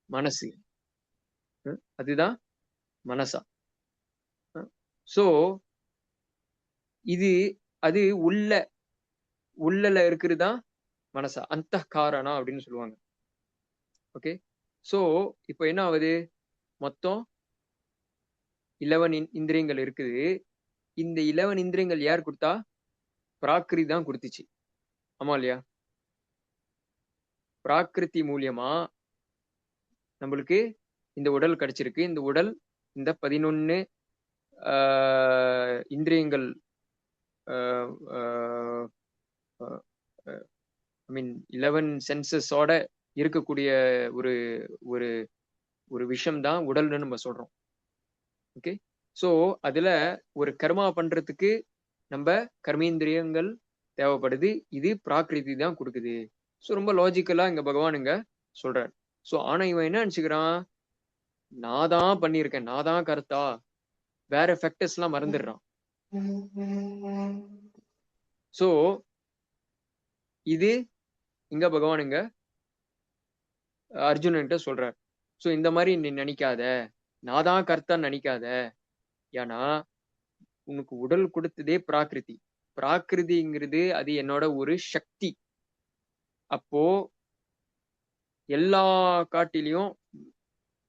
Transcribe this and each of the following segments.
மனசு. அதுதான் மனசா. சோ இது அது உள்ளல இருக்குறதா மனசா. அந்தகாரணா அப்படின்னு சொல்லுவாங்க. ஓகே. சோ இப்போ என்ன ஆகுது? மொத்தம் 11 இந்திரியங்கள் இருக்குது. இந்த 11 இந்திரியங்கள் யார் கொடுத்தா? பிராகிருதி தான் கொடுத்துச்சு. ஆமா இல்லையா? பிராகிருதி மூலியமா நம்மளுக்கு இந்த உடல் கிடைச்சிருக்கு. இந்த உடல் இந்த 11 இந்திரியங்கள் ஐ மீன் 11 சென்சஸோட இருக்கக்கூடிய ஒரு ஒரு ஒரு விஷயம் தான் உடல்னு நம்ம சொல்றோம். ஓகே. சோ அதுல ஒரு கர்மா பண்றதுக்கு நம்ம கர்மேந்திரியங்கள் தேவைப்படுது. இது பிராகிருதி தான் கொடுக்குது. சோ ரொம்ப லாஜிக்கலா இங்க பகவானுங்க சொல்றார். சோ ஆனா இவன் என்ன நினைச்சுக்கிறான்? நான் தான் பண்ணியிருக்கேன், நான் தான் கர்த்தா, வேற ஃபேக்டர்ஸ் எல்லாம் மறந்துடுறான். சோ இது இங்க பகவானுங்க அர்ஜுனன்ட்ட சொல்றார். சோ இந்த மாதிரி நீ நினைக்காத, நான் தான் கர்த்தான்னு நினைக்காத. ஏன்னா உனக்கு உடல் கொடுத்ததே பிராகிருதி. பிராகிருதிங்கிறது அது என்னோட ஒரு சக்தி. அப்போ எல்லா காட்டிலையும்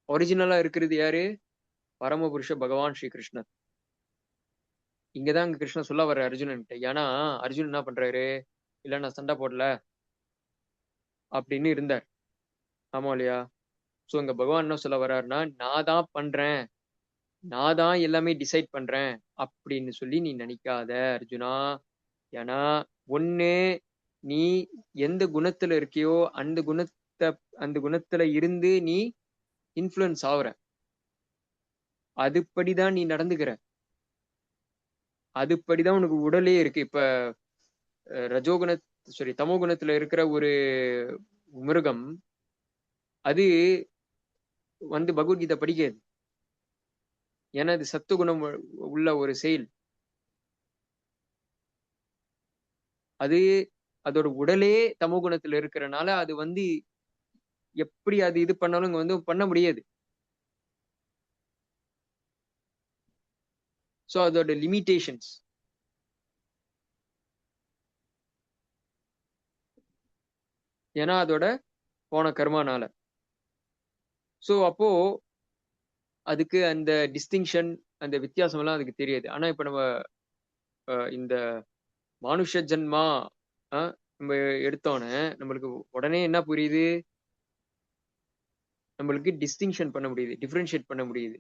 ஒரிஜினலா இருக்கிறது யாரு? பரமபுருஷ பகவான் ஸ்ரீ கிருஷ்ணர். இங்கதான் கிருஷ்ணன் சொல்ல வர்ற அர்ஜுனன்ட்ட. ஏன்னா அர்ஜுன் என்ன பண்றாரு? இல்ல நான் சண்டை போடல அப்படின்னு இருந்தார். ஆமா இல்லையா? சோ இங்க பகவான் என்ன சொல்ல வர்றாருன்னா, நான் தான் பண்றேன், நான் தான் எல்லாமே டிசைட் பண்றேன் அப்படின்னு சொல்லி நீ நினைக்காத அர்ஜுனா. ஏன்னா ஒண்ணு நீ எந்த குணத்துல இருக்கியோ அந்த குணத்துல இருந்து நீ இன்ஃப்ளூயன்ஸ் ஆகுற. அதுபடிதான் நீ நடந்துக்கிற. அதுபடிதான் உனக்கு உடலே இருக்கு. இப்ப ரஜோகுண தமோ குணத்துல இருக்கிற ஒரு மிருகம் அது பகவத்கீதை படிக்காது. ஏன்னா அது சத்துவகுணம் உள்ள ஒரு செயல். அது அதோட உடலே தமோ குணத்துல இருக்கிறனால அது எப்படி அது இது பண்ணாலும் இங்க பண்ண முடியாது. சோ அதோட லிமிடேஷன்ஸ். ஏன்னா அதோட போன கர்மானால. சோ அப்போ அதுக்கு அந்த டிஸ்டிங்ஷன், அந்த வித்தியாசம் எல்லாம் அதுக்கு தெரியாது. ஆனா இப்ப நம்ம இந்த மானுஷ ஜன்மா நம்ம எடுத்தோன்னே நம்மளுக்கு உடனே என்ன புரியுது? நம்மளுக்கு டிஸ்டிங்ஷன் பண்ண முடியுது, டிஃபரன்ஷியேட் பண்ண முடியுது.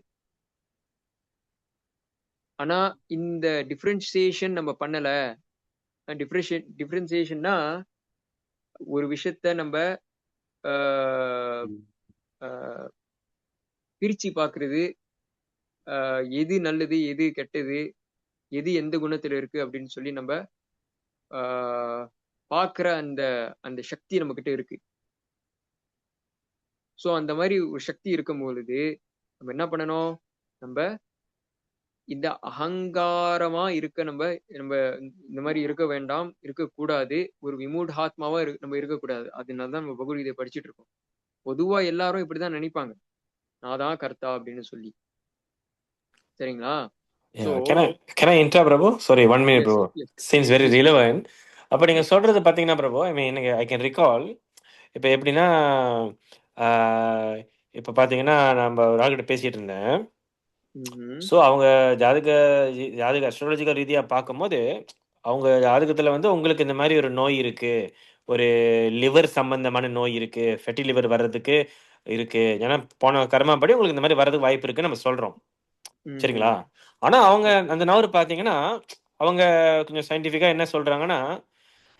ஆனா இந்த டிஃபரன்சியேஷன் நம்ம பண்ணல. டிஃபரன்சியேஷன்னா ஒரு விஷயத்த நம்ம பிரிச்சு பாக்குறது, எது நல்லது எது கெட்டது, எது எந்த குணத்துல இருக்கு அப்படின்னு சொல்லி நம்ம பாக்குற அந்த அந்த சக்தி நம்ம கிட்ட இருக்கு. சோ அந்த மாதிரி ஒரு சக்தி இருக்கும் பொழுது நம்ம என்ன பண்ணணும்? நம்ம இந்த அகங்காரமா இருக்க நம்ம நம்ம இந்த மாதிரி இருக்க வேண்டாம், இருக்கக்கூடாது. ஒரு விமூடாத்மாவா நம்ம இருக்கக்கூடாது. அதனாலதான் நம்ம பகவத்கீதை படிச்சுட்டு இருக்கோம். பொதுவா எல்லாரும் இப்படிதான் நினைப்பாங்க, நான் தான் கர்த்தா அப்படின்னு சொல்லி. சரிங்களா? So can I interrupt Prabhu? Sorry, 1 minute yes, bro. yes, Seems yes, very please. relevant. அப்ப நீங்க சொல்றது பாத்தீங்கன்னா பிரபு, I mean I can recall. இப்ப எப்படின்னா இப்ப பாத்தீங்கன்னா நம்ம ஒரு ஆள்கிட்ட பேசிட்டு இருந்தேன். ஸோ அவங்க ஜாதக அஸ்ட்ராலஜிக்கல் ரீதியா பார்க்கும்போது அவங்க ஜாதகத்துல உங்களுக்கு இந்த மாதிரி ஒரு நோய் இருக்கு, ஒரு லிவர் சம்பந்தமான நோய் இருக்கு, ஃபெட்டி லிவர் வர்றதுக்கு இருக்கு. ஏன்னா போன கர்மாப்படி உங்களுக்கு இந்த மாதிரி வர்றதுக்கு வாய்ப்பு இருக்குன்னு நம்ம சொல்றோம். சரிங்களா? ஆனா அவங்க அந்த நபர் பாத்தீங்கன்னா அவங்க கொஞ்சம் சயின்டிஃபிக்கா என்ன சொல்றாங்கன்னா,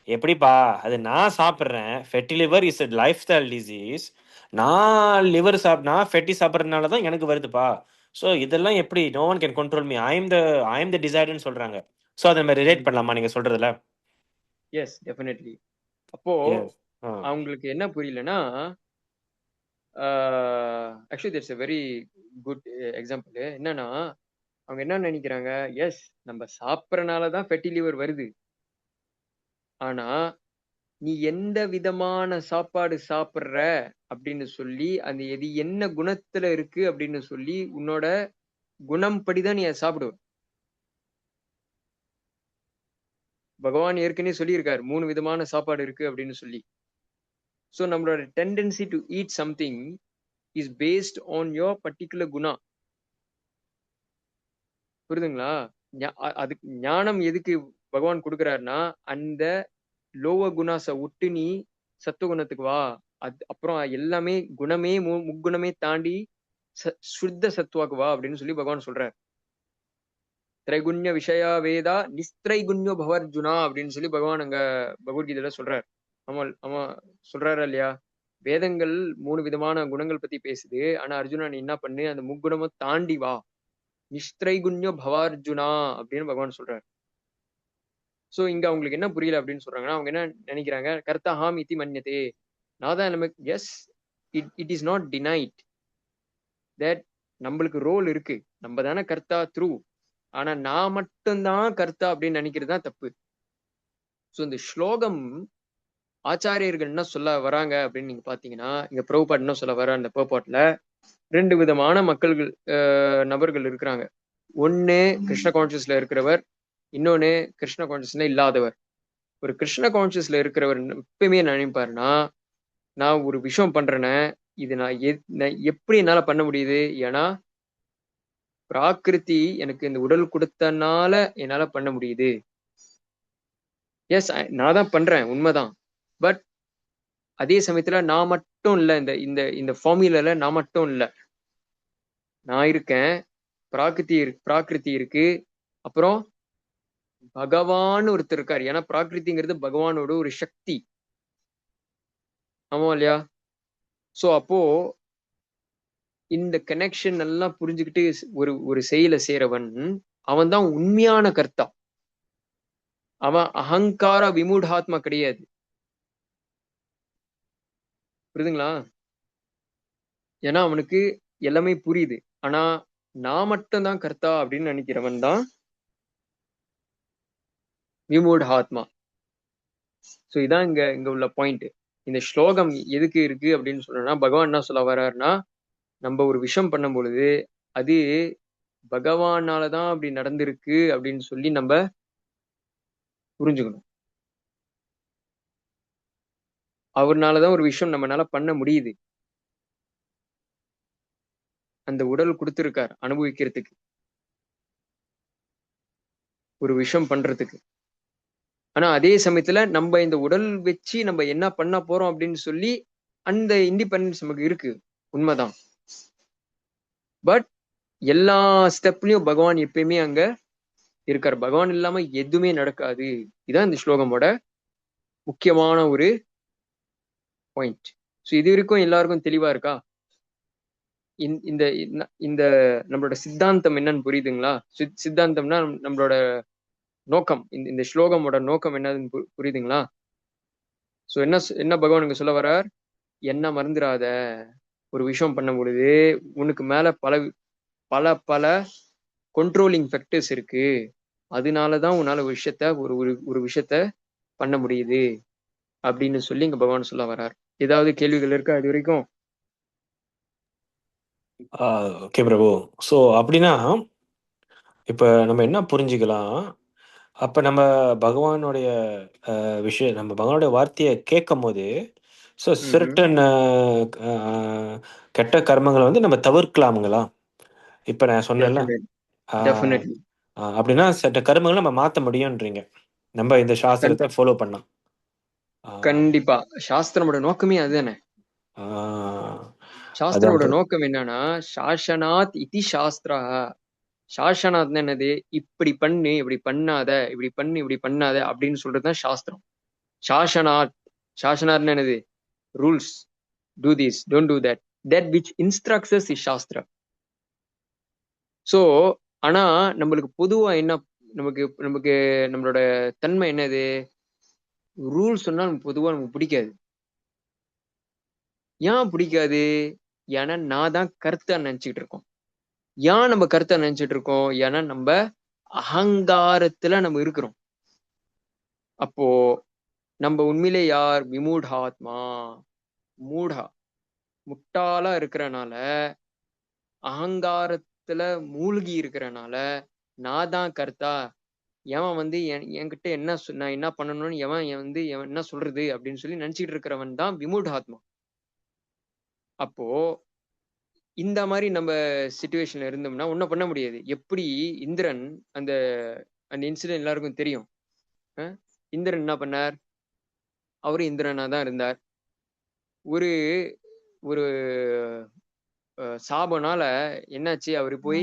எப்படிப்பா அது நான் சாப்பிட்றேன், fatty liver is a life style disease, நான் நான் ஃபெட்டி சாப்பிட்றதுனால தான் எனக்கு வருதுப்பா. ஸோ இதெல்லாம் எப்படி no one can control me, I am the டிசைர்டுன்னு சொல்றாங்க. ஸோ அதை நம்ம ரிலேட் பண்ணலாமா நீங்க சொல்றதுல? Yes, definitely. அப்போ அவங்களுக்கு என்ன புரியலன்னா, actually that's a very good example. என்னன்னா அவங்க என்ன நினைக்கிறாங்க, எஸ் நம்ம சாப்பிடறனாலதான் ஃபெட்டி லிவர் வருது. ஆனா நீ எந்த விதமான சாப்பாடு சாப்பிடுற அப்படின்னு சொல்லி அந்த எது என்ன குணத்துல இருக்கு அப்படின்னு சொல்லி உன்னோட குணம் படிதான் நீ அதை சாப்பிடுவ. பகவான் ஏற்கனவே சொல்லியிருக்காரு 3 விதமான சாப்பாடு இருக்கு அப்படின்னு சொல்லி. சோ நம்மளோட tendency to eat something is based on your particular Guna. புரியுதுங்களா? அதுக்கு ஞானம் எதுக்கு பகவான் கொடுக்குறாருன்னா, அந்த லோவ குணாச விட்டு நீ சத்துவகுணத்துக்கு வா. அப்புறம் எல்லாமே குணமே முக்குணமே தாண்டி சுத்த சத்துவாக்கு வா அப்படின்னு சொல்லி பகவான் சொல்றாரு. திரைகுண்ய விஷயா வேதா நிஸ்திரைகுண்யோ பவர்ஜுனா அப்படின்னு சொல்லி பகவான் அங்க பகவத்கீதையில சொல்றாரு. ஆமா சொல்றாரா இல்லையா? வேதங்கள் 3 விதமான குணங்கள் பத்தி பேசுது. ஆனா அர்ஜுனா நீ என்ன பண்ணு, அந்த முக்குணமும் தாண்டி வா. நிஸ்திரைகுண்யோ பவார்ஜுனா அப்படின்னு பகவான் சொல்றாரு. சோ இங்க அவங்களுக்கு என்ன புரியல அப்படின்னு சொல்றாங்கன்னா, அவங்க என்ன நினைக்கிறாங்க, கர்த்தா ஹாம் இதி மன்யதே. நான் தான் நமக்கு yes, it is not denied that நம்மளுக்கு ரோல் இருக்கு. நம்ம தானே கர்த்தா த்ரூ. ஆனா நான் மட்டும்தான் கர்த்தா அப்படின்னு நினைக்கிறது தான் தப்பு. சோ இந்த ஸ்லோகம் ஆச்சாரியர்கள் என்ன சொல்ல வராங்க அப்படின்னு நீங்க பாத்தீங்கன்னா, இங்க பிரபுபாட் என்ன சொல்ல வர அந்த பர்பாட்ல 2 விதமான மக்கள்கள் நபர்கள் இருக்கிறாங்க. ஒண்ணு கிருஷ்ண கான்சியஸ்ல இருக்கிறவர், இன்னொன்னு கிருஷ்ண கான்சியஸ்ல இல்லாதவர். ஒரு கிருஷ்ண கான்சியஸ்ல இருக்கிறவர் எப்பயுமே நினைப்பாருன்னா, நான் ஒரு விஷயம் பண்றேன்னு இது நான் எப்படி என்னால பண்ண முடியுது? ஏன்னா பிராகிருதி எனக்கு இந்த உடல் கொடுத்தனால என்னால பண்ண முடியுது. எஸ், நான் தான் பண்றேன், உண்மைதான். பட் அதே சமயத்துல நான் மட்டும் இல்ல, இந்த இந்த இந்த ஃபார்முலால நான் மட்டும் இல்ல. நான் இருக்கேன், பிராகிருதி இருக்கு, அப்புறம் பகவான் ஒருத்தர் இருக்காரு. ஏன்னா பிராகிருதிங்கிறது பகவானோட ஒரு சக்தி. ஆமா இல்லையா? சோ அப்போ இந்த கனெக்ஷன் எல்லாம் புரிஞ்சுக்கிட்டு ஒரு ஒரு செயலை செய்யறவன் அவன் தான் உண்மையான கர்த்தா. அவன் அகங்கார விமூடாத்மா கிடையாது. புரியுதுங்களா? ஏன்னா அவனுக்கு எல்லாமே புரியுது. ஆனா நான் மட்டும் தான் கர்த்தா அப்படின்னு நினைக்கிறவன் தான் விமூடாத்மா. சோ இதான் இங்க இங்க உள்ள பாயிண்ட். இந்த ஸ்லோகம் எதுக்கு இருக்கு அப்படின்னு சொல்லணும்னா, பகவான் என்ன சொல்ல வர்றாருன்னா, நம்ம ஒரு விஷயம் பண்ணும் பொழுது அது பகவானாலதான் அப்படி நடந்திருக்கு அப்படின்னு சொல்லி நம்ம புரிஞ்சுக்கணும். அவர்னாலதான் ஒரு விஷயம் நம்மளால பண்ண முடியுது. அந்த உடல் கொடுத்திருக்கார் அனுபவிக்கிறதுக்கு, ஒரு விஷயம் பண்றதுக்கு. ஆனா அதே சமயத்துல நம்ம இந்த உடல் வச்சு நம்ம என்ன பண்ண போறோம் அப்படின்னு சொல்லி அந்த இண்டிபெண்டன்ஸ் நமக்கு இருக்கு, உண்மைதான். பட் எல்லா ஸ்டெப்லயும் பகவான் எப்பயுமே அங்க இருக்காரு. பகவான் இல்லாம எதுவுமே நடக்காது. இதான் இந்த ஸ்லோகமோட முக்கியமான ஒரு பாயிண்ட். சோ இது வரைக்கும் எல்லாருக்கும் தெளிவா இருக்கா? இந்த இந்த நம்மளோட சித்தாந்தம் என்னன்னு புரியுதுங்களா? சித்தாந்தம்னா நம்மளோட நோக்கம், இந்த ஸ்லோகமோட நோக்கம் என்னதுன்னு புரியுதுங்களா? சோ என்ன பகவான் இங்க சொல்ல வர்றார், என்ன மறந்துடாத. ஒரு விஷயம் பண்ணும் பொழுது உனக்கு மேல பல பல பல கண்ட்ரோலிங் ஃபேக்டர்ஸ் இருக்கு. அதனாலதான் உன்னால ஒரு விஷயத்த ஒரு ஒரு விஷயத்த பண்ண முடியுது அப்படின்னு சொல்லி இங்க பகவான் சொல்ல வர்றார். ஏதாவது கேள்விகள் இருக்கா இது வரைக்கும்? ஓகே பிரபு. ஸோ அப்படின்னா இப்போ நம்ம என்ன புரிஞ்சுக்கலாம், அப்போ நம்ம பகவானுடைய விஷயம், நம்ம பகவானுடைய வார்த்தையை கேட்கும் போது, ஸோ சர்டன் கெட்ட கர்மங்களை வந்து நம்ம தவிர்க்கலாமுங்களா? இப்போ நான் சொன்னேன்ல, டெஃபினெட்லி. அப்படின்னா சட்ட கர்மங்களை நம்ம மாற்ற முடியும்ன்றீங்க நம்ம இந்த சாஸ்திரத்தை ஃபாலோ பண்ணா? கண்டிப்பா. சாஸ்திரமோட நோக்கமே அதுதானே. சாஸ்திரமோட நோக்கம் என்னன்னா, சாசனாத் இதி சாஸ்திரா. சாசனாத் என்னது? இப்படி பண்ணு, இப்படி பண்ணாத, இப்படி பண்ணு, இப்படி பண்ணாத அப்படின்னு சொல்றதுதான் சாஸ்திரம். சாசனாத், சாசனாத்னு என்னது? Rules. Do this, don't do that. That which instructs is shastra. So ஆனா நம்மளுக்கு பொதுவா என்ன, நமக்கு நமக்கு நம்மளோட தன்மை என்னது? ரூல்ஸ் சொன்னா நமக்கு பொதுவா நமக்கு பிடிக்காது. ஏன் பிடிக்காது? ஏன்னா நான் தான் கருத்தா நினைச்சுக்கிட்டு இருக்கோம். ஏன் நம்ம கருத்தா நினைச்சிட்டு இருக்கோம்? ஏன்னா நம்ம அகங்காரத்துல நம்ம இருக்கிறோம். அப்போ நம்ம உண்மையிலே யார்? விமூடாத்மா, மூடா. முட்டாளா இருக்கிறனால, அகங்காரத்துல மூழ்கி இருக்கிறனால, நான் தான் கர்த்தா, எவன் வந்து என்கிட்ட நான் என்ன பண்ணணும்னு எவன் என்ன சொல்றது அப்படின்னு சொல்லி நினைச்சிட்டு இருக்கிறவன் தான் விமூடாத்மா. அப்போ இந்த மாதிரி நம்ம சிச்சுவேஷன்ல இருந்தோம்னா ஒன்னும் பண்ண முடியாது. எப்படி இந்திரன் அந்த அந்த இன்சிடென்ட் எல்லாருக்கும் தெரியும். இந்திரன் என்ன பண்ணார்? அவரு இந்திரனா தான் இருந்தார். ஒரு ஒரு சாபனால என்னாச்சு? அவரு போய்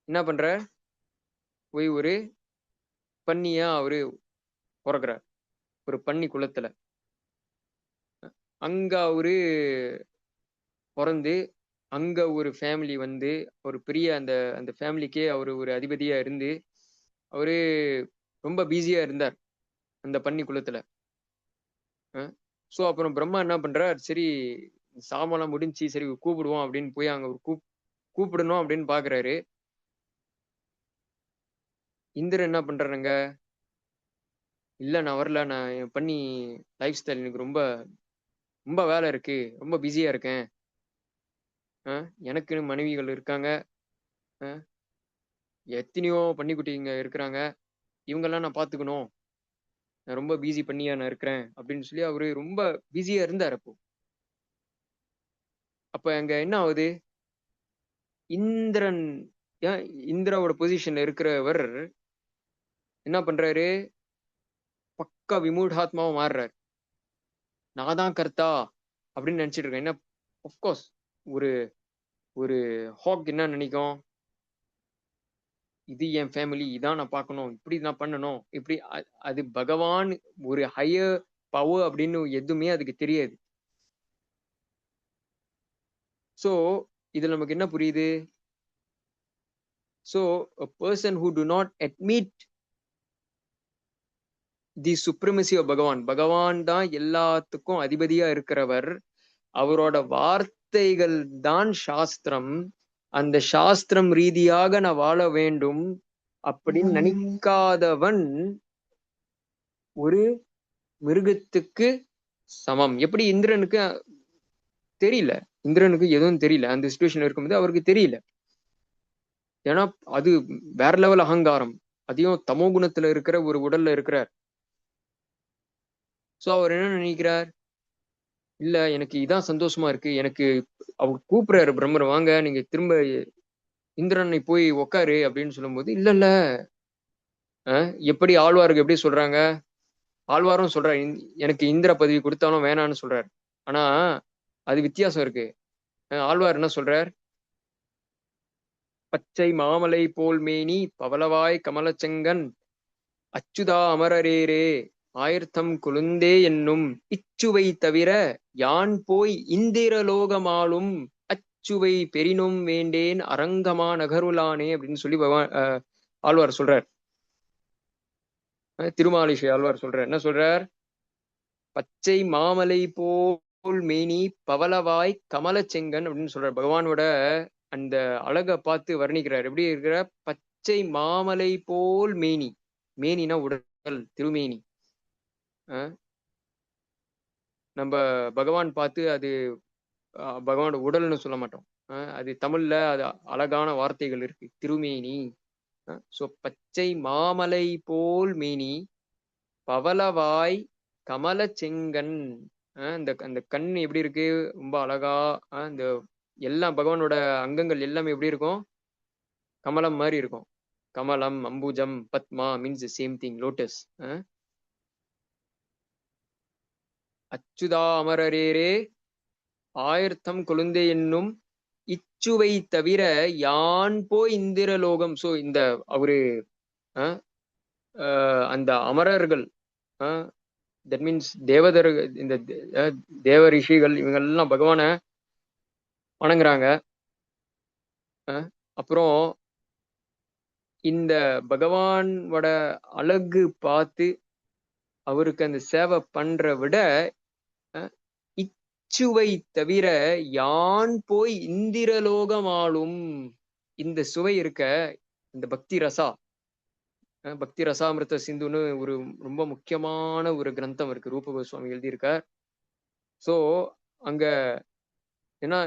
என்ன பண்றார்? போய் ஒரு பன்னியா அவரு பிறக்கிறார். ஒரு பன்னி குலத்துல. அங்க அவரு பிறந்து, அங்க ஒரு ஃபேமிலி வந்து ஒரு பெரிய அந்த அந்த ஃபேமிலிக்கே அவரு ஒரு அதிபதியா இருந்து, அவரு ரொம்ப பிஸியா இருந்தார் அந்த பன்னி குலத்துல. சோ அப்புறம் பிரம்மா என்ன பண்றார்? சரி சாபம்லாம் முடிஞ்சு, சரி கூப்பிடுவோம் அப்படின்னு போய் அங்க கூப்பிடணும் அப்படின்னு பாக்குறாரு. இந்திரன் என்ன பண்றாருங்க? இல்ல நான் வரல, நான் பண்ணி லைஃப் ஸ்டைல் எனக்கு ரொம்ப ரொம்ப வேலை இருக்கு, ரொம்ப பிஸியா இருக்கேன். எனக்குன்னு மனைவிகள் இருக்காங்க, எத்தனையோ பன்னிக்குட்டிங்க இருக்கிறாங்க, இவங்கெல்லாம் நான் பாத்துக்கணும், நான் ரொம்ப பிஸி பண்ணியா நான் இருக்கிறேன் அப்படின்னு சொல்லி அவரு ரொம்ப பிஸியா இருந்தார். அப்ப அங்க என்ன ஆகுது? இந்திரன் இந்திராவோட பொசிஷன்ல இருக்கிறவர் என்ன பண்றாரு? பக்கா விமூடாத்மாவும் மாறுறாரு. நான் தான் கர்த்தா அப்படின்னு நினைச்சிட்டு இருக்கேன். என்ன, ஆஃப்கோர்ஸ் ஒரு ஒரு ஹாக் என்ன நினைக்கும்? இது என் ஃபேமிலி, இதான் நான் பார்க்கணும், இப்படி நான் பண்ணணும், இப்படி அது பகவான் ஒரு ஹையர் பவர் அப்படின்னு எதுவுமே அதுக்கு தெரியாது. சோ இதுல நமக்கு என்ன புரியுது? So a person who do not admit the supremacy of Bhagavan, Bhagavan தான் எல்லாத்துக்கும் அதிபதியா இருக்கிறவர், அவரோட வார்த்தைகள் தான் சாஸ்திரம், அந்த சாஸ்திரம் ரீதியாக நான் வாழ வேண்டும் அப்படின்னு நினைக்காதவன் ஒரு மிருகத்துக்கு சமம். எப்படி இந்திரனுக்கு தெரியல, இந்திரனுக்கு எதுவும் தெரியல அந்த சிச்சுவேஷன் இருக்கும்போது, அவருக்கு தெரியல. ஏன்னா அது வேற லெவல் அகங்காரம், அதையும் தமோ குணத்துல இருக்கிற ஒரு உடல்ல இருக்கிறார். சோ அவர் என்ன நினைக்கிறார்? இல்ல எனக்கு இதான் சந்தோஷமா இருக்கு, எனக்கு அவர் கூப்பிடுறாரு பிரம்மர், வாங்க நீங்க திரும்ப இந்திரனை போய் உக்காரு அப்படின்னு சொல்லும் போது, இல்ல இல்ல, எப்படி ஆழ்வாருக்கு எப்படி சொல்றாங்க? ஆழ்வாரும் சொல்றாரு எனக்கு இந்திர பதவி கொடுத்தாலும் வேணான்னு சொல்றாரு. ஆனா அது வித்தியாசம் இருக்கு. ஆழ்வார் என்ன சொல்றார்? பச்சை மாமலை போல் மேனி பவளவாய் கமலச்செங்கன் அச்சுதா அமரரேரே ஆயிர்த்தம் கொழுந்தே என்னும் இச்சுவை தவிர யான் போய் இந்திரலோகமாலும் அச்சுவை பெரினும் வேண்டேன் அரங்கமா நகருளானே அப்படின்னு சொல்லி ஆழ்வார் சொல்றார். திருமாலிஷை ஆழ்வார் சொல்றார். என்ன சொல்றார்? பச்சை மாமலை போல் மேனி பவளவாய் கமலச்செங்கன் அப்படின்னு சொல்றார். பகவானோட அந்த அழகை பார்த்து வர்ணிக்கிறார். எப்படி இருக்கிற? பச்சை மாமலை போல் மேனி, மேனினா உடல், திருமேனி. நம்ம பகவான் பார்த்து அது பகவானோட உடல்னு சொல்ல மாட்டோம். அது தமிழ்ல அது அழகான வார்த்தைகள் இருக்கு, திருமேனி. சோ பச்சை மாமலை போல் மேனி பவளவாய் கமல செங்கன், அந்த அந்த கண் எப்படி இருக்கு? ரொம்ப அழகா. இந்த எல்லாம் பகவானோட அங்கங்கள் எல்லாமே எப்படி இருக்கும்? கமலம் மாதிரி இருக்கும். கமலம், அம்புஜம், பத்மா மீன்ஸ் சேம் திங், லோட்டஸ். அச்சுதா அமரரேரே ஆயிர்த்தம் கொழுந்தே என்னும் இச்சுவை தவிர யான் போய் இந்திரலோகம். சோ இந்த அவரு அந்த அமரர்கள், தட் மீன்ஸ் தேவதர்கள், இந்த தேவ ரிஷிகள், இவங்கெல்லாம் பகவான வணங்குறாங்க. அப்புறம் இந்த பகவானோட அழகு பார்த்து அவருக்கு அந்த சேவை பண்ற விட இச்சுவை தவிர யான் போய் இந்திரலோகமாலும், இந்த சுவை இருக்க, இந்த பக்தி ரசா, பக்தி ரசாமிருத சிந்துன்னு ஒரு ரொம்ப முக்கியமான ஒரு கிரந்தம் இருக்கு, ரூப கோஸ்வாமி எழுதியிருக்கார். சோ அங்க ஏன்னா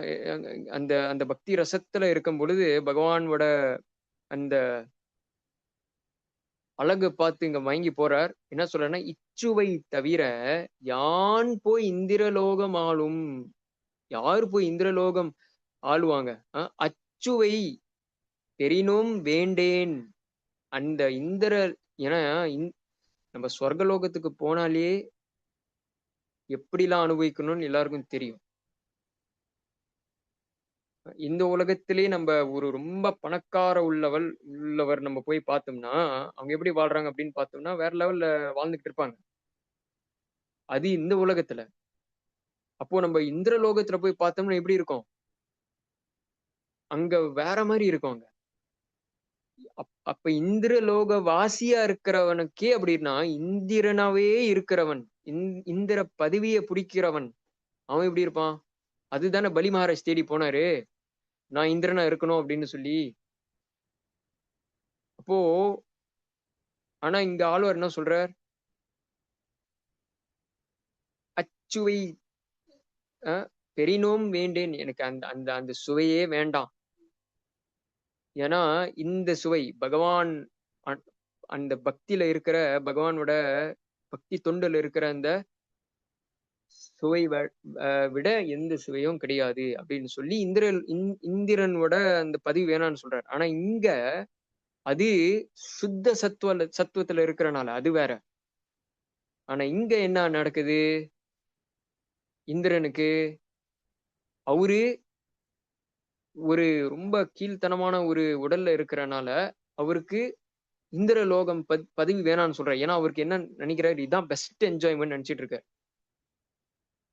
அந்த அந்த பக்தி ரசத்துல இருக்கும் பொழுது பகவானோட அந்த அழகு பார்த்து இங்க மயங்கி போறார். என்ன சொல்றேன்னா, இச்சுவை தவிர யான் போய் இந்திரலோகம் ஆளும். யாரு போய் இந்திரலோகம் ஆளுவாங்க? அச்சுவை பெரினும் வேண்டேன். அந்த இந்திர ஏன்னா நம்ம சொர்க்கலோகத்துக்கு போனாலே எப்படிலாம் அனுபவிக்கணும்னு எல்லாருக்கும் தெரியும். இந்த உலகத்திலே நம்ம ஒரு ரொம்ப பணக்கார உள்ளவர் நம்ம போய் பார்த்தோம்னா அவங்க எப்படி வாழ்றாங்க அப்படின்னு பார்த்தோம்னா வேற லெவல்ல வாழ்ந்துகிட்டு இருப்பாங்க. அது இந்த உலகத்துல. அப்போ நம்ம இந்திர லோகத்துல போய் பார்த்தோம்னா எப்படி இருக்கும்? அங்க வேற மாதிரி இருக்கும். அங்க அப்ப இந்திர லோக வாசியா இருக்கிறவனுக்கே அப்படின்னா இந்திரனாவே இருக்கிறவன், இந்திர பதவியை பிடிக்கிறவன் அவன் எப்படி இருப்பான்? அதுதானே பலி மகாராஜ் தேடி போனாரு, நான் இந்திரனா இருக்கணும் அப்படின்னு சொல்லி. அப்போ ஆனா இங்க ஆழ்வார் என்ன சொல்றார்? அச்சுவை பெரினோம் வேண்டேன். எனக்கு அந்த அந்த அந்த சுவையே வேண்டாம். ஏன்னா இந்த சுவை பகவான் அந்த பக்தியில இருக்கிற பகவானோட பக்தி தொண்டில் இருக்கிற அந்த சுவை விட எந்த சுவையும் கிடையாது அப்படின்னு சொல்லி இந்திரனோட அந்த பதிவு வேணான்னு சொல்றாரு. ஆனா இங்க அது சுத்த சத்துவத்துல இருக்கிறனால அது வேற. ஆனா இங்க என்ன நடக்குது? இந்திரனுக்கு அவரு ஒரு ரொம்ப கீழ்த்தனமான ஒரு உடல்ல இருக்கிறனால அவருக்கு இந்திர லோகம் பதவி வேணான்னு சொல்றாரு. ஏன்னா அவருக்கு என்ன நினைக்கிறாரு? இதுதான் பெஸ்ட் என்ஜாய்மெண்ட் நினைச்சிட்டு இருக்காரு.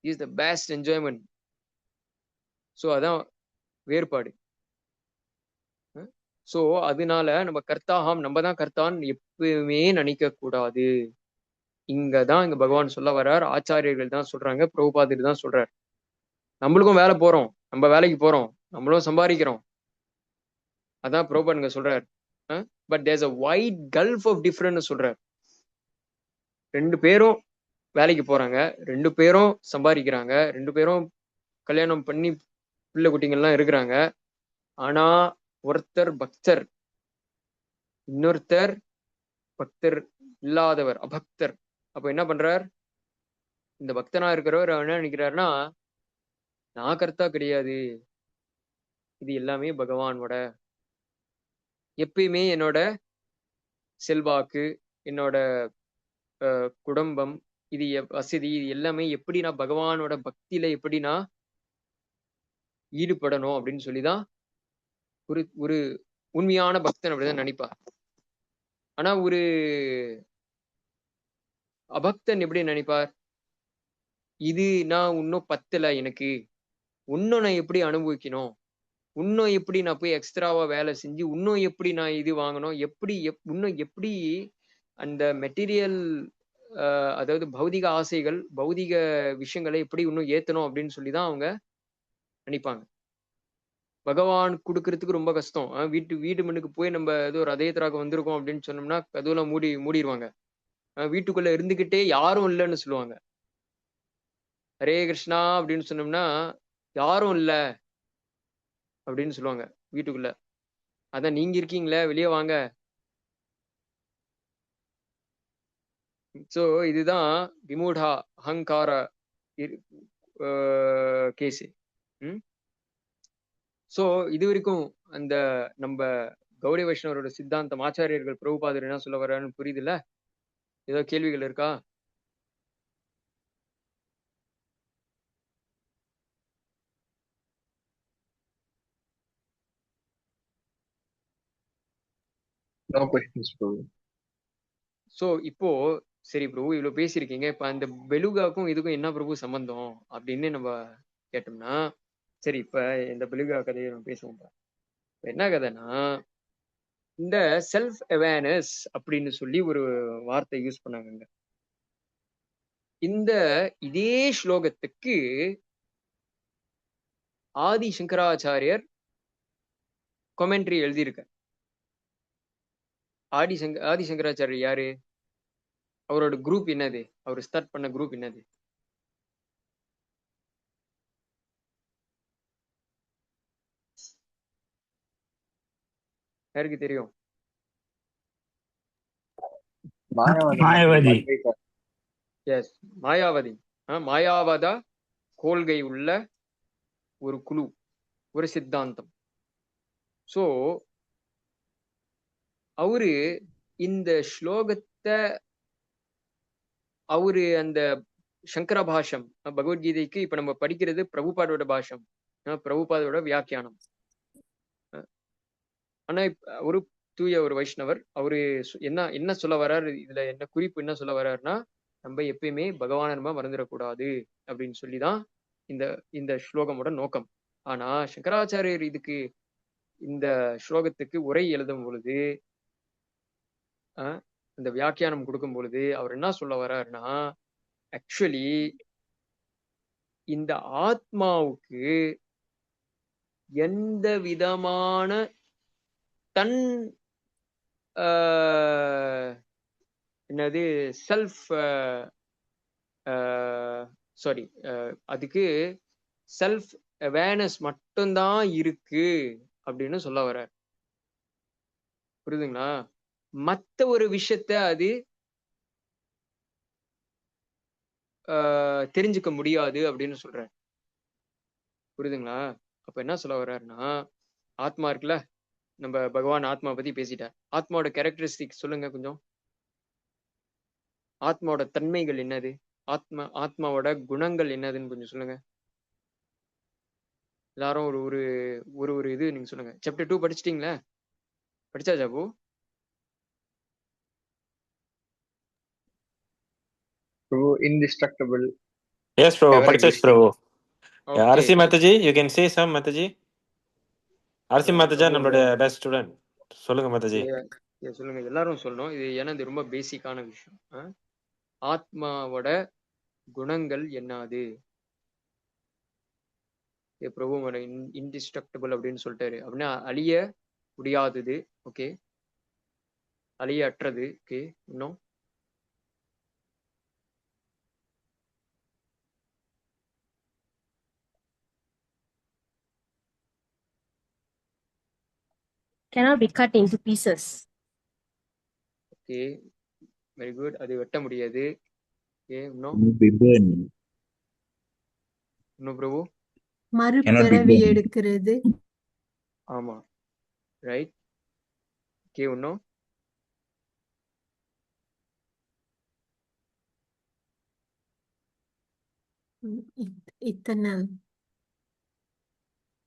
Is the best enjoyment. So அதான் வேறுபாடு. சோ அதனால நம்ம கர்த்தாகம் நம்ம தான் கர்த்தான்னு எப்பவுமே நினைக்க கூடாது. இங்க பகவான் சொல்ல வர்றார். ஆச்சாரியர்கள் தான் சொல்றாங்க, பிரபுபாதர் தான் சொல்றார். நம்மளுக்கும் வேலை போறோம், நம்ம வேலைக்கு போறோம், நம்மளும் சம்பாதிக்கிறோம். அதான் பிரபுபாத் சொல்றார். But there's a wide gulf of difference சொல்றார். 2 பேரும் வேலைக்கு போறாங்க, 2 பேரும் சம்பாதிக்கிறாங்க, 2 பேரும் கல்யாணம் பண்ணி பிள்ளை குட்டிங்கள்லாம் இருக்கிறாங்க. ஆனா ஒருத்தர் பக்தர், இன்னொருத்தர் பக்தர் இல்லாதவர், அபக்தர். அப்ப என்ன பண்றார்? இந்த பக்தனா இருக்கிறவர் என்ன நினைக்கிறாருன்னா, நான் கர்த்தா கிடையாது, இது எல்லாமே பகவானோட. எப்பயுமே என்னோட செல்வாக்கு, என்னோட குடும்பம், இது வசதி, இது எல்லாமே எப்படி நான் பகவானோட பக்தியில எப்படி நான் ஈடுபடணும் அப்படின்னு சொல்லிதான் ஒரு ஒரு உண்மையான பக்தன் அப்படிதான் நினைப்பார். ஆனா ஒரு அபக்தன் எப்படி நினைப்பார்? இது நான் இன்னும் பத்தல, எனக்கு இன்னும் நான் எப்படி அனுபவிக்கணும், இன்னும் எப்படி நான் போய் எக்ஸ்ட்ராவா வேலை செஞ்சு இன்னும் எப்படி நான் இது வாங்கணும், எப்படி இன்னும் எப்படி அந்த மெட்டீரியல் அதாவது பௌதிக ஆசைகள், பௌதிக விஷயங்களை எப்படி இன்னும் ஏத்தணும் அப்படின்னு சொல்லிதான் அவங்க நினைப்பாங்க. பகவான் கொடுக்கறதுக்கு ரொம்ப கஷ்டம். வீட்டு மண்ணுக்கு போய் நம்ம ஏதோ ஒரு ரதயத்திராக வந்திருக்கோம் அப்படின்னு சொன்னோம்னா கதவுலாம் மூடிடுவாங்க. வீட்டுக்குள்ள இருந்துகிட்டே யாரும் இல்லைன்னு சொல்லுவாங்க. ஹரே கிருஷ்ணா அப்படின்னு சொன்னோம்னா யாரும் இல்ல அப்படின்னு சொல்லுவாங்க வீட்டுக்குள்ள. அதான் நீங்க இருக்கீங்களே, வெளியே வாங்க. சோ இதுதான் விமூடா அகங்கார கேஸ். சோ இது வரைக்கும் அந்த நம்ம கௌடி வைஷ்ணவரோட சித்தாந்தம், ஆச்சாரியர்கள் பிரபுபாதர் என்ன சொல்ல வர்றாருன்னு புரியுதுல்ல? ஏதோ கேள்விகள் இருக்கா? No questions, Prabhu. சோ இப்போ சரி பிரபு, இவ்வளவு பேசியிருக்கீங்க, இப்ப அந்த பெலுகாக்கும் இதுக்கும் என்ன பிரபு சம்பந்தம் அப்படின்னு நம்ம கேட்டோம்னா, சரி இப்ப இந்த பெலுகா கதையை நம்ம பேசுவோம். என்ன கதைன்னா, இந்த செல்ஃப் அவேர்னஸ் அப்படின்னு சொல்லி ஒரு வார்த்தை யூஸ் பண்ணாங்க. இந்த இதே ஸ்லோகத்துக்கு ஆதி சங்கராச்சாரியர் கொமெண்ட்ரி எழுதியிருக்க. ஆதி சங்கராச்சாரியர் யாரு? அவரோட குரூப் என்னது? அவர் ஸ்டார்ட் பண்ண குரூப் என்னது? யாருக்கு தெரியும்? மாயாவாதி. எஸ், மாயாவதி. மாயாவாத கொள்கை உள்ள ஒரு குழு, ஒரு சித்தாந்தம். சோ அவரு இந்த ஸ்லோகத்தை அவரு அந்த சங்கர பாஷம் பகவத்கீதைக்கு இப்ப நம்ம படிக்கிறது பிரபுபாதோட பாஷம், பிரபுபாதோட வியாக்கியானம். ஆனா ஒரு தூய ஒரு வைஷ்ணவர் அவரு என்ன சொல்ல வர்றாரு, இதுல என்ன குறிப்பு என்ன சொல்ல வர்றாருன்னா, நம்ம எப்பயுமே பகவான நம்ம மறந்துடக்கூடாது அப்படின்னு சொல்லிதான் இந்த இந்த ஸ்லோகமோட நோக்கம். ஆனா சங்கராச்சாரியர் இதுக்கு இந்த ஸ்லோகத்துக்கு உரை எழுதும் பொழுது, இந்த வியாக்கியானம் கொடுக்கும் பொழுது அவர் என்ன சொல்ல வர்றாருன்னா, ஆக்சுவலி இந்த ஆத்மாவுக்கு எந்த விதமான தன் என்னது செல்ஃப் சாரி அதுக்கு செல்ஃப் அவேர்னஸ் மட்டும்தான் இருக்கு அப்படின்னு சொல்ல வர்றார். புரியுதுங்களா? மத்த ஒரு விஷயத்த அது தெரிஞ்சுக்க முடியாது அப்படின்னு சொல்ற. புரியுதுங்களா? அப்ப என்ன சொல்ல வர்றாருன்னா, ஆத்மா இருக்குல்ல, நம்ம பகவான் ஆத்மா பத்தி பேசிட்டார். ஆத்மாவோட கேரக்டரிஸ்டிக் சொல்லுங்க கொஞ்சம். ஆத்மாவோட தன்மைகள் என்னது, ஆத்மாவோட குணங்கள் என்னதுன்னு கொஞ்சம் சொல்லுங்க எல்லாரும். ஒரு ஒரு ஒரு ஒரு இது நீங்க சொல்லுங்க. சாப்டர் 2 படிச்சிட்டீங்களா? படிச்சா job? Indestructible. Yes, bro. படிச்சாச்சு bro. RC Mataji, you can say some Mataji. RC Mataji நம்மளோட பெஸ்ட் ஸ்டூடண்ட். சொல்லுங்க Mataji. சொல்லுங்க, எல்லாரும் சொல்லணும். இது ஏன்னா இது ரொம்ப பேசிக்கான விஷயம். ஆத்மாவோட குணங்கள் என்னது? பிரபு இன்டிஸ்ட்ரக்டபிள் அப்படின்னு சொல்லிட்டாரு. அப்படின்னா அழிய முடியாதது. ஓகே, அழிய அற்றது. ஓகே, இன்னும் cannot be cut into pieces. Okay, very good. அது வெட்ட முடியாது. ஓகே, இன்னும் பிரபு மறுபிறவி எடுக்கிறது. ஆமா, ரைட். ஓகே, இன்னும்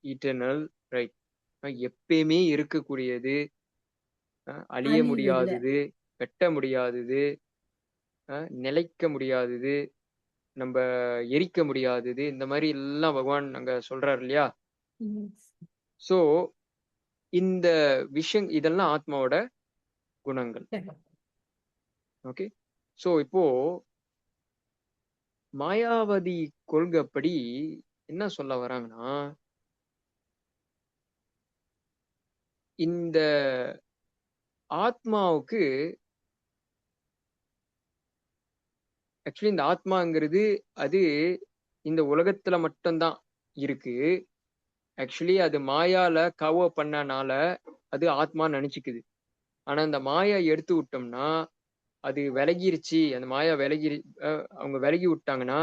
இட்டர்னல், ரைட். எப்பயுமே இருக்கக்கூடியது, அழிய முடியாதது, வெட்ட முடியாதது, நிலைக்க முடியாதது, நம்ம எரிக்க முடியாதது, இந்த மாதிரி எல்லாம் பகவான் அங்க சொல்றாரு இல்லையா? சோ இந்த விஷயம் இதெல்லாம் ஆத்மாவோட குணங்கள். ஓகே, சோ இப்போ மாயாவதி கொள்கைப்படி என்ன சொல்ல வராங்கன்னா, இந்த ஆத்மாவுக்கு ஆக்சுவலி இந்த ஆத்மாங்கிறது அது இந்த உலகத்துல மட்டும்தான் இருக்கு. ஆக்சுவலி அது மாயால கவ பண்ணனால அது ஆத்மா நினைச்சுக்குது. ஆனா இந்த மாயா எடுத்து விட்டோம்னா அது விலகிருச்சு. அந்த மாயா அவங்க விலகி விட்டாங்கன்னா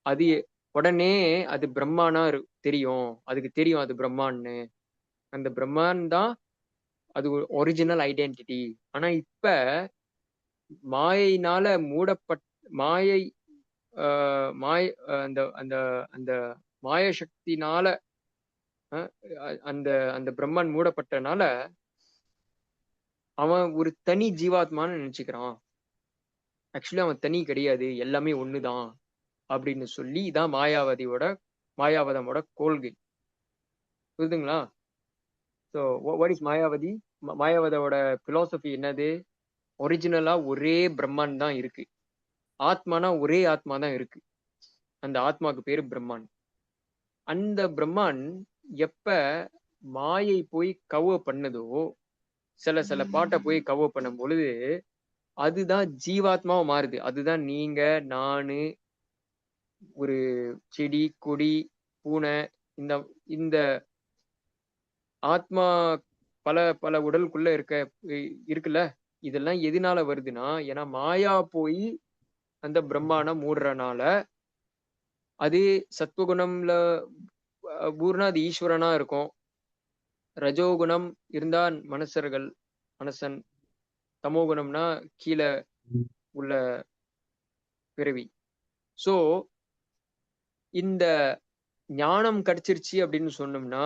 அது உடனே அது பிரம்மானா தெரியும். அதுக்கு தெரியும் அது பிரம்மான்னு. அந்த பிரம்மான் தான் அது ஒரிஜினல் ஐடென்டிட்டி. ஆனா இப்ப மாயினால மாயை அந்த அந்த அந்த மாய சக்தினால அந்த அந்த பிரம்மன் மூடப்பட்டனால அவன் ஒரு தனி ஜீவாத்மான்னு நினைச்சுக்கிறான். ஆக்சுவலி அவன் தனி கிடையாது, எல்லாமே ஒண்ணுதான் அப்படின்னு சொல்லி இதான் மாயாவதமோட கொள்கை. புரியுதுங்களா? So what is Mayavadi? மாயாவதோட பிலாசபி என்னது? ஒரிஜினலா ஒரே பிரம்மன் தான் இருக்கு. ஆத்மானா ஒரே ஆத்மா தான் இருக்கு. அந்த ஆத்மாக்கு பேரு பிரம்மான். அந்த பிரம்மான் எப்ப மாயை போய் கவ பண்ணுதோ, சில பாட்டை போய் கவ பண்ணும் பொழுது அதுதான் ஜீவாத்மாவை மாறுது. அதுதான் நீங்க, நானு, ஒரு செடி, கொடி, பூனை, இந்த இந்த ஆத்மா பல பல உடலுக்குள்ள இருக்குல்ல, இதெல்லாம் எதனால வருதுன்னா, ஏன்னா மாயா போய் அந்த பிரம்மாண்ட மூடுறனால, அது சத்துவகுணம்ல ஊர்னா அது ஈஸ்வரனா இருக்கும். ரஜோகுணம் இருந்தா மனசன். தமோகுணம்னா கீழே உள்ள பிறவி. சோ இந்த ஞானம் கிடைச்சிருச்சு அப்படின்னு சொன்னோம்னா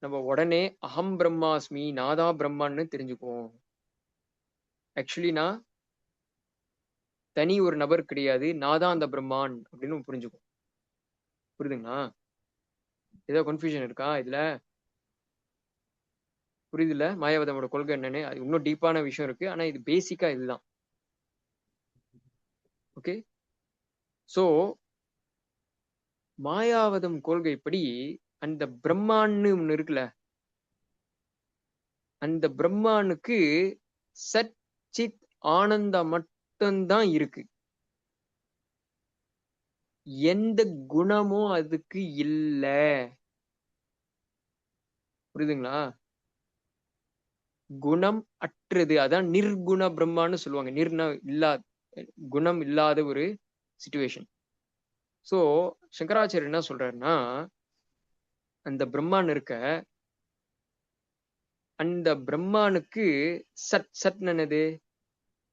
நம்ம உடனே அகம் பிரம்மாஸ்மி, நாதா பிரம்மான்னு தெரிஞ்சுக்குவோம். ஆக்சுவலி நான் தனி ஒரு நபர் கிடையாது, நாதான் அந்த பிரம்மான் அப்படின்னு புரிஞ்சுக்கும். புரியுதுங்களா? ஏதோ கன்ஃபியூஷன் இருக்கா இதுல? புரியுதுல்ல மாயாவதமோட கொள்கை என்னன்னு? அது இன்னும் டீப்பான விஷயம் இருக்கு, ஆனா இது பேசிக்கா இதுதான். ஓகே, சோ மாயாவதம் கொள்கைப்படி அந்த பிரம்மான்னு ஒண்ணு இருக்குல்ல, அந்த பிரம்மானுக்கு சத் சித் ஆனந்தம் மட்டும்தான் இருக்கு. எந்த குணமும் அதுக்கு இல்ல. புரியுதுங்களா? குணம் அற்றது, அதான் நிர்குண பிரம்மான்னு சொல்லுவாங்க. குணம் இல்லாத ஒரு சிச்சுவேஷன். சோ சங்கராச்சாரியர் என்ன சொல்றாருன்னா, அந்த பிரம்மான் இருக்க, அந்த பிரம்மானுக்கு சத் என்னது?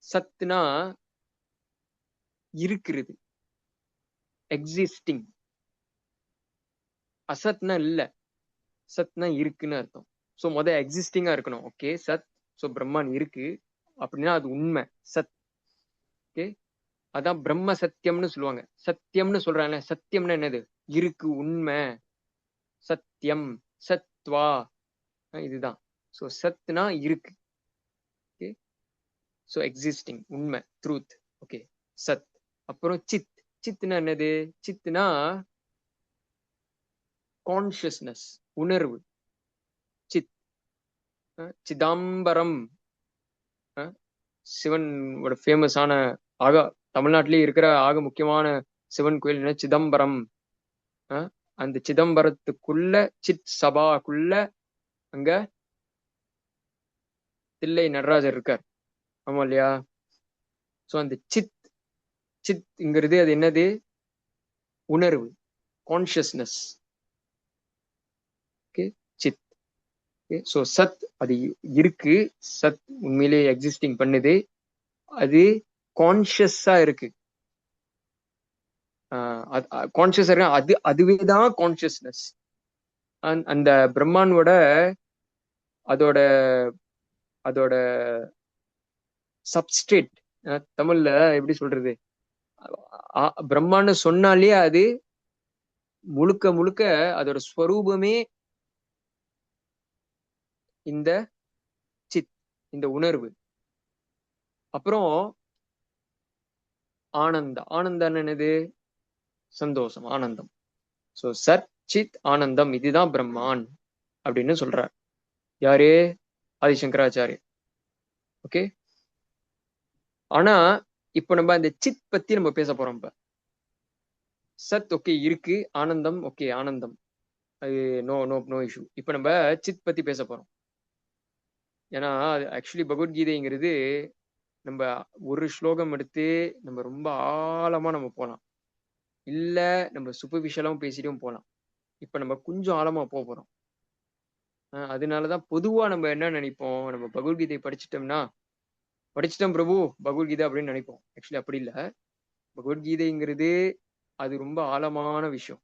சத்னா இருக்கிறது, எக்ஸிஸ்டிங். அசத்னா இல்ல, சத்னா இருக்குன்னு அர்த்தம். சோ எக்ஸிஸ்டிங்கா இருக்கணும். ஓகே, சத். சோ பிரம்மான் இருக்கு அப்படின்னா அது உண்மை, சத். ஓகே, அதான் பிரம்ம சத்தியம்னு சொல்லுவாங்க. சத்தியம்னு சொல்றாங்க. சத்தியம்னா என்னது? இருக்கு, உண்மை, சத்தியம், சத்வா, இதுதான். சோ சத்னா இருக்கு. ஓகே, சோ எக்ஸிஸ்டிங், உண்மை, ட்ரூத். ஓகே, சத். அப்புறம் சித். சித்னா என்னது? சித்னா கான்சியஸ்னஸ், உணர்வு. சித். சிதம்பரம், சிவனோட ஃபேமஸான தமிழ்நாட்டிலேயே இருக்கிற ஆக முக்கியமான சிவன் கோயில் என்ன? சிதம்பரம். அந்த சிதம்பரத்துக்குள்ள, சித் சபாக்குள்ள அங்க தில்லை நடராஜர் இருக்கார். ஆமா இல்லையா? சோ அந்த சித்ங்கிறது அது என்னது? உணர்வு, கான்சியஸ்னஸ். ஓகே, சித். சோ சத் அது இருக்கு, சத் உண்மையிலே எக்ஸிஸ்டிங் பண்ணுது, அது கான்சியஸா இருக்கு. கான்சியஸா இருக்கு, அதுவேதான் கான்சியஸ்னஸ். அந்த பிரம்மானோட அதோட அதோட சப்ஸ்ட்ரேட், தமிழ்ல எப்படி சொல்றது, பிரம்மான்னு சொன்னாலே அது முழுக்க முழுக்க அதோட ஸ்வரூபமே இந்த சித், இந்த உணர்வு. அப்புறம் ஆனந்தம் என்னது? சந்தோஷம், ஆனந்தம். சோ சத் சித் ஆனந்தம், இதுதான் பிரம்மான் அப்படின்னு சொல்றார். யாரு? ஆதிசங்கராச்சாரியர். ஓகே, ஆனா இப்ப நம்ம அந்த சித் பத்தி நம்ம பேச போறோம். இப்ப சத் ஓகே இருக்கு, ஆனந்தம் ஓகே, ஆனந்தம் அது நோ இஷ்யூ. இப்ப நம்ம சித் பத்தி பேச போறோம். ஏன்னா ஆக்சுவலி பகவத்கீதைங்கிறது நம்ம ஒரு ஸ்லோகம் எடுத்து நம்ம ரொம்ப ஆழமா நம்ம போலாம், இல்ல நம்ம சூப்பர்ஃபிஷியலாவும் பேசிட்டும் போலாம். இப்ப நம்ம கொஞ்சம் ஆழமா போறோம். அதனாலதான் பொதுவா நம்ம என்ன நினைப்போம், நம்ம பகவத்கீதை படிச்சிட்டோம் பிரபு பகவத்கீதை அப்படின்னு நினைப்போம். ஆக்சுவலி அப்படி இல்ல. பகவத்கீதைங்கிறது அது ரொம்ப ஆழமான விஷயம்.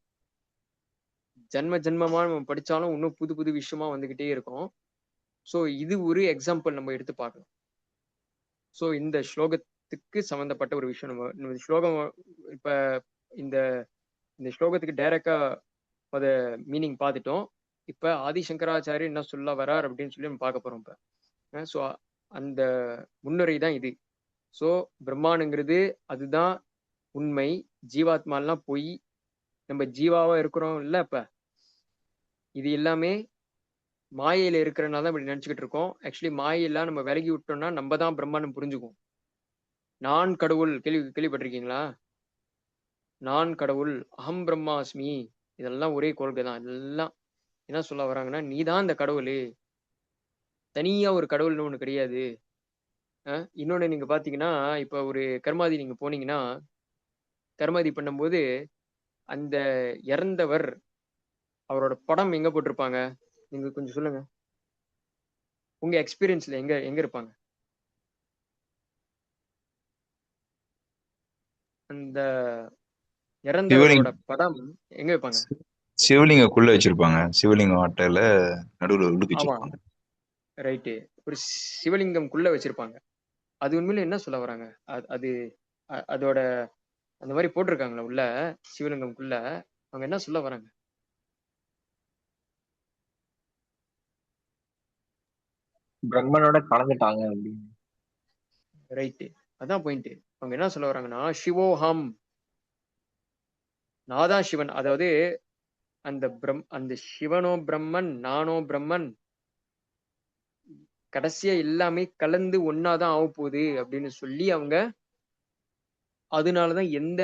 ஜென்மமா நம்ம படிச்சாலும் இன்னும் புது புது விஷயமா வந்துகிட்டே இருக்கும். சோ இது ஒரு எக்ஸாம்பிள் நம்ம எடுத்து பார்க்கலாம். சோ இந்த ஸ்லோகத்துக்கு சம்பந்தப்பட்ட ஒரு விஷயம் நம்ம ஸ்லோகம் இப்ப இந்த இந்த ஸ்லோகத்துக்கு டைரக்டா அத மீனிங் பார்த்துட்டோம். இப்ப ஆதிசங்கராச்சாரியர் என்ன சொல்ல வரார் அப்படின்னு சொல்லி நம்ம பார்க்க போறோம். இப்ப சோ அந்த முன்னுரை தான் இது. சோ பிரம்மானுங்கிறது அதுதான் உண்மை, ஜீவாத்மாலாம் பொய், நம்ம ஜீவாவா இருக்கிறோம் இல்ல. இப்ப இது எல்லாமே மாயையில இருக்கிறனால தான் இப்படி நினைச்சுக்கிட்டு இருக்கோம். ஆக்சுவலி மாயெல்லாம் நம்ம விலகி விட்டோம்னா நம்ம தான் பிரம்மாண்டம் புரிஞ்சுக்குவோம். நான் கடவுள் கேள்விப்பட்டிருக்கீங்களா? நான் கடவுள், அகம் பிரம்மாஸ்மி, இதெல்லாம் ஒரே கொள்கை தான். இதெல்லாம் என்ன சொல்ல வராங்கன்னா, நீதான் இந்த கடவுள், தனியா ஒரு கடவுள்னு ஒண்ணு கிடையாது. இன்னொன்னு நீங்க பாத்தீங்கன்னா, இப்ப ஒரு கர்மாதி நீங்க போனீங்கன்னா, கர்மாதி பண்ணும்போது அந்த இறந்தவர் அவரோட படம் எங்க போட்டிருப்பாங்க? நீங்க கொஞ்சம் சொல்லுங்க. உங்க எக்ஸ்பீரியன்ஸ்ல எங்க எங்க இருப்பாங்க? அந்த இறந்தவரோட சிவலிங்கம் படம் எங்க வைப்பாங்க? சிவலிங்கக்குள்ள வச்சிருப்பாங்க. சிவலிங்கம் ஆட்டையில நடுவுல உள்ளுக்கு ஆமா, வச்சிருப்பாங்க. ரைட்டு. ஒரு சிவலிங்கம்குள்ள வச்சிருப்பாங்க. அது உண்மையில என்ன சொல்ல வராங்க? அது அதோட அந்த மாதிரி போட்டிருக்காங்களா உள்ள சிவலிங்கம்குள்ள? அவங்க என்ன சொல்ல வராங்க? பிரம்மனோட கலந்துட்டாங்க அப்படின்னு. ரைட்டு. அதான் பாயிண்ட். அவங்க என்ன சொல்ல வராங்கன்னா, சிவோஹம், நாதான் சிவன். அதாவது அந்த சிவனோ பிரம்மன், நானோ பிரம்மன், கடைசியா எல்லாமே கலந்து ஒன்னாதான் ஆக போகுது அப்படின்னு சொல்லி அவங்க, அதனாலதான் எந்த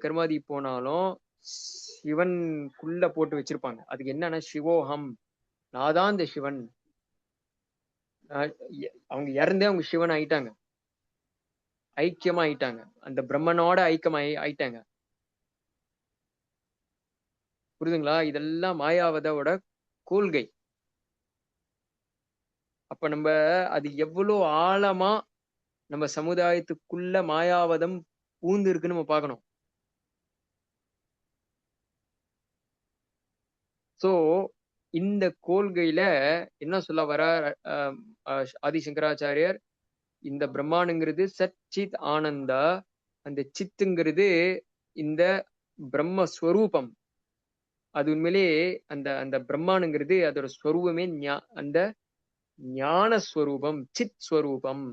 கர்மாதி போனாலும் சிவனுக்குள்ள போட்டு வச்சிருப்பாங்க. அதுக்கு என்னன்னா சிவோஹம், நாதான் இந்த சிவன். அவங்க இறந்தே அவங்க சிவன் ஆயிட்டாங்க, ஐக்கியமா ஆயிட்டாங்க, அந்த பிரம்மனோட ஆயிட்டாங்க. புரியுதுங்களா? இதெல்லாம் மாயாவதோட கொள்கை. அப்ப நம்ம அது எவ்வளவு ஆழமா நம்ம சமுதாயத்துக்குள்ள மாயாவதம் பூந்து இருக்குன்னு நம்ம பார்க்கணும். சோ இந்த கொள்கையில என்ன சொல்ல வர ஆதிசங்கராச்சாரியர், இந்த பிரம்மானுங்கிறது சச்சித் ஆனந்தா, அந்த சித்துங்கிறது இந்த பிரம்மஸ்வரூபம். அது உண்மையிலேயே அந்த அந்த பிரம்மானுங்கிறது அதோட ஸ்வரூபமே அந்த ஞான ஸ்வரூபம், சித் ஸ்வரூபம்.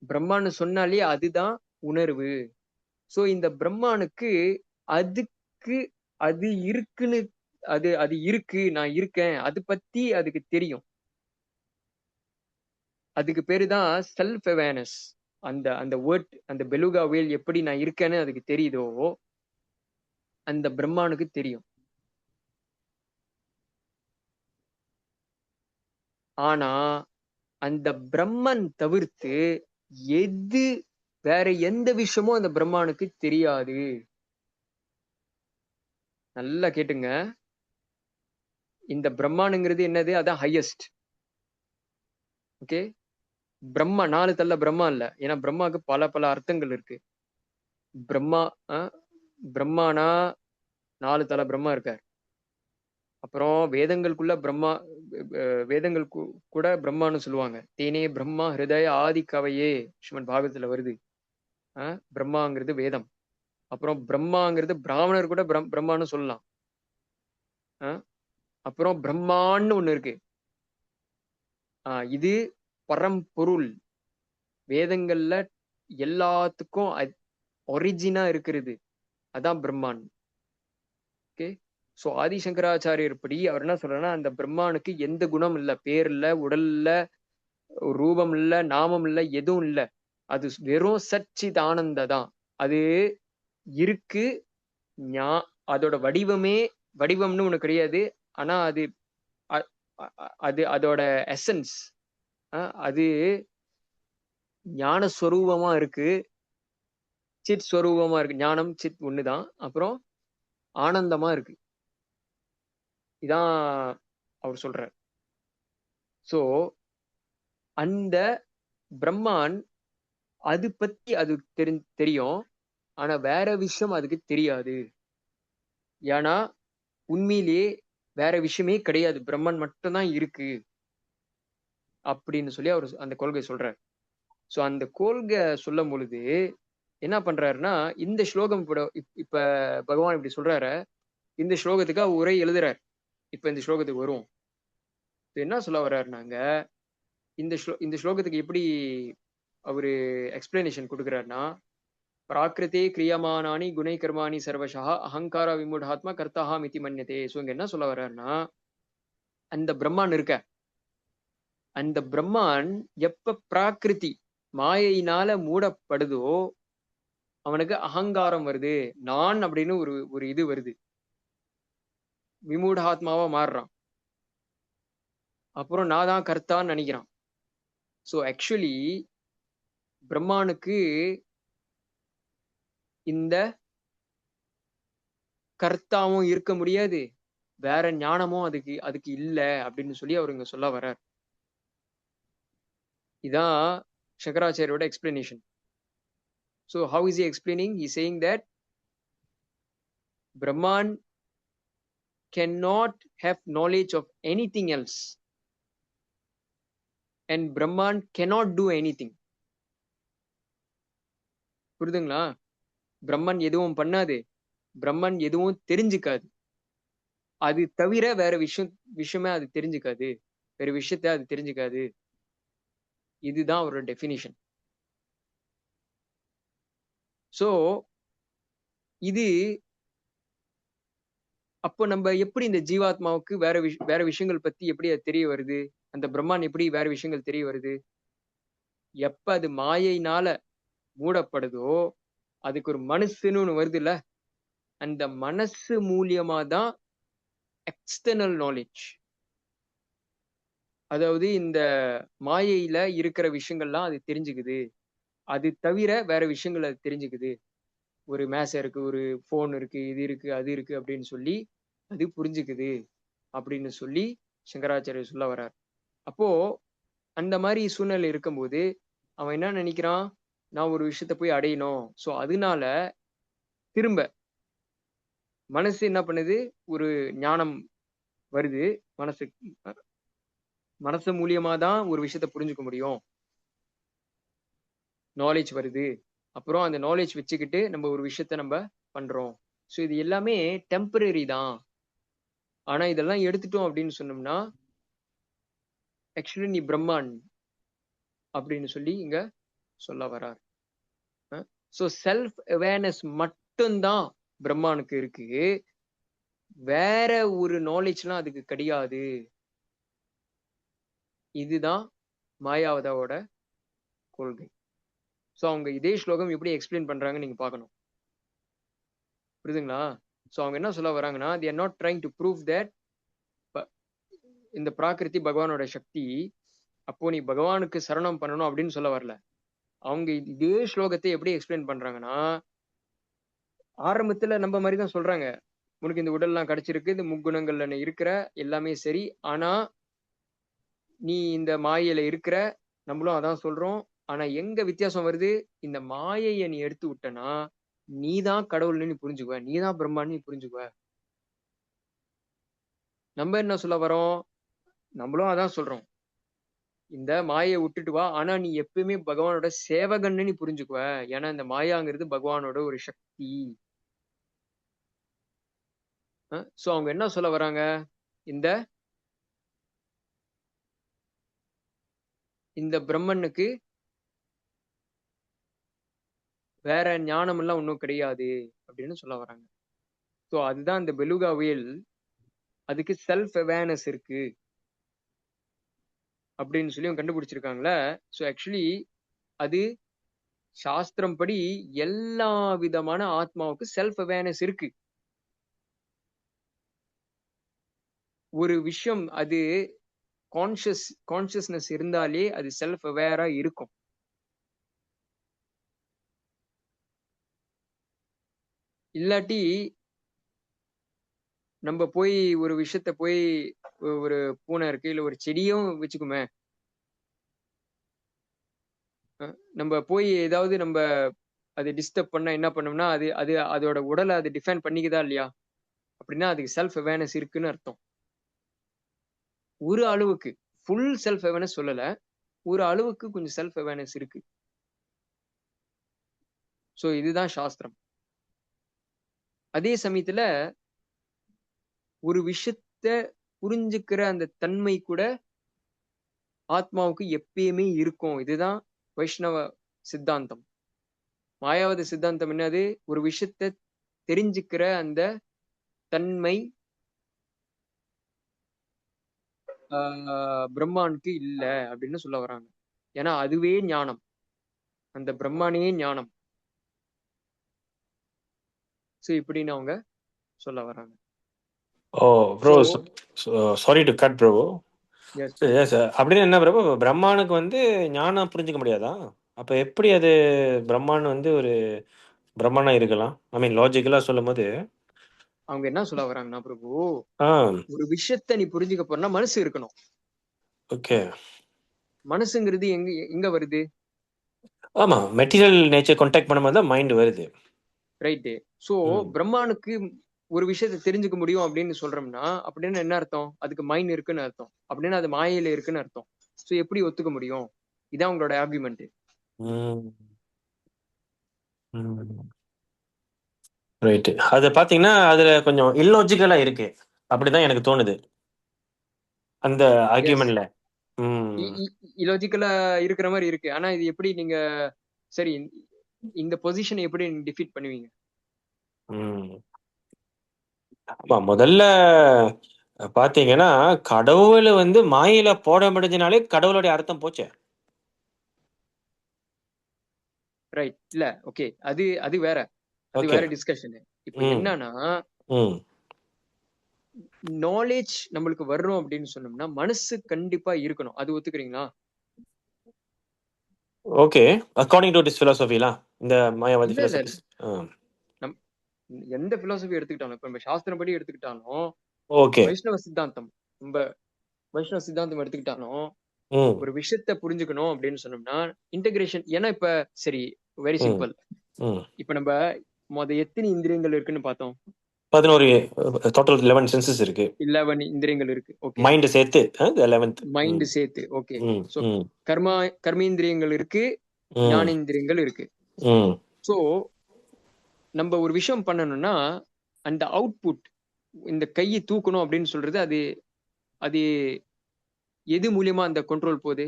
பிரம்மான்னு சொன்னாலே அதுதான் உணர்வு. சோ இந்த பிரம்மானுக்கு அதுக்கு அது இருக்குன்னு, அது இருக்கு, நான் இருக்கேன், அது பத்தி அதுக்கு தெரியும். அதுக்கு பேருதான் செல்ஃப் அவேர்னஸ். அந்த அந்த வேர்ட், அந்த பெலுகா வேல் எப்படி நான் இருக்கேன்னு அதுக்கு தெரியுதோ, அந்த பிரம்மானுக்கு தெரியும். ஆனா அந்த பிரம்மன் தவிர்த்து எது வேற எந்த விஷயமும் அந்த பிரம்மானுக்கு தெரியாது. நல்லா கேட்டுங்க. இந்த பிரம்மானுங்கிறது என்னது? அதான் ஹையஸ்ட். ஓகே, பிரம்மா 4 தள்ள பிரம்மா இல்ல. ஏன்னா பிரம்மாக்கு பல பல அர்த்தங்கள் இருக்கு. பிரம்மா பிரம்மானா 4 தலை பிரம்மா இருக்கார். அப்புறம் வேதங்களுக்குள்ள பிரம்மா, வேதங்கள் கூட பிரம்மான்னு சொல்லுவாங்க. தேனே பிரம்மா ஹிருதய ஆதி கவையே, ஸ்ரீமத் பாகவத்துல வருது. பிரம்மாங்கிறது வேதம். அப்புறம் பிரம்மாங்கிறது பிராமணர் கூட பிரம்மான்னு சொல்லலாம். அப்புறம் பிரம்மான்னு ஒண்ணு இருக்கு. இது பரம்பொருள். வேதங்கள்ல எல்லாத்துக்கும் ஒரிஜினா இருக்கிறது, அதான் பிரம்மான். ஓகே, சோ ஆதிசங்கராச்சாரியர் படி அவர் என்ன சொல்றாருன்னா, அந்த பிரம்மானுக்கு எந்த குணம் இல்ல, பேர் இல்ல, உடல் இல்ல, ரூபம் இல்ல, நாமம் இல்ல, எதுவும் இல்ல. அது வெறும் சச்சித் ஆனந்த தான். அது இருக்கு. அதோட வடிவம்னு ஒண்ணு கிடையாது. ஆனா அது அது அதோட எசன்ஸ், அது ஞான ஸ்வரூபமா இருக்கு, சித் ஸ்வரூபமா இருக்கு. ஞானம் சித் ஒண்ணுதான். அப்புறம் ஆனந்தமா இருக்கு. இதான் அவர் சொல்றார். சோ அந்த பிரம்மான் அது பத்தி அது தெரியும். ஆனா வேற விஷயம் அதுக்கு தெரியாது. ஏன்னா உண்மையிலேயே வேற விஷயமே கிடையாது, பிரம்மன் மட்டும்தான் இருக்கு அப்படின்னு சொல்லி அவர் அந்த கொள்கை சொல்றார். சோ அந்த கொள்கை சொல்லும் பொழுது என்ன பண்றாருன்னா, இந்த ஸ்லோகம் இப்ப பகவான் இப்படி சொல்றாரு, இந்த ஸ்லோகத்துக்கு உரை எழுதுறார். இப்ப இந்த ஸ்லோகத்துக்கு வரும். என்ன சொல்ல வர்றாருனாங்க, இந்த ஸ்லோகத்துக்கு எப்படி அவரு எக்ஸ்பிளனேஷன் கொடுக்குறாருன்னா, பிராகிருதே கிரியமானானி குணை கர்மாணி சர்வசா அகங்கார விமூடாத்மா கர்த்தாஹா மிதி மன்யதே. சோ இங்க என்ன சொல்ல வர்றாருன்னா, அந்த பிரம்மான் இருக்க, அந்த பிரம்மான் எப்ப பிராகிருதி மாயையினால மூடப்படுதோ அவனுக்கு அகங்காரம் வருது, நான் அப்படின்னு ஒரு இது வருது, விமூடாத்மாவா மாறுறான். அப்புறம் நான் தான் கர்த்தான்னு நினைக்கிறான். ஸோ ஆக்சுவலி பிரம்மானுக்கு இந்த கர்த்தாவும் இருக்க முடியாது, வேற ஞானமும் அதுக்கு அதுக்கு இல்ல அப்படின்னு சொல்லி அவர் இங்க சொல்ல வர்றார். இதான் சங்கராச்சாரியோட explanation. So how is he explaining? He saying that Brahman cannot have knowledge of anything else and Brahman cannot do anything. புரியுதுங்களா? பிரம்மன் எதுவும் பண்ணாது, பிரம்மன் எதுவும் தெரிஞ்சுக்காது, அது தவிர வேற விஷயமே அது தெரிஞ்சுக்காது, வேற விஷயத்த அது தெரிஞ்சுக்காது. இதுதான் அவரோட டெஃபினிஷன். சோ இது அப்போ நம்ம எப்படி இந்த ஜீவாத்மாவுக்கு வேற விஷயங்கள் பத்தி எப்படி அது தெரிய வருது, அந்த பிரம்மான் எப்படி வேற விஷயங்கள் தெரிய வருது? எப்ப அது மாயையினால மூடப்படுதோ அதுக்கு ஒரு மனசுன்னு ஒண்ணு வருது இல்ல, அந்த மனசு மூலியமா தான் எக்ஸ்டர்னல் நாலேஜ், அதாவது இந்த மாயையில இருக்கிற விஷயங்கள்லாம் அது தெரிஞ்சுக்குது, அது தவிர வேற விஷயங்கள் அது தெரிஞ்சுக்குது. ஒரு மேசை இருக்கு, ஒரு போன் இருக்கு, இது இருக்கு, அது இருக்கு அப்படின்னு சொல்லி அது புரிஞ்சுக்குது அப்படின்னு சொல்லி சங்கராச்சாரியர் சொல்ல வர்றார். அப்போ அந்த மாதிரி சூழ்நிலை இருக்கும்போது அவன் என்ன நினைக்கிறான், நான் ஒரு விஷயத்த போய் அடையணும். ஸோ அதனால திரும்ப மனசு என்ன பண்ணுது, ஒரு ஞானம் வருது, மனசு மூலியமா தான் ஒரு விஷயத்த புரிஞ்சுக்க முடியும், நாலேஜ் வருது. அப்புறம் அந்த நாலேஜ் வச்சுக்கிட்டு நம்ம ஒரு விஷயத்த நம்ம பண்றோம். ஸோ இது எல்லாமே டெம்பரரி தான். ஆனா இதெல்லாம் எடுத்துட்டோம் அப்படின்னு சொன்னோம்னா ஆக்சுவலி நீ பிரம்மான் அப்படின்னு சொல்லி இங்க சொல்ல வரார். ஸோ செல்ஃப் அவேர்னஸ் மட்டும்தான் பிரம்மானுக்கு இருக்கு, வேற ஒரு நாலேஜ்லாம் அதுக்கு கிடையாது. இதுதான் மாயாவதாவோட கொள்கை. ஸோ அவங்க இதே ஸ்லோகம் எப்படி எக்ஸ்பிளைன் பண்றாங்க நீங்க பார்க்கணும். புரியுதுங்களா? ஸோ அவங்க என்ன சொல்ல வராங்கன்னா, they are not trying to prove that இந்த பிராகிருதி பகவானோட சக்தி, அப்போ நீ பகவானுக்கு சரணம் பண்ணணும் அப்படின்னு சொல்ல வரல. அவங்க இதே ஸ்லோகத்தை எப்படி எக்ஸ்பிளைன் பண்றாங்கன்னா, ஆரம்பத்துல நம்ம மாதிரி தான் சொல்றாங்க, உனக்கு இந்த உடல்லாம் கிடைச்சிருக்கு, இந்த முக்குணங்கள்ல இருக்கிற எல்லாமே சரி, ஆனா நீ இந்த மாயையில இருக்கிற, நம்மளும் அதான் சொல்றோம். ஆனா எங்க வித்தியாசம் வருது, இந்த மாயையை நீ எடுத்து விட்டனா நீதான் கடவுள்னு நீ புரிஞ்சுக்குவ, நீதான் பிரம்மான்னு நீ புரிஞ்சுக்குவ. நம்ம என்ன சொல்ல வரோம், நம்மளும் அதான் சொல்றோம், இந்த மாயை விட்டுட்டு வா, ஆனா நீ எப்பயுமே பகவானோட சேவகன்னு நீ புரிஞ்சுக்குவ, ஏன்னா இந்த மாயாங்கிறது பகவானோட ஒரு சக்தி. சோ அவங்க என்ன சொல்ல வராங்க, இந்த இந்த பிரம்மனுக்கு வேற ஞானம் எல்லாம் ஒன்றும் கிடையாது அப்படின்னு சொல்ல வராங்க. ஸோ அதுதான் இந்த பெலுகா வேல், அதுக்கு செல்ஃப் அவேர்னஸ் இருக்கு அப்படின்னு சொல்லி அவங்க கண்டுபிடிச்சிருக்காங்களே. ஸோ ஆக்சுவலி அது சாஸ்திரம் படி எல்லா விதமான ஆத்மாவுக்கு செல்ஃப் அவேர்னஸ் இருக்கு. ஒரு விஷயம் அது கான்சியஸ்னஸ் இருந்தாலே அது செல்ஃப் அவேரா இருக்கும். இல்லாட்டி நம்ம போய் ஒரு விஷயத்த போய் ஒரு பூனை இருக்கு இல்ல ஒரு செடியும் வச்சுக்குமே, நம்ம போய் ஏதாவது நம்ம அதை டிஸ்டர்ப் பண்ணா என்ன பண்ணோம்னா அது அது அதோட உடலை அது டிஃபைன் பண்ணிக்குதா இல்லையா, அப்படின்னா அதுக்கு செல்ஃப் அவேர்னஸ் இருக்குன்னு அர்த்தம். ஒரு அளவுக்கு ஃபுல் செல்ஃப் அவேர்னஸ் சொல்லல, ஒரு அளவுக்கு கொஞ்சம் செல்ஃப் அவேர்னஸ் இருக்கு. ஸோ இதுதான் சாஸ்திரம். அதே சமயத்துல ஒரு விஷயத்த புரிஞ்சுக்கிற அந்த தன்மை கூட ஆத்மாவுக்கு எப்பயுமே இருக்கும். இதுதான் வைஷ்ணவ சித்தாந்தம். மாயாவத சித்தாந்தம் என்னது, ஒரு விஷயத்த தெரிஞ்சுக்கிற அந்த தன்மை பிரம்மானுக்கு இல்ல அப்படின்னு சொல்ல வராங்க. ஏன்னா அதுவே ஞானம், அந்த பிரம்மானே ஞானம். ஸோ இப்படின்னு அவங்க சொல்ல வராங்க. Oh, bro, So sorry to cut, bro. Yes yes அப்படின்னு என்ன பிரபு, பிரம்மானுக்கு வந்து ஞானம் புரிஞ்சுக்க முடியாதா? அப்ப எப்படி அது பிரம்மான் வந்து ஒரு பிரம்மனா இருக்கலாம்? ஐ மீன் லாஜிக்கலா சொல்லும் போது. அவங்க என்ன சொல்ல வராங்கன்னா பிரபு, ஆ ஒரு விஷயத்த நீ புரிஞ்சுக்க போறனா மனசு இருக்கணும். ஓகே. மனசுங்கிறது எங்க வருது? ஆமா, மெட்டீரியல் நேச்சர் கான்டாக்ட் பண்ணும்போது தான் மைண்ட் வருது. ரைட்டு. சோ பிரம்மானுக்கு ஒரு விஷயத்தை தெரிஞ்சுக்க முடியும் அப்படின்னு சொல்றோம்னா அப்படின்னு என்ன அர்த்தம்? அதுக்கு மைண்ட் இருக்குன்னு அர்த்தம். அப்படின்னா அது மாயையில இருக்குன்னு அர்த்தம். சோ எப்படி ஒத்துக்க முடியும்? இதான் உங்களோட ஆர்குமெண்ட். ரைட்டு. அது பாத்தீங்கன்னா அதுல கொஞ்சம் இல்லாஜிக்கலா இருக்கு, அப்படிதான் எனக்கு தோணுது அந்த எஸ், ஆர்கியூமெண்ட்ல. இலாஜிக்கலா இருக்கிற மாதிரி இருக்கு. ஆனா இது எப்படி நீங்க சரி இந்த பொசிஷனை எப்படி டிஃபீட் பண்ணுவீங்க? ஆமா, முதல்ல பாத்தீங்கன்னா கடவுள் வந்து மாயில போட முடிஞ்சனாலே கடவுளுடைய அர்த்தம் போச்சே. ரைட். இல்ல ஓகே, அது அது வேற, அது ஓகே. வேற டிஸ்கஷன். இப்போ என்னன்னா நாலேஜ் நம்மளுக்கு வர்றோம் அப்படின்னு சொன்னோம்னா மனசு கண்டிப்பா இருக்கணும். அது ஒத்துக்கிறீங்களா? ஓகே, அக்கார்டிங் டு திஸ் பிலாசபிலாம் இந்த மாயாவாதி இல்ல இல்ல பிலாசபிஸ். நம் எந்த பிலாசபி எடுத்துக்கிட்டாலும், இப்ப நம்ம சாஸ்திரம் எடுத்துக்கிட்டாலும், ஓகே. வைஷ்ணவ சித்தாந்தம், நம்ம வைஷ்ணவ சித்தாந்தம் எடுத்துக்கிட்டாலும் ஒரு விஷயத்த புரிஞ்சுக்கணும் அப்படின்னு சொன்னோம்னா இன்டகிரேஷன். ஏன்னா இப்ப சரி வெரி சிம்பிள். இப்ப நம்ம எத்தனை இந்திரியங்கள் இருக்குன்னு பார்த்தோம்? 11, டோட்டல் 11 சென்சஸ் இருக்கு. 11 இந்திரியங்கள் இருக்கு. ஓகே, மைண்ட் சேர்த்து 11th. மைண்ட் சேர்த்து. ஓகே, சோ கர்மேந்திரியங்கள் இருக்கு, ஞானேந்திரியங்கள் இருக்கு. சோ நம்ம ஒரு விஷயம் பண்ணணும்னா அந்த அவுட்புட், இந்த கையை தூக்கணும் அப்படின்னு சொல்றது, அது அது எது மூலியமா அந்த கண்ட்ரோல் போகுது?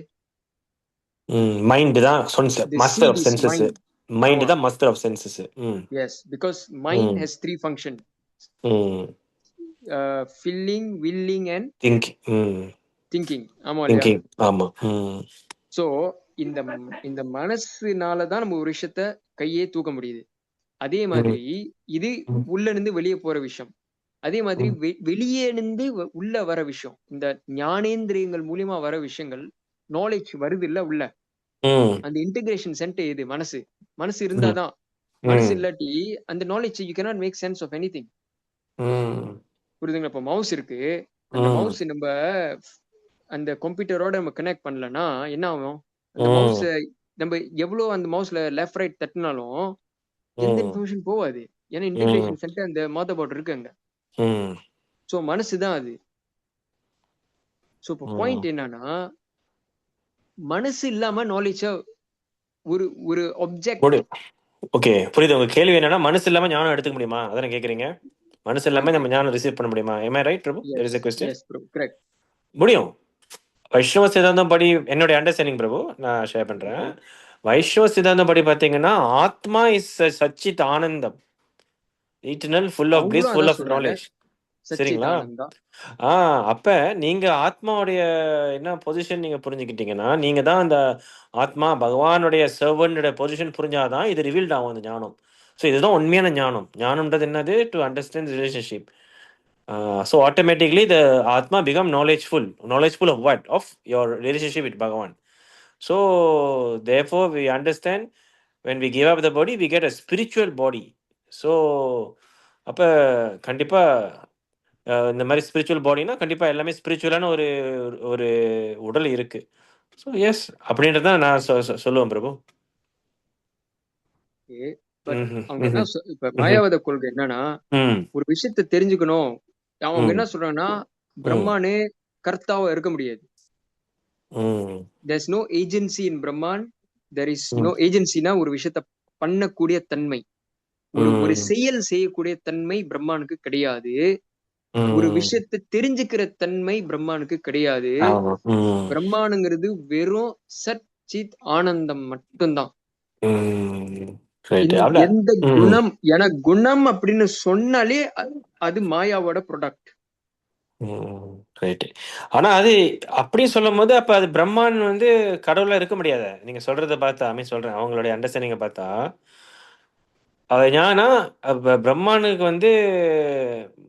மைண்ட் தான் மாஸ்டர் ஆஃப் சென்சஸ். மைண்ட் தான் master of senses. Yes, because mind has 3 function: feeling, willing and thinking. ஆமா இல்லையா? ஆமா. சோ இந்த இந்த மனசுனால தான் நம்ம ஒரு விஷயத்த கையே தூக்க முடியுது. அதே மாதிரி இது உள்ள இருந்து வெளியே போற விஷயம். அதே மாதிரி வெளியே இருந்து உள்ள வர விஷயம், இந்த ஞானேந்திரியங்கள் மூலியமா வர விஷயங்கள், நாலேஜ் வருது இல்ல உள்ள. அந்த இன்டகிரேஷன் சென்டர் எது? மனசு. மனசு இருந்தாதான். மனசு இல்லாட்டி அந்த knowledge you cannot make sense of anything. புரியுதுங்களா? இப்ப மவுஸ் இருக்கு, அந்த மவுஸ் நம்ம அந்த கம்ப்யூட்டரோட நம்ம கனெக்ட் பண்ணலன்னா என்ன ஆகும்? அந்த மவுஸ் நம்ம எவ்வளவு அந்த மவுஸ்ல லெஃப்ட் ரைட் தட்டினாலும் எந்த இன்ஃபர்மேஷன் போகாது. ஏன்னா இன்டகிரேஷன் சென்டர் அந்த மதர் போர்டு இருக்கு அங்க. சோ மனசுதான் அது. சோ இப்போ பாயிண்ட் என்னன்னா, மனசு இல்லாம நாலேஜ் ஒரு ஒரு ஆப்ஜெக்ட். ஓகே, புரியுது. உங்க கேள்வி என்னன்னா மனசு இல்லாம ஞானம் எடுத்துக்க முடியுமா, அதானே கேக்குறீங்க? மனசு இல்லாம நம்ம ஞானம் ரிசீவ் பண்ண முடியுமா? am I right Prabhu? there is a question. Yes bro, correct. முடியும். வைஷ்ணவ சித்தாந்தம் படி என்னுடைய அண்டர்ஸ்டாண்டிங் பிரபு நான் ஷேர் பண்றேன். வைஷ்ணவ சித்தாந்தம் படி பாத்தீங்கன்னா ஆத்மா is sachchit ananda, eternal, full of bliss, full of knowledge. சரிங்களா? அப்ப நீங்க ஆத்மாவுடைய என்ன பொசிஷன் நீங்க புரிஞ்சுக்கிட்டீங்கன்னா, நீங்க தான் அந்த ஆத்மா பகவானுடைய சர்வன்ட் பொசிஷன் புரிஞ்சாதான் இது ரிவீல்ட் ஆகும் அந்த ஞானம். ஸோ இதுதான் உண்மையான ஞானம். ஞானம்ன்றது என்னது? To understand relationship. So automatically the Atma become knowledgeful. Knowledgeful of what? Of your relationship with Bhagavan. So therefore we understand when we give up the body, we get a spiritual body. So அப்ப கண்டிப்பா இந்த மாதிரி spiritual பாடினா கண்டிப்பா எல்லாமே ஸ்பிரிச்சுவலான ஒரு ஒரு உடல் இருக்கு. ஸோ எஸ் அப்படின்றதான் நான் சொல்லுவேன் பிரபு. அவங்க என்ன இப்ப மாயாவாத கொள்கை என்னன்னா, ஒரு விஷயத்தை தெரிஞ்சுக்கணும். அவங்க என்ன சொல்றாங்கன்னா, பிரம்மானே கர்த்தாவா இருக்க முடியாது. there is no agency in Brahman. there is no agencyனா ஒரு விஷயத்தை பண்ணக்கூடிய தன்மை, ஒரு செயல் செய்யக்கூடிய தன்மை பிரம்மானுக்கு கிடையாது. ஒரு விஷயத்தை தெரிஞ்சுக்கிற தன்மை பிரம்மானுக்கு கிடையாது. பிரம்மானுங்கிறது வெறும் சச்சித் ஆனந்தம் மட்டும்தான். எந்த குணம், என குணம் அப்படின்னு சொன்னாலே அது மாயாவோட ப்ராடக்ட். ஆனா அது அப்படி சொல்லும் போது அப்ப அது பிரம்மான் வந்து கடவுளா இருக்க முடியாத? நீங்க சொல்றத பார்த்தா சொல்றேன், அவங்களுடைய அண்டர்ஸ்டாண்டிங்க பார்த்தா ஏன்னா பிரம்மானுக்கு வந்து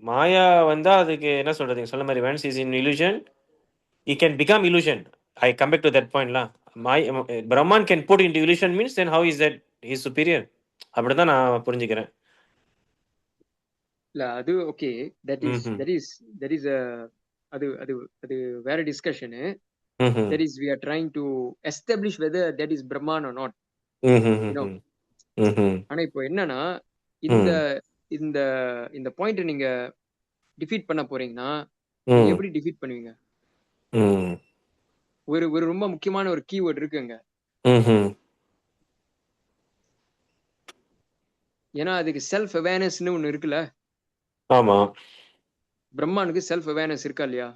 மாயா வந்தா அதுக்கு என்ன சொல்றது, சொல்ல மாதிரி vans is in illusion it can become illusion. I come back to that point lah. My Brahman can put into illusion means then how is that he's superior? அப்படிதான் நான் புரிஞ்சுக்கிறேன். இல்ல அது ஓகே, தட் இஸ் ம்ஹும். That is that is அது அது அது வேற டிஸ்கஷன். ம்ஹும். That is, we are trying to establish whether that is Brahman or not, ம்ஹும். you know. ம்ஹும். ஆனா இப்போ என்னன்னா, இந்த ம். இந்த இந்த பாயிண்ட் நீங்க டிஃபீட் பண்ண போறீங்கன்னா நீங்க ம். எப்படி டிஃபீட் பண்ணுவீங்க? ம். ஒரு ஒரு ரொம்ப முக்கியமான ஒரு கீவேர்ட் இருக்குங்க. ம்ஹும். ஏன்னா அதுக்கு செல்ஃப் அவேர்னஸ்னு ஒண்ணு இருக்குல்ல. ஆமா, பிரம்மானுக்கு செல்ஃப் அவேர்னஸ் இருக்கா இல்லையா?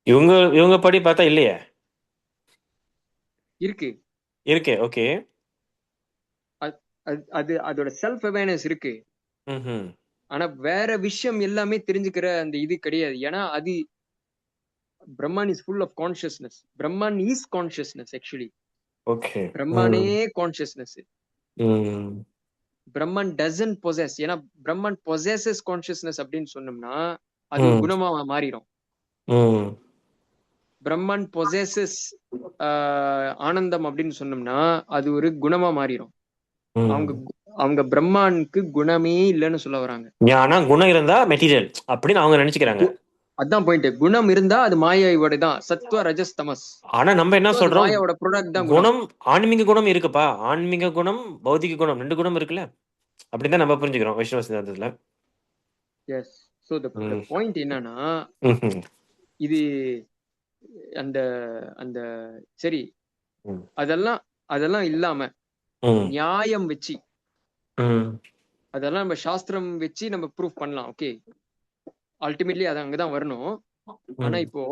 இவங்க படி பார்த்தா இல்லையே. இருக்கு. இருக்கே. ஓகே. அது அதோட செல்ஃப் அவேர்னஸ் இருக்கு. ம்ஹும். ஆனா வேற விஷயம் எல்லாமே தெரிஞ்சுக்கிற அந்த இது கிடையாது. ஏன்னா அது Brahman is full of consciousness. Brahman is consciousness actually. Okay. பிரம்மானே கான்ஷியஸ்னஸ். ம். Brahman doesn't possess. ஏன்னா பிரம்மன் பொசஸஸ் கான்ஷியஸ்னஸ் அப்படின்னு சொன்னோம்னா அது ஒரு ம். குணமா மாறிடும். ம். பிரம்மன் பொசஸஸ் ஆனந்தம் அப்படின்னு சொன்னோம்னா அது ஒரு குணமா மாறிடும். ம். அவங்க பிரம்மானுக்கு குணமே இல்லைன்னு சொல்ல வராங்க. ஆனா குணம் இருந்தா மெட்டீரியல் அப்படின்னு அவங்க நினைச்சுக்கிறாங்க. அதான் பாயிண்ட். குணம் இருந்தா அது மாயாவோட தான். சத்வ ரஜஸ் தமஸ். ஆனா நம்ம என்ன So, அது சொல்றோம், மாயாவோட ப்ராடக்ட் தான் குணம். குணம் ஆன்மீக குணம் இருக்குப்பா. ஆன்மீக குணம், பௌதிக குணம், 2 குணம் இருக்குல்ல. அப்படிதான் நம்ம புரிஞ்சுக்கிறோம் வைஷ்ணவ சித்தாந்தத்துல. எஸ். ஸோ த ம். பாயிண்ட் என்னன்னா, ம்ஹும். இது அந்த அந்த சரி ம். அதெல்லாம் இல்லாம ம். நியாயம் வச்சு, ம். அதெல்லாம் நம்ம சாஸ்திரம் வச்சு நம்ம ப்ரூஃப் பண்ணலாம். ஓகே, அல்டிமேட்லி அது அங்கதான் வரணும். ஆனா ம். இப்போ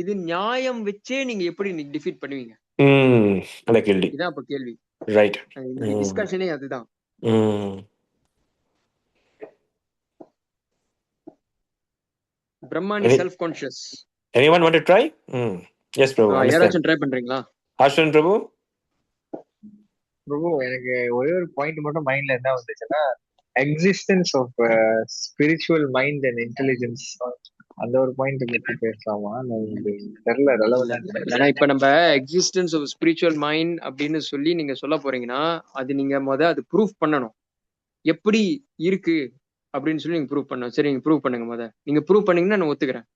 இது நியாயம் வச்சே நீங்க எப்படி டிஃபீட் பண்ணுவீங்க? ம். அந்த கேள்வி. இதான் இப்ப கேள்வி. ரைட். இந்த டிஸ்கஷனே அதுதான். ம். Brahman is self conscious. Anyone want to try? Yes, Prabhu. Understand. யாராச்சும் ட்ரை பண்றீங்களா? Ashwin, Prabhu? பிரபு, எனக்கு ஒரே ஒரு பாயிண்ட் மட்டும் மைண்ட்ல என்ன வந்துச்சுன்னா, existence of spiritual mind and intelligence, அந்த ஒரு பாயிண்ட் பத்தி பேசலாமா? தெரியல, ரெலவென்ட். ஏன்னா இப்ப நம்ம எக்ஸிஸ்டன்ஸ் ஆஃப் ஸ்பிரிச்சுவல் மைண்ட் அப்படின்னு சொல்லி நீங்க சொல்ல போறீங்கன்னா அது நீங்க அது ப்ரூஃப் பண்ணணும். எப்படி இருக்கு அப்படின்னு சொல்லி நீங்க ப்ரூவ் பண்ணணும். சரி, நீங்க ப்ரூவ் பண்ணுங்க. நீங்க ப்ரூவ் பண்ணீங்கன்னா நான் ஒத்துக்கிறேன்.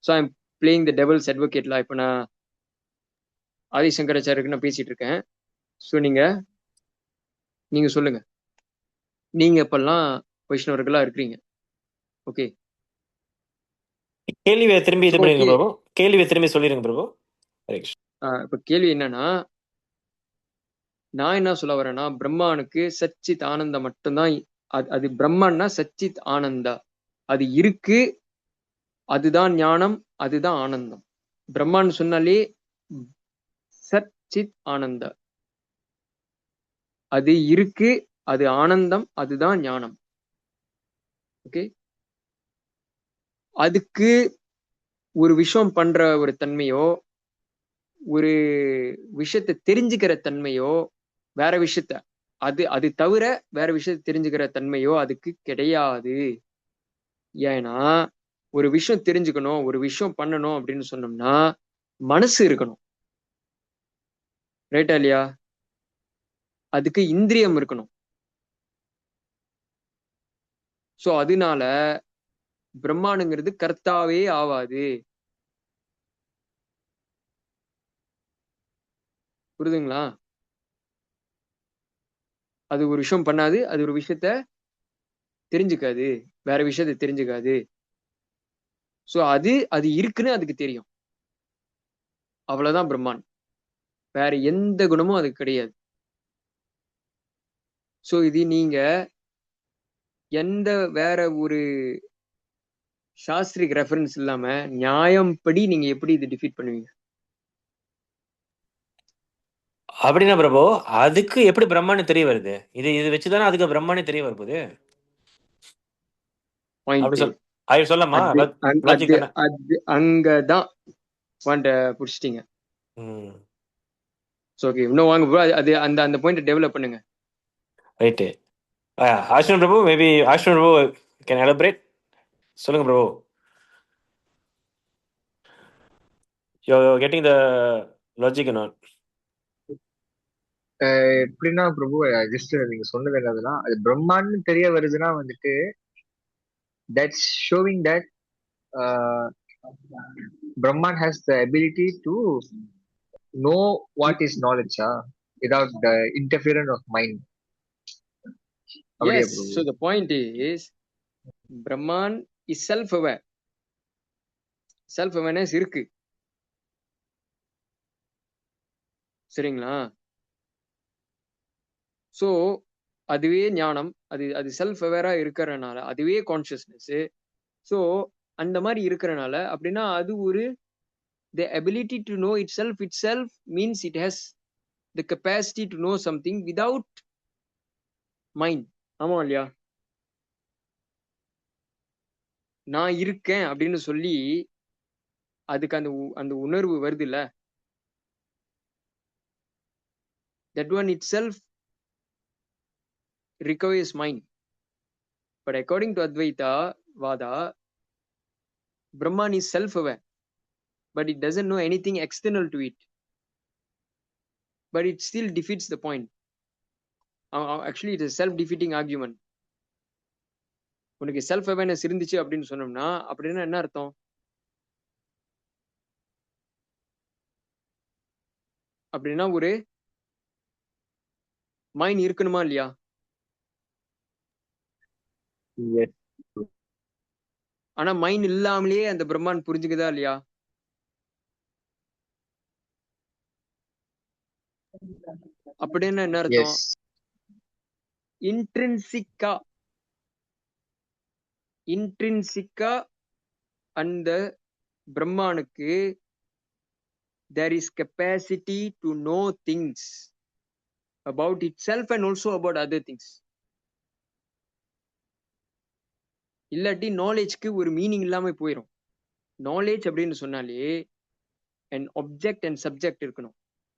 So I'm playing the devil's அட்வொகேட்லாம். இப்போ நான் ஆதிசங்கராச்சாரியருக்கு நான் பேசிட்டு இருக்கேன். ஸோ நீங்க சொல்லுங்க, நீங்க இப்பெல்லாம் வைஷ்ணவர்களா இருக்கிறீங்க. ஓகே, கேள்வியை திரும்பி இது பண்ணுங்க பிரபு. கேள்வியை திரும்பி சொல்லிருங்க பிரபு. இப்ப கேள்வி என்னன்னா, நான் என்ன சொல்ல வரேன்னா, பிரம்மானுக்கு சச்சித் ஆனந்தம் மட்டும்தான். அது பிரம்மன்னா சச்சித் ஆனந்தா, அது இருக்கு, அதுதான் ஞானம், அதுதான் ஆனந்தம். பிரம்மான்னு சொன்னாலே சச்சித் ஆனந்தா, அது இருக்கு, அது ஆனந்தம், அதுதான் ஞானம். ஓகே, அதுக்கு ஒரு விஷயம் பண்ற ஒரு தன்மையோ, ஒரு விஷயத்தை தெரிஞ்சுக்கிற தன்மையோ, வேற விஷயத்த அது தவிர வேற விஷயத்தை தெரிஞ்சுக்கிற தன்மையோ அதுக்கு கிடையாது. ஏன்னா ஒரு விஷயம் தெரிஞ்சுக்கணும், ஒரு விஷயம் பண்ணணும் அப்படின்னு சொன்னோம்னா மனசு இருக்கணும், ரைட்டா இல்லையா? அதுக்கு இந்திரியம் இருக்கணும். சோ அதனால பிரம்மானுங்கிறது கர்த்தாவே ஆவாது. புரியுதுங்களா? அது ஒரு விஷயம் பண்ணாது, அது ஒரு விஷயத்த தெரிஞ்சுக்காது, வேற விஷயத்த தெரிஞ்சுக்காது. சோ அது இருக்குன்னு அதுக்கு தெரியும், அவ்வளவுதான் பிரம்மான். வேற எந்த குணமும் அதுக்கு கிடையாது. சோ இது நீங்க எந்த வேற ஒரு சாஸ்திரிக் ரெஃபரன்ஸ் இல்லாம நியாயம் படி நீங்க எப்படி இது டிஃபீட் பண்ணுவீங்க? அப்படின்னா பிரபு, அதுக்கு எப்படி பிரம்மாண்டு தெரிய வருது? இது வச்சுதானே அதுக்கு பிரம்மாண்டே தெரிய வருது. சொல்லலாமா? அங்கதான் புடிச்சிட்டீங்க. ஓகே, இன்னும் வாங்க ப்ரோ, அது அந்த பாயிண்ட் டெவலப் பண்ணுங்க. Right. Ashwin Prabhu, maybe Ashwin Prabhu can elaborate. சொல்லுங்க Prabhu. You're getting the logic or not? எப்படின்னா பிரபு ஜஸ்ட் நீங்க சொன்னது என்னதுன்னா அது பிரம்மான்னு தெரிய வருதுன்னா வந்துட்டு that's showing that Brahman has the ability to know what is knowledge without the interference of mind. அப்படியே Yes, Prabhu. so the point is Brahman is self-aware. Self-awareness இருக்கு, சரிங்களா? ஸோ அதுவே ஞானம், அது அது செல்ஃப் அவேரா இருக்கிறனால அதுவே கான்சியஸ்னஸ். ஸோ அந்த மாதிரி இருக்கிறனால அப்படின்னா அது ஒரு the ability to know itself means it has the capacity to know something without mind. ஆமா இல்லையா? நான் இருக்கேன் அப்படின்னு சொல்லி அதுக்கு அந்த அந்த உணர்வு வருது இல்ல, that one itself requires mind. But according to Advaita Vada, Brahman is self-aware, but it doesn't know anything external to it. But it still defeats the point. Actually, it is a self-defeating argument. உனக்கு self awareness இருந்துச்சு அப்படின்னு சொன்னோம்னா அப்படின்னா என்ன அர்த்தம்? அப்படின்னா ஒரு mind இருக்கணுமா இல்லையா? Yes. ஆனா மைண்ட் இல்லாமலேயே அந்த பிரம்மான் புரிஞ்சுக்குதா இல்லையா? அப்படின்னு என்ன அர்த்தம்? Yes. இன்ட்ரின்சிக்கா அந்த பிரம்மானுக்கு there is capacity to know things about itself and also about other things. இல்லாட்டி நாலேஜ்க்கு ஒரு மீனிங் இல்லாம போயிடும். நாலேஜ் அப்படின்னு சொன்னாலே an object and subject இருக்கணும்.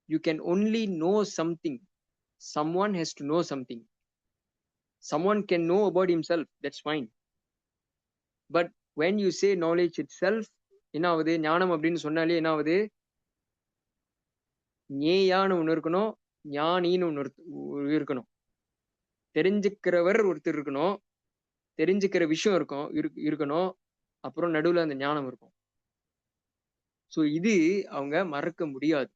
You can only know something. Someone has to know something. Someone can know about himself, that's fine. But when you say knowledge itself, என்ன ஆகுது? ஞானம் அப்படின்னு சொன்னாலே என்ன ஆகுது? ஞேயான்னு ஒண்ணு இருக்கணும், ஞானின்னு ஒண்ணு இருக்கணும். தெரிஞ்சுக்கிறவர் ஒருத்தர் இருக்கணும், தெரிஞ்சுக்கிற விஷயம் இருக்கணும், அப்புறம் நடுவுல அந்த ஞானம் இருக்கும். ஸோ இது அவங்க மறக்க முடியாது.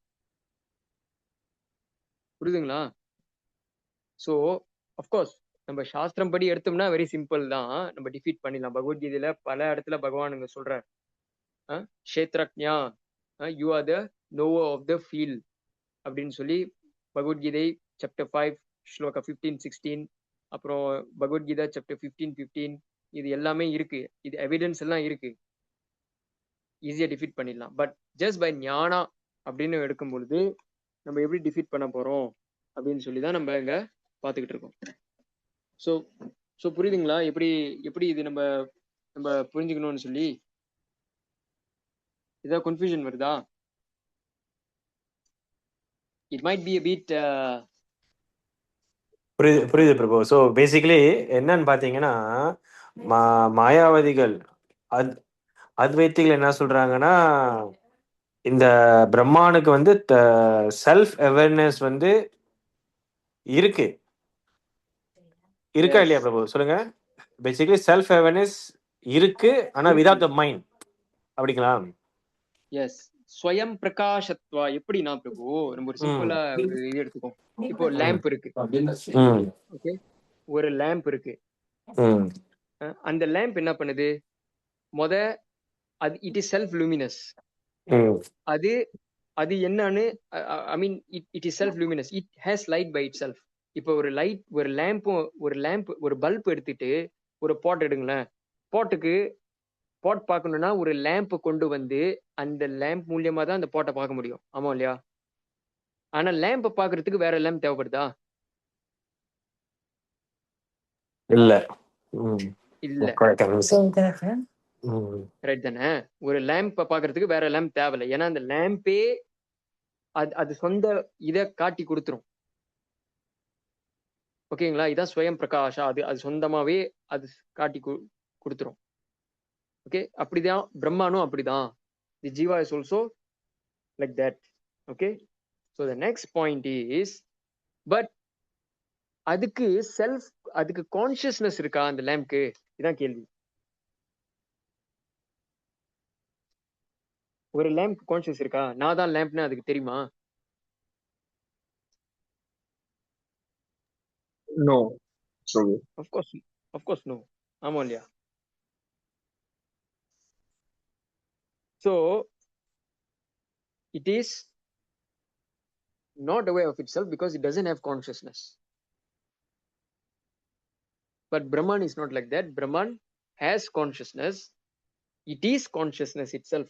புரியுதுங்களா? ஸோ அஃப்கோர்ஸ் நம்ம சாஸ்திரம் படி எடுத்தோம்னா வெரி சிம்பிள் தான், நம்ம டிஃபீட் பண்ணிடலாம். பகவத்கீதையில பல இடத்துல பகவானுங்க சொல்றார், kshetrajna you are the knower of the field அப்படின்னு சொல்லி பகவத்கீதை சாப்டர் 5 ஸ்லோகா 15-16, அப்புறம் பகவத்கீதா சாப்டர் 15-15, இது எல்லாமே இருக்கு. இது எவிடன்ஸ் எல்லாம் இருக்கு, ஈஸியா டிஃபீட் பண்ணிடலாம். பட் ஜஸ்ட் பை ஞானா அப்படின்னு எடுக்கும் பொழுது நம்ம எப்படி டிஃபீட் பண்ண போறோம் அப்படின்னு சொல்லி தான் நம்ம இங்க பாத்துக்கிட்டு இருக்கோம். ஸோ புரியுதுங்களா எப்படி எப்படி இது நம்ம நம்ம புரிஞ்சுக்கணும்னு சொல்லி? ஏதாவது கன்ஃபியூஷன் வருதா? It might be a bit புரியுது பிரபு. ஸோ பேசிக்கலி என்னன்னு பார்த்தீங்கன்னா, மாயாவாதிகள் அத்வைத்திகள் என்ன சொல்றாங்கன்னா, இந்த பிரம்மானுக்கு வந்து செல்ஃப் அவேர்னஸ் வந்து இருக்கா இல்லையா பிரபு? சொல்லுங்க. பேசிக்கலி செல்ஃப் அவேர்னஸ் இருக்கு, ஆனா வித்அவுட் த மைண்ட், அப்படிங்களா? எஸ், ஸ்வயம் பிரகாஷத்வா. எப்படின்னா பிரபு, நம்ம ஒரு சிம்பிளா ஒரு இது எடுத்துக்கோம். இப்போ லேம்ப் இருக்கு, ஓகே, ஒரு லேம்ப் இருக்கு. அந்த லேம்ப் என்ன பண்ணுது? அது இட் இஸ் செல்ஃப் லூமினஸ். அது அது என்னன்னு I mean it is self luminous, it has light by itself. இப்போ ஒரு லைட், ஒரு லேம்ப் ஒரு பல்ப் எடுத்துட்டு ஒரு பாட் எடுங்களேன். பாட் பார்க்கணும்னா ஒரு லேம்ப் கொண்டு வந்து அந்த லேம்ப் மூலியமா தான் அந்த பாட்டை பார்க்க முடியும். ஆமா இல்லையா? ஆனா லேம்ப் பாக்குறதுக்கு வேற லேம்ப் தேவைப்படுதா? இல்ல. ரைட் தானே? ஒரு லேம்ப் பாக்குறதுக்கு வேற லேம்ப் தேவையில்லை. ஏன்னா அந்த லேம்பே அது சொந்த இதை காட்டி கொடுத்துரும். ஓகேங்களா? இதான் ஸ்வயம் பிரகாஷா. அது சொந்தமாவே அது காட்டி கொடுத்துரும். ஓகே, அப்படிதான் பிரம்மானும் அப்படிதான். The jiva is also like that. Okay, so the next point is, but அதுக்கு செல்ஃப், அதுக்கு கான்சியஸ்னஸ் இருக்கா அந்த லேம்ப்க்கு? இதான் கேள்வி. ஒரு லேம்ப் கான்சியஸ் இருக்கா? நான் தான் லேம்ப்னு அதுக்கு தெரியுமா? No. Sorry. Of course no. ஆமா இல்லையா? So it is not aware of itself because it doesn't have consciousness. But Brahman is not like that. Brahman has consciousness. It is consciousness itself.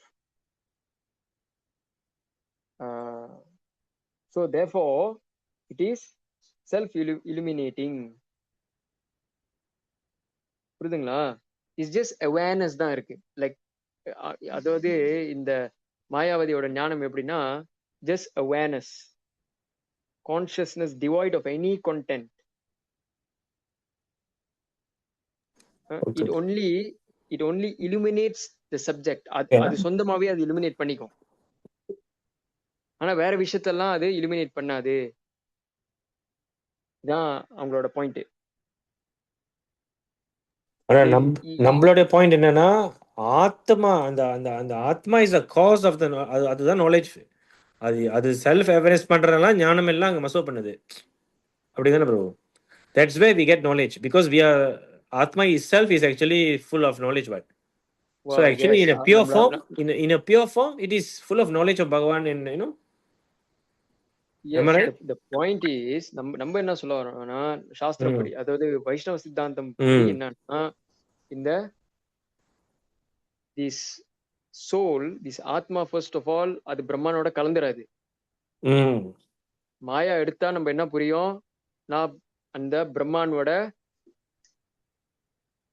So therefore it is self illuminating. புரியுதுங்களா? It's just awareness தான் இருக்கு. Like அதாவது இந்த மாயாவதியோட ஞானம் எப்படின்னா, just awareness, consciousness devoid of any content. It only illuminates the subject. அது சொந்தமாவே அது illuminate பண்ணிக்கும். ஆனா வேற விஷயத்தெல்லாம் அது illuminate பண்ணாது. இதான் அவங்களோட பாயிண்ட். நம்மளுடைய பாயிண்ட் என்னன்னா, ஆத்மா, அந்த அந்த அந்த atma is a cause of the, அதுதான் நாலேஜ். அது செல்ஃப் அவேர்னஸ் பண்றதெல்லாம் ஞானம் எல்லாம் அங்க மசோ பண்ணுது. அப்படிதானே bro? That's way we get knowledge, because we are, atma itself is actually full of knowledge. But so actually in a pure form, in a pure form, it is full of knowledge of Bhagavan. And you know, yes, the point is, நம்ம என்ன சொல்ல வரோம்னா, சாஸ்திரப்படி, அதாவது வைஷ்ணவ சித்தாந்தம் என்னன்னா, இந்த this soul, this ஆத்மா, first of all அது பிரம்மனோட கலந்துராது. மாயா எடுத்தா நம்ம என்ன புரியும்? நான் அந்த பிரம்மானோட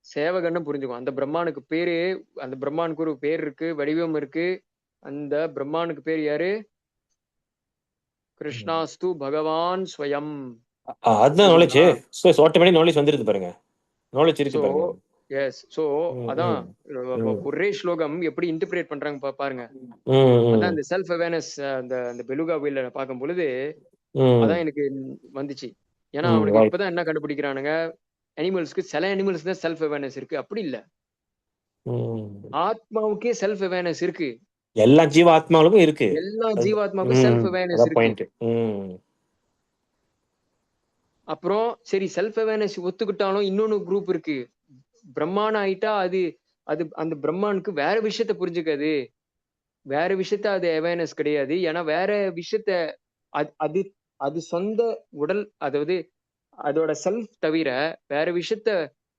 சேவகன்னு புரிஞ்சுக்கும். அந்த பிரம்மானுக்கு பேரு, அந்த பிரம்மானுக்கு ஒரு பேர் இருக்கு, வடிவம் இருக்கு. அந்த பிரம்மானுக்கு பேர் யாரு? கிருஷ்ணாஸ்து பகவான் ஸ்வயம். அதுதான் நாலேஜ். சோ ஆட்டோமேட்டிக் நாலேஜ் வந்துருது பாருங்க. நாலேஜ் இருக்கு பாருங்க. எஸ். சோ அதான் ஒரே ஸ்லோகம் எப்படி இன்டர்பிரேட் பண்றாங்க பாருங்க. அதான் இந்த செல்ஃப் அவேர்னஸ் அந்த பெலுகா வீல்ல பார்க்கும் பொழுது அதான் எனக்கு வந்துச்சு. ஏன்னா அவனுக்கு இப்பதான் என்ன கண்டுபிடிக்கிறானுங்க, அனிமல்ஸ்க்கு, சில அனிமல்ஸ் தான் செல்ஃப் அவேர்னஸ் இருக்கு. அப்படி இல்ல, ஆத்மாவுக்கே செல்ஃப் அவேர்னஸ் இருக்கு. எல்லா ஜீவாத்மாவுக்கும் இருக்கு. எல்லா ஜீவாத்மாவுக்கும் செல்ஃப் அவேர்னஸ் இருக்கு. அப்புறம் சரி, செல்ஃப் அவேர்னஸ் ஒத்துக்கிட்டாலும் இன்னொன்னு குரூப் இருக்கு. பிரம்மான் ஆயிட்டா அது அது அந்த பிரம்மானுக்கு வேற விஷயத்த புரிஞ்சுக்காது, வேற விஷயத்த அது அவேர்னஸ் கிடையாது. ஏன்னா வேற விஷயத்த அது அது சொந்த உடல், அதாவது அதோட செல்ஃப் தவிர வேற விஷயத்த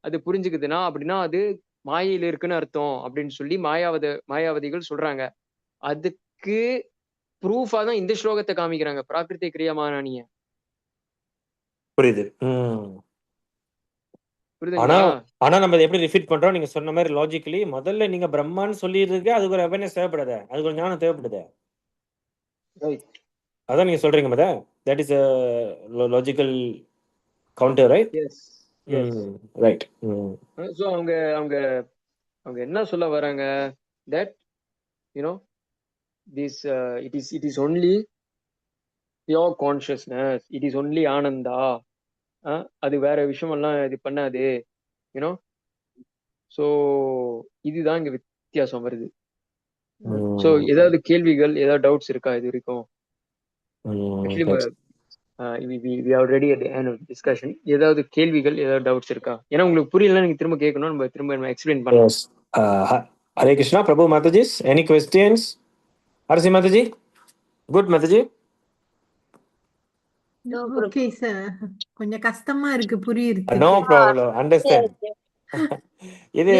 அது புரிஞ்சுக்குதுன்னா அப்படின்னா அது மாயையில இருக்குன்னு அர்த்தம் அப்படின்னு சொல்லி மாயாவதிகள் சொல்றாங்க. அதுக்கு ப்ரூஃபா தான் இந்த ஸ்லோகத்தை காமிக்கிறாங்க, பிராகிருதி கிரியமானிய. புரியுது. ஆனா நம்ம எப்படி ரிஃபீட் பண்றோம்? நீங்க சொன்ன மாதிரி லாஜிக்கலி முதல்ல நீங்க பிரம்மான்னு சொல்லிருக்கு, அதுக்கு ஒரு அவேர்னஸ் தேவைப்படுது, அதுக்கு ஒரு ஞானம் தேவைப்படுது. அதான் நீங்க சொல்றீங்க மத, that is a logical counter, right? Yes. Right. So அவங்க என்ன சொல்ல வராங்க, that you know this it is only pure consciousness, it is only Ananda, அது வேற விஷயம் எல்லாம் இது பண்ணாது, யூனோ. சோ இதுதான் இங்க வித்தியாசம் வருது. சோ ஏதாவது கேள்விகள், ஏதாவது டவுட்ஸ் இருக்கா இது வரைக்கும்? we are already at the end of the discussion. ஏதாவது கேள்விகள், ஏதாவது டவுட்ஸ் இருக்கா? ஏன்னா உங்களுக்கு புரியலன்னா நீங்க திரும்ப கேட்கணும், நம்ம திரும்ப எக்ஸ்பிளைன் பண்ணலாம். Hare Krishna. Prabhu Mataji, any questions? Arasi Mataji, good Mataji. Okay sir, கொஞ்சம் கஷ்டமா இருக்கு புரியுது. No problem, understand. இது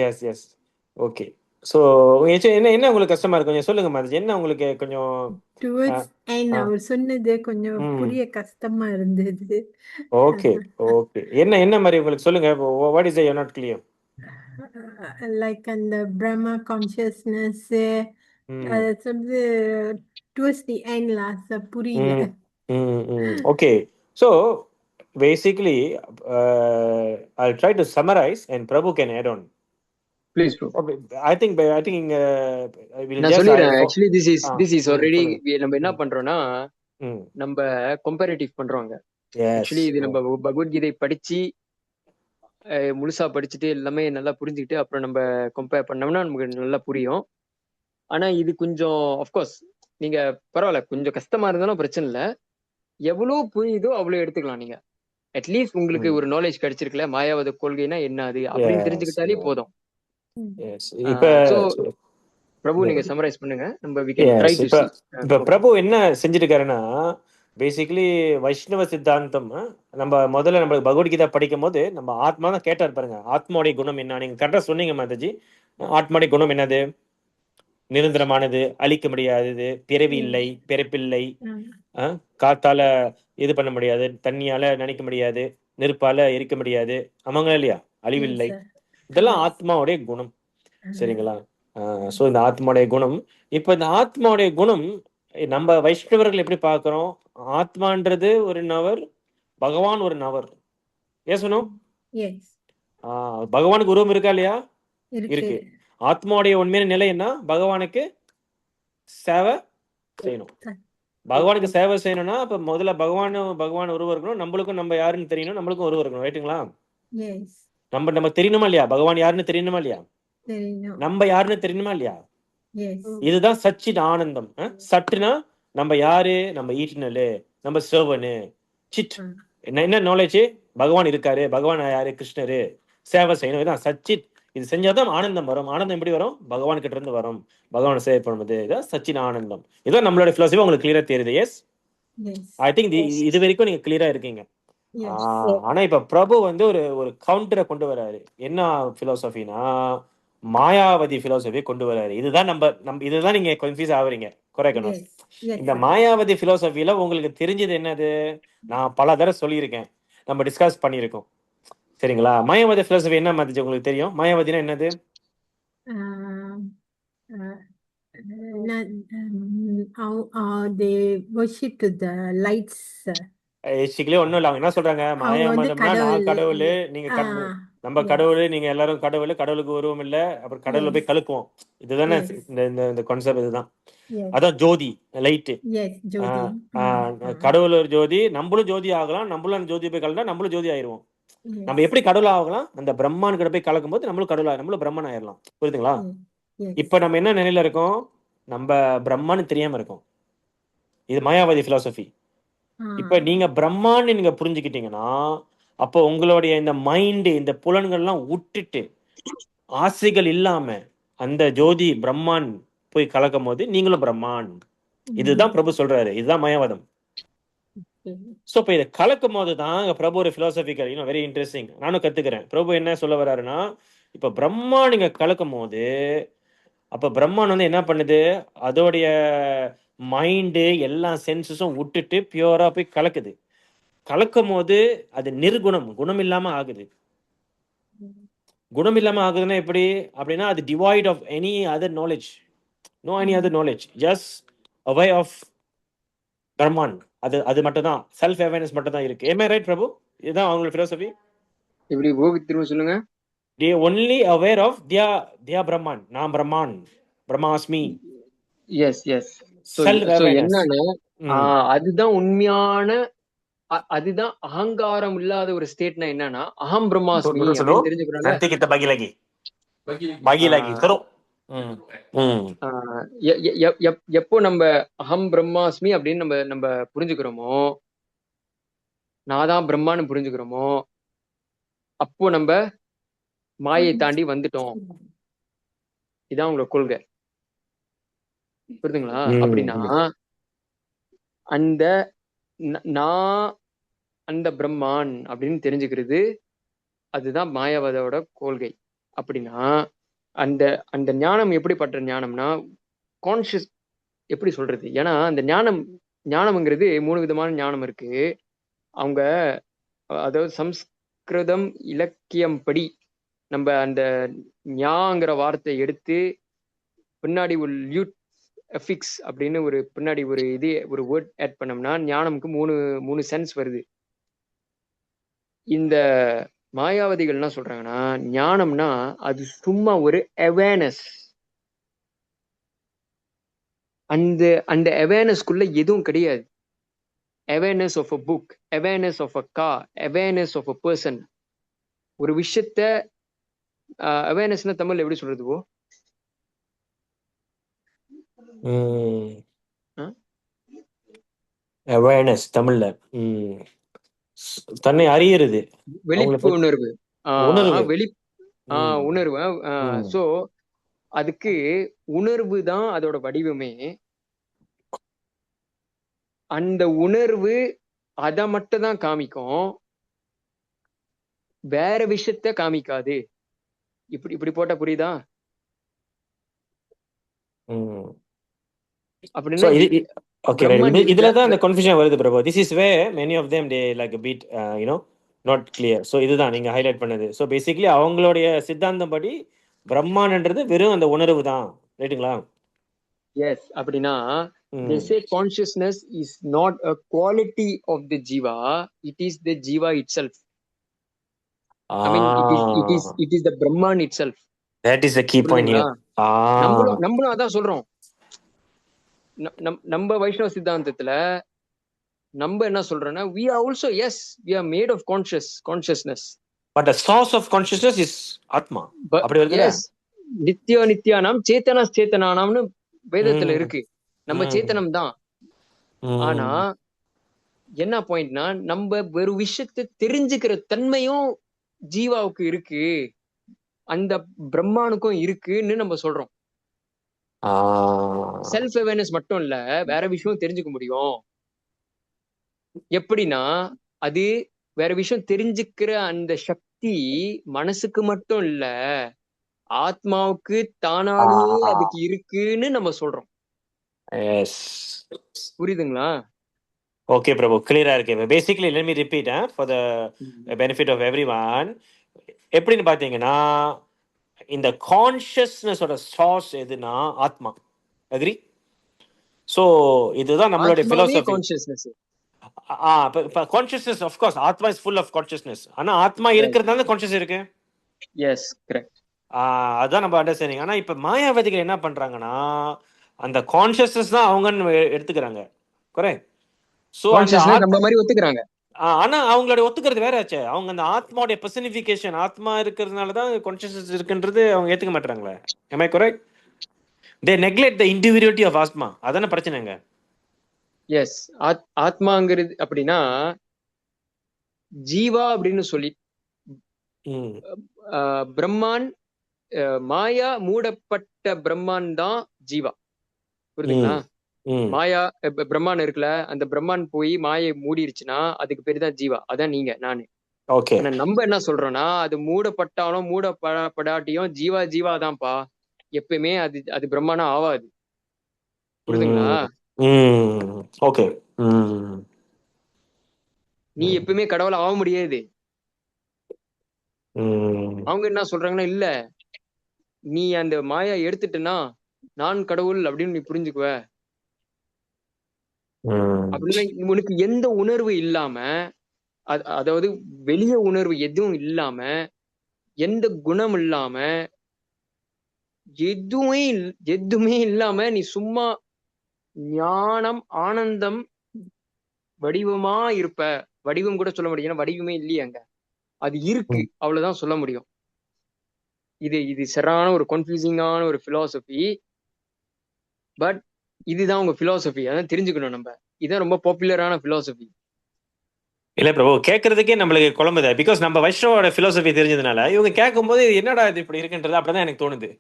எஸ் எஸ் ஓகே. சோ என்ன உங்களுக்கு கஷ்டமா இருக்கு கொஞ்சம் சொல்லுங்க மாதாஜி. என்ன உங்களுக்கு கொஞ்சம் டுவர்ட்ஸ் எண்ட் அவர் சொன்னது கொஞ்சம் புரிய கஷ்டமா இருந்தது. Okay okay. என்ன மாதிரி உங்களுக்கு சொல்லுங்க. What is you not clear? Like அந்த பிரம்மா கான்ஷியஸ்னஸ் அது வந்து டுவர்ட்ஸ் தி எண்ட் லாஸ்ட் புரியல. Okay. So basically I'll try to summarize and Prabhu can add on. Please bro. I think இங்க நான் சொல்லிடுறேன். ஆக்சுவலி திஸ் இஸ் ஆல்ரெடி சொல்லுங்க. நம்ம என்ன பண்றோம்னா ம் நம்ம கம்பேரிட்டிவ் பண்றோங்க. எஸ் ஆக்சுவலி இது நம்ம பகவத்கீதை படிச்சு முழுசா படிச்சுட்டு எல்லாமே நல்லா புரிஞ்சுக்கிட்டு அப்புறம் நம்ம கம்பேர் பண்ணோம்னா நமக்கு நல்லா புரியும். ஆனா இது கொஞ்சம் அஃப்கோர்ஸ் நீங்க பரவாயில்ல, கொஞ்சம் கஷ்டமா இருந்தாலும் பிரச்சனை இல்லை. எவ்வளவு புரியுதோ அவ்வளவு எடுத்துக்கலாம். நீங்க அட்லீஸ்ட் உங்களுக்கு ஒரு நாலேஜ் கிடைச்சிருக்கல, மாயாவத கொள்கைனா என்ன அது அப்படின்னு தெரிஞ்சுக்கிட்டாலே போதும். இப்ப சோ பிரபு நீங்க சம்மரைஸ் பண்ணுங்க. நம்ம we can try to see. இப்ப பிரபு என்ன செஞ்சிருக்காருன்னா பேசிக்கலி வைஷ்ணவ சித்தாந்தம். நம்ம முதல்ல நம்ம பகவத்கீதா படிக்கும் போது நம்ம ஆத்மா தான் கேட்டார் பாருங்க. ஆத்மாவுடைய குணம் என்ன? நீங்க கரெக்டா சொன்னீங்க மாதாஜி. ஆத்மாவுடைய குணம் என்னது? நிரந்தரமானது, அழிக்க முடியாதது, பிறவி இல்லை, பிறப்பில்லை, காத்தால இது பண்ண முடியாது, தண்ணியால நினைக்க முடியாது, நெருப்பால எரிக்க முடியாது, ஆமாங்களா இல்லையா? அழிவில்லை. இதெல்லாம் ஆத்மாவுடைய குணம். சரிங்களா? சோ இந்த ஆத்மாவுடைய குணம். இப்ப இந்த ஆத்மாவுடைய குணம் நம்ம வைஷ்ணவர்கள் எப்படி பார்க்கிறோம்? ஆத்மான்றது ஒரு நபர், பகவான் ஒரு நபர். ஏசணும் பகவானுக்கு உருவம் இருக்கா இல்லையா? இருக்கு. ஆத்மாவுடைய உண்மையான நிலை என்ன? பகவானுக்கு சேவை செய்யணும். பகவானுக்கு சேவை செய்யணும்னா அப்ப முதல்ல பகவான் உருவம் இருக்கணும். நம்மளுக்கும் நம்ம யாருன்னு தெரியணும், நம்மளுக்கும் உருவம் இருக்கணும். ரைட்டுங்களா? நம்ம தெரியணுமா இல்லையா? பகவான் யாருன்னு தெரியணுமா இல்லையா? நம்ம யாருன்னு தெரியணுமா இல்லையா? இதுதான் சச்சின் ஆனந்தம். சட்டுனா நம்ம யாரு? நம்ம ஈட்டினலு, நம்ம சர்வனு. சிட் என்ன நாலேஜ்? பகவான் இருக்காரு, பகவான் யாரு? கிருஷ்ணரு. சேவை செய்யணும், இதான் சச்சித். இது செஞ்சாதான் ஆனந்தம் வரும். ஆனந்தம் எப்படி வரும்? பகவான் கிட்ட இருந்து வரும். பகவான் சேவை பண்ணுவது இதான் சச்சின் ஆனந்தம். இதான் நம்மளோட பிலாசபி. உங்களுக்கு கிளியரா தெரியுது? எஸ், ஐ திங்க் இது வரைக்கும் நீங்க கிளியரா இருக்கீங்க. ஆனா இப்ப பிரபு வந்து ஒரு கவுண்டரை கொண்டு வராரு. என்ன பிலாசபினா மாயாவதி பிலாசபி கொண்டு வராரு. இதுதான் இதுதான் நீங்க கன்ஃபியூஸ் ஆகுறீங்க. குறைக்கணும். இந்த மாயாவதி பிலாசபில உங்களுக்கு தெரிஞ்சது என்னது? நான் பல தடவை சொல்லியிருக்கேன், நம்ம டிஸ்கஸ் பண்ணியிருக்கோம். சரிங்களா? மாயாவதி பிலாசபி என்ன மாதிரி உங்களுக்கு தெரியும்? மாயாவதினா என்னது? ஒன்னும் இல்ல. அவங்க என்ன சொல்றாங்க? மாயாமதம்னா நான் கடவுள், நீங்க நம்ம கடவுள், நீங்க எல்லாரும் கடவுள், கடவுளுக்கு உருவம் இல்ல, அப்புறம் கடவுளை போய் கழுக்குவோம். இதுதானே இந்த கான்செப்ட். இதுதான். அதான் ஜோதி, லைட்டு. கடவுள் ஒரு ஜோதி, நம்மளும் ஜோதி ஆகலாம். நம்மளும் ஜோதி போய் கலந்தா நம்மளும் ஜோதி ஆயிடுவோம். நம்ம எப்படி கடவுள் ஆகலாம்? அந்த பிரம்மான் கிட்ட போய் கலக்கும் போது நம்மளும் கடவுள், நம்மளும் பிரம்மன் ஆயிடலாம். புரியுதுங்களா? இப்ப நம்ம என்ன நிலையில இருக்கோம்? நம்ம பிரம்மான்னு தெரியாம இருக்கோம். இது மாயாவதி பிலாசபி. இப்ப நீங்க பிரம்மான்னு நீங்க புரிஞ்சுக்கிட்டீங்கன்னா அப்போ உங்களுடைய இந்த மைண்டு, இந்த புலன்கள்லாம் விட்டுட்டு ஆசைகள் இல்லாம அந்த ஜோதி பிரம்மான் போய் கலக்கும் போது நீங்களும் பிரம்மான். இதுதான் பிரபு சொல்றாரு. இதுதான் மாயாவாதம். சோ இப்ப இதை கலக்கும் போதுதான் பிரபு ஒரு பிலாசபிக்கல் வெரி இன்ட்ரெஸ்டிங். நானும் கத்துக்கிறேன். பிரபு என்ன சொல்ல வர்றாருன்னா, இப்ப பிரம்மா நீங்க கலக்கும் போது அப்ப பிரம்மான் வந்து என்ன பண்ணுது? அதோடைய மைண்டு எல்லா சென்சஸும் விட்டுட்டு பியூரா போய் கலக்குது. கலக்கும் போது அது நிர்குணம், குணம் இல்லாம ஆகுது. குணம் இல்லாம ஆகுதுன்னா எப்படி? அப்படின்னா அது devoid of any other knowledge. No any other knowledge, just aware of Brahman. அது மட்டும் தான், செல்ஃப் அவேர்னஸ் மட்டும் தான் இருக்கு. Am I right Prabhu? இதுதான் அவங்களோட பிலாசபி. எப்படி திரும்ப சொல்லுங்க? they only aware of their brahman. நான் பிரம்மான், பிரம்மாஸ்மி. S S. சோ என்னன்னா அதுதான் உண்மையான, அதுதான் அகங்காரம் இல்லாத ஒரு ஸ்டேட்னா என்னன்னா அகம் பிரம்மாஸ்மி அப்படின்னு தெரிஞ்சுக்கிறாங்க. எப்போ நம்ம அகம் பிரம்மாஸ்மி அப்படின்னு நம்ம புரிஞ்சுக்கிறோமோ, நான் தான் பிரம்மான்னு புரிஞ்சுக்கிறோமோ, அப்போ நம்ம மாயை தாண்டி வந்துட்டோம். இதான் உங்களோட கொள்கை. புரியுதுங்களா? அப்படின்னா நான் அந்த பிரம்மான் அப்படின்னு தெரிஞ்சுக்கிறது அதுதான் மாயாவதோட கொள்கை. அப்படின்னா அந்த அந்த ஞானம் எப்படிப்பட்ட ஞானம்னா கான்சியஸ். எப்படி சொல்றது? ஏன்னா அந்த ஞானம்ங்கிறது 3 விதமான ஞானம் இருக்கு. அவங்க அதாவது சம்ஸ்கிருதம் இலக்கியம் படி நம்ம அந்த ஞாங்கிற வார்த்தை எடுத்து பின்னாடி ஒரு லியூட் எஃபிக்ஸ் அப்படின்னு ஒரு பின்னாடி ஒரு வேர்ட் ஆட் பண்ணோம்னா ஞானமுக்கு 3 சென்ஸ் வருது. இந்த மாயாவதிகள் என்ன சொல்றாங்கன்னா, ஞானம்னா அது சும்மா ஒரு அவேர்னஸ். அந்த அந்த அவேர்னஸ்க்குள்ள எதுவும் கிடையாது. Awareness of a book, awareness of a car, awareness of a person. ஒரு விஷயத்த அவேர்னஸ்னா தமிழ்ல எப்படி சொல்றது போ? அவேர்னஸ் தமிழ்ல தன்னை அறியறது, வெளிப்பு உணர்வு. உணர்வு. உணர்வு. சோ அதுக்கு உணர்வு தான் அதோட வடிவமே. அந்த உணர்வு அத மட்டும் தான் காமிக்கும், வேற விஷயத்த காமிக்காது. இப்படி இப்படி போட்டா புரியுதா? அப்படின்னா இதுலதான் அந்த கன்ஃபியூஷன் வருது Prabhu. This is way many of them they like a bit not clear. So இதுதான் நீங்க ஹைலைட் பண்ணது. So basically அவங்களுடைய சித்தாந்தம் படி பிரம்மான்ன்றது வெறும் அந்த உணர்வு தான், ரைட்டுங்களா? Yes. அப்படின்னா they say consciousness is not a quality of the jiva, it is the jiva itself. I mean it is the Brahman itself. That is the key point here. நம்மளும் அதான் சொல்றோம். நம்ம வைஷ்ணவ சித்தாந்தத்துல நம்ம என்ன சொல்றோம்னா, we are also, yes, we are made of consciousness, but the source of consciousness is atma. அப்படி வருதுல? Yes. நித்யானாம் சேத்தனானாம்னு வேதத்துல இருக்கு. நம்ம சேத்தனம் தான். ஆனா என்ன பாயிண்ட்னா, நம்ம ஒரு விஷயத்தை தெரிஞ்சுக்கிற தன்மையும் ஜீவாவுக்கு இருக்கு, அந்த பிரம்மானுக்கும் இருக்குன்னு நம்ம சொல்றோம். செல்ஃப் அவேர்னஸ் மட்டும் இல்ல, வேற விஷயம் தெரிஞ்சுக்க முடியும். எப்படின்னா, அது வேற விஷயம் தெரிஞ்சுக்கிற அந்த சக்தி மனசுக்கு மட்டும் இல்ல, ஆத்மாவுக்கு தானாலேயே அதுக்கு இருக்குன்னு நம்ம சொல்றோம். புரியுதுங்களா? ஓகே பிரபு, கிளியரா இருக்கு. Basically let me repeat for the benefit of everyone. எப்படின்னு பாத்தீங்கன்னா, இந்த கான்ஷியஸ்னஸோட சோர்ஸ் எதுனா ஆத்மா. அக்ரி? சோ இதுதான் நம்மளுடைய philosophy. Consciousness of course atma is full of consciousness. ஆனா ஆத்மா இருக்கிறதுனால கான்ஷியஸ் இருக்கு. Yes, correct. அதான் நம்ம அண்டர்ஸ்டாண்டிங். ஆனா இப்ப மாயாவாதிகள் என்ன பண்றாங்கன்னா, அந்த கான்ஷியஸ்னஸ் தான் அவங்க எடுத்துக்கிறாங்க. கரெக்ட்? சோ நம்ம மாதிரி ஒத்துக்கிறாங்க. ஆனா அவங்களோட ஒத்துக்கிறது வேற ஆச்சு. அவங்க அந்த ஆத்மாவுடைய பெர்சனிஃபிகேஷன், ஆத்மா இருக்கிறதுனால தான் கான்ஷியஸ்னஸ் இருக்குன்றது அவங்க ஏத்துக்க மாட்டாங்களே. am I correct? they neglect the individuality of ஆத்மா. அதான பிரச்சனைங்க. எஸ், ஆத்மாங்கிறது அப்படின்னா ஜீவா அப்படின்னு சொல்லி பிரம்மான், மாயா மூடப்பட்ட பிரம்மான் தான் ஜீவா. புரியுதுங்களா? மாயா பிரம்மான் இருக்குல்ல, அந்த பிரம்மான் போய் மாயை மூடிருச்சுன்னா அதுக்கு பேரு தான் ஜீவா. அதான் நீங்க நானு. நம்ம என்ன சொல்றோம்னா, அது மூடப்பட்டாலும் மூடப்படாட்டியும் ஜீவா ஜீவா தான்ப்பா. எப்பயுமே அது பிரம்மானா ஆவாது. புரியுதுங்களா? ஓகே. நீ எப்பவுமே கடவுள் ஆக முடியாது. அவங்க என்ன சொல்றாங்கன்னா, இல்ல நீ அந்த மாயா எடுத்துட்டனா நான் கடவுள் அப்படின்னு நீ புரிஞ்சுக்குவ. அப்படின்னா உனக்கு எந்த உணர்வு இல்லாம, அதாவது வெளிய உணர்வு எதுவும் இல்லாம, எந்த குணம் இல்லாம, எதுவுமே இல்லாம நீ சும்மா ஞானம் ஆனந்தம் வடிவமா இருப்ப. வடிவம் கூட சொல்ல முடியும், வடிவமே இல்லையே அங்க, அது இருக்கு, அவ்வளவுதான் சொல்ல முடியும். இது சரியான ஒரு கன்ஃபியூசிங்கான ஒரு பிலாசபி. பட் இதுதான் உங்க பிலாசபி, அதான் தெரிஞ்சுக்கணும் நம்ம. இதுதான் ரொம்ப பாப்புலரான பிலாசபி. இல்ல ப்ரோ, கேட்கறதுக்கே நம்மளுக்கு குழம்புது. பிகாஸ் நம்ம வைஷ்ணவோட பிலாசபி தெரிஞ்சதுனால இவங்க கேட்கும் போது என்னடா இது இப்படி இருக்குன்றது அப்படிதான் எனக்கு தோணுது.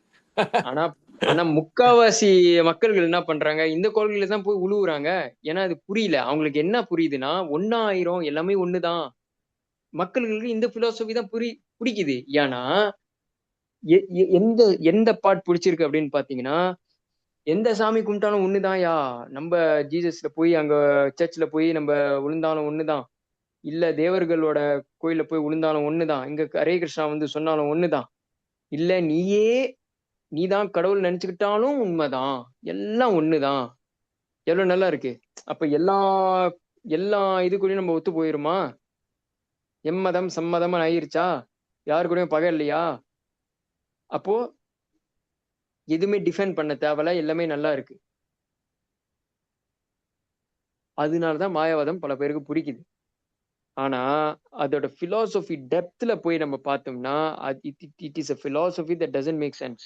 ஆனா முக்காவாசி மக்கள்கள் என்ன பண்றாங்க, இந்த கோள்களில தான் போய் உழுவுறாங்க. ஏன்னா அது புரியல. அவங்களுக்கு என்ன புரியுதுன்னா, ஒன்னா ஆயிரும், எல்லாமே ஒண்ணுதான். மக்களுக்கு இந்த பிலாசபி தான் பிடிக்குது. ஏன்னா எந்த பார்ட் பிடிச்சிருக்கு அப்படின்னு பாத்தீங்கன்னா, எந்த சாமி கும்பிட்டாலும் ஒண்ணுதான் யா. நம்ம ஜீசஸ்ல போய் அங்க சர்ச்ல போய் நம்ம விழுந்தாலும் ஒண்ணுதான், இல்ல தேவர்களோட கோயில போய் விழுந்தாலும் ஒண்ணுதான், இங்க ஹரே கிருஷ்ணா வந்து சொன்னாலும் ஒண்ணுதான், இல்ல நீதான் கடவுள் நினைச்சுக்கிட்டாலும் உண்மைதான், எல்லாம் ஒண்ணுதான். எவ்வளவு நல்லா இருக்கு. அப்ப எல்லா இதுக்குள்ளயும் நம்ம ஒத்து போயிருமா? எம்மதம் சம்மதம் ஆயிருச்சா, யாரு கூடயும் பகை இல்லையா, அப்போ எதுவுமே டிஃபெண்ட் பண்ண தேவையில்ல, எல்லாமே நல்லா இருக்கு. அதனாலதான் மாயாவாதம் பல பேருக்கு பிடிக்குது. ஆனா அதோட பிலாசபி டெப்த்ல போய் நம்ம பார்த்தோம்னா it is a philosophy that doesn't make sense.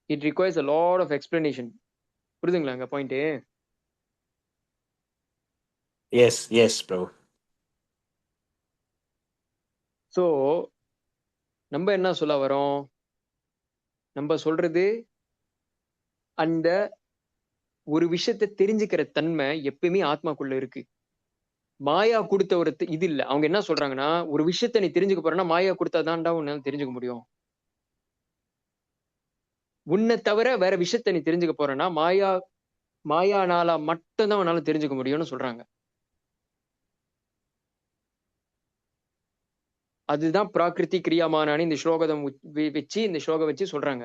It requires a lot of explanation. புரியுதுங்களா அங்க பாயிண்ட்? S bro. சோ நம்ம என்ன சொல்ல வரோம், நம்ம சொல்றது அந்த ஒரு விஷயத்தை தெரிஞ்சுக்கிற தன்மை எப்பயுமே ஆத்மாக்குள்ள இருக்கு. மாயா கொடுத்த ஒரு இது இல்ல. அவங்க என்ன சொல்றாங்கன்னா, ஒரு விஷயத்த நீ தெரிஞ்சுக்க போறேன்னா மாயா கொடுத்தாதான்டா உன்னால தெரிஞ்சுக்க முடியும். உன்னை தவிர வேற விஷயத்த நீ தெரிஞ்சுக்க போறேன்னா மாயானால மட்டும்தான் உன்னால தெரிஞ்சுக்க முடியும்னு சொல்றாங்க. அதுதான் பிராகிருதி கிரியாமானான்னு இந்த ஸ்லோகத்தை வச்சு இந்த ஸ்லோகம் வச்சு சொல்றாங்க.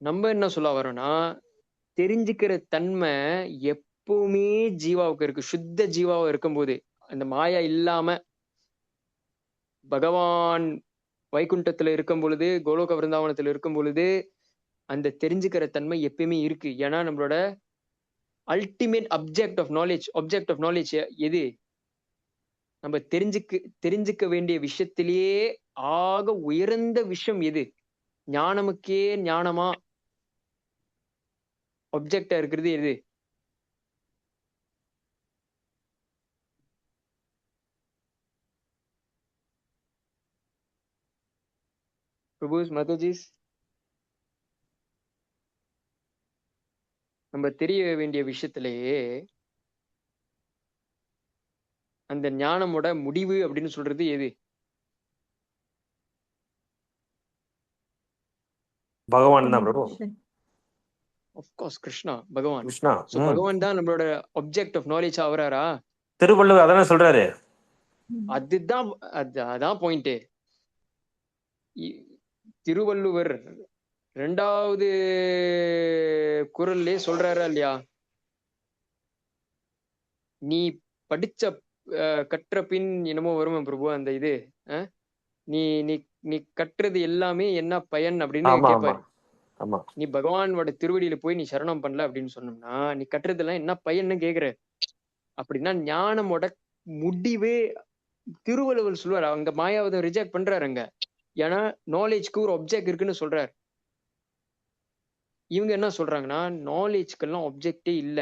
நம்ம என்ன சொல்ல வரோம்னா, தெரிஞ்சுக்கிற தன்மை எப்பவுமே ஜீவாவுக்கு இருக்கு. சுத்த ஜீவாவும் இருக்கும்போது, அந்த மாயா இல்லாம பகவான் வைகுண்டத்துல இருக்கும் பொழுது, கோலோக விருந்தாவனத்துல இருக்கும் பொழுது அந்த தெரிஞ்சுக்கிற தன்மை எப்பயுமே இருக்கு. ஏன்னா நம்மளோட அல்டிமேட் ஆப்ஜெக்ட் ஆஃப் நாலேஜ் எது? நம்ம தெரிஞ்சுக்க வேண்டிய விஷயத்திலேயே ஆக உயர்ந்த விஷயம் எது? ஞானமுக்கே ஞானமா ஆப்ஜெக்டா இருக்கிறது எது? பிரபுஸ் மதோஜிஸ், நம்ம தெரிய வேண்டிய விஷயத்திலேயே அந்த ஞானமோட முடிவு அப்படின்னு சொல்றது எது? பகவான் தான் ப்ரோ. ஆஃப்கோர்ஸ் கிருஷ்ணா, பகவான். கிருஷ்ணா. சோ பகவான் தான் நம்மளோட ஆப்ஜெக்ட் ஆஃப் நாலேஜ் ஆவறாரா? திருவள்ளுவர் அதானே சொல்றாரு. அதான் பாயிண்ட். திருவள்ளுவர் 2வது குறள்லயே சொல்றாரா இல்லையா, நீ படிச்ச கற்ற பின் என்னமோ வருமா பிரபு அந்த இது, நீ நீ நீ கற்றது எல்லாமே என்ன பயன் அப்படின்னு கேட்பாரு. நீ பகவானோட திருவடியில போய் நீ சரணம் பண்ணல அப்படின்னு சொன்னோம்னா நீ கட்டுறதெல்லாம் என்ன பயன்னு கேக்குற. அப்படின்னா ஞானமோட முடிவே திருவள்ளுவர் சொல்லுவார். அங்க மாயாவதம் ரிஜெக்ட் பண்றாரு அங்க. ஏன்னா நாலேஜ்க்கு ஒரு ஆப்ஜெக்ட் இருக்குன்னு சொல்றாரு. இவங்க என்ன சொல்றாங்கன்னா, நாலேஜ்க்கெல்லாம் ஆப்ஜெக்டே இல்ல,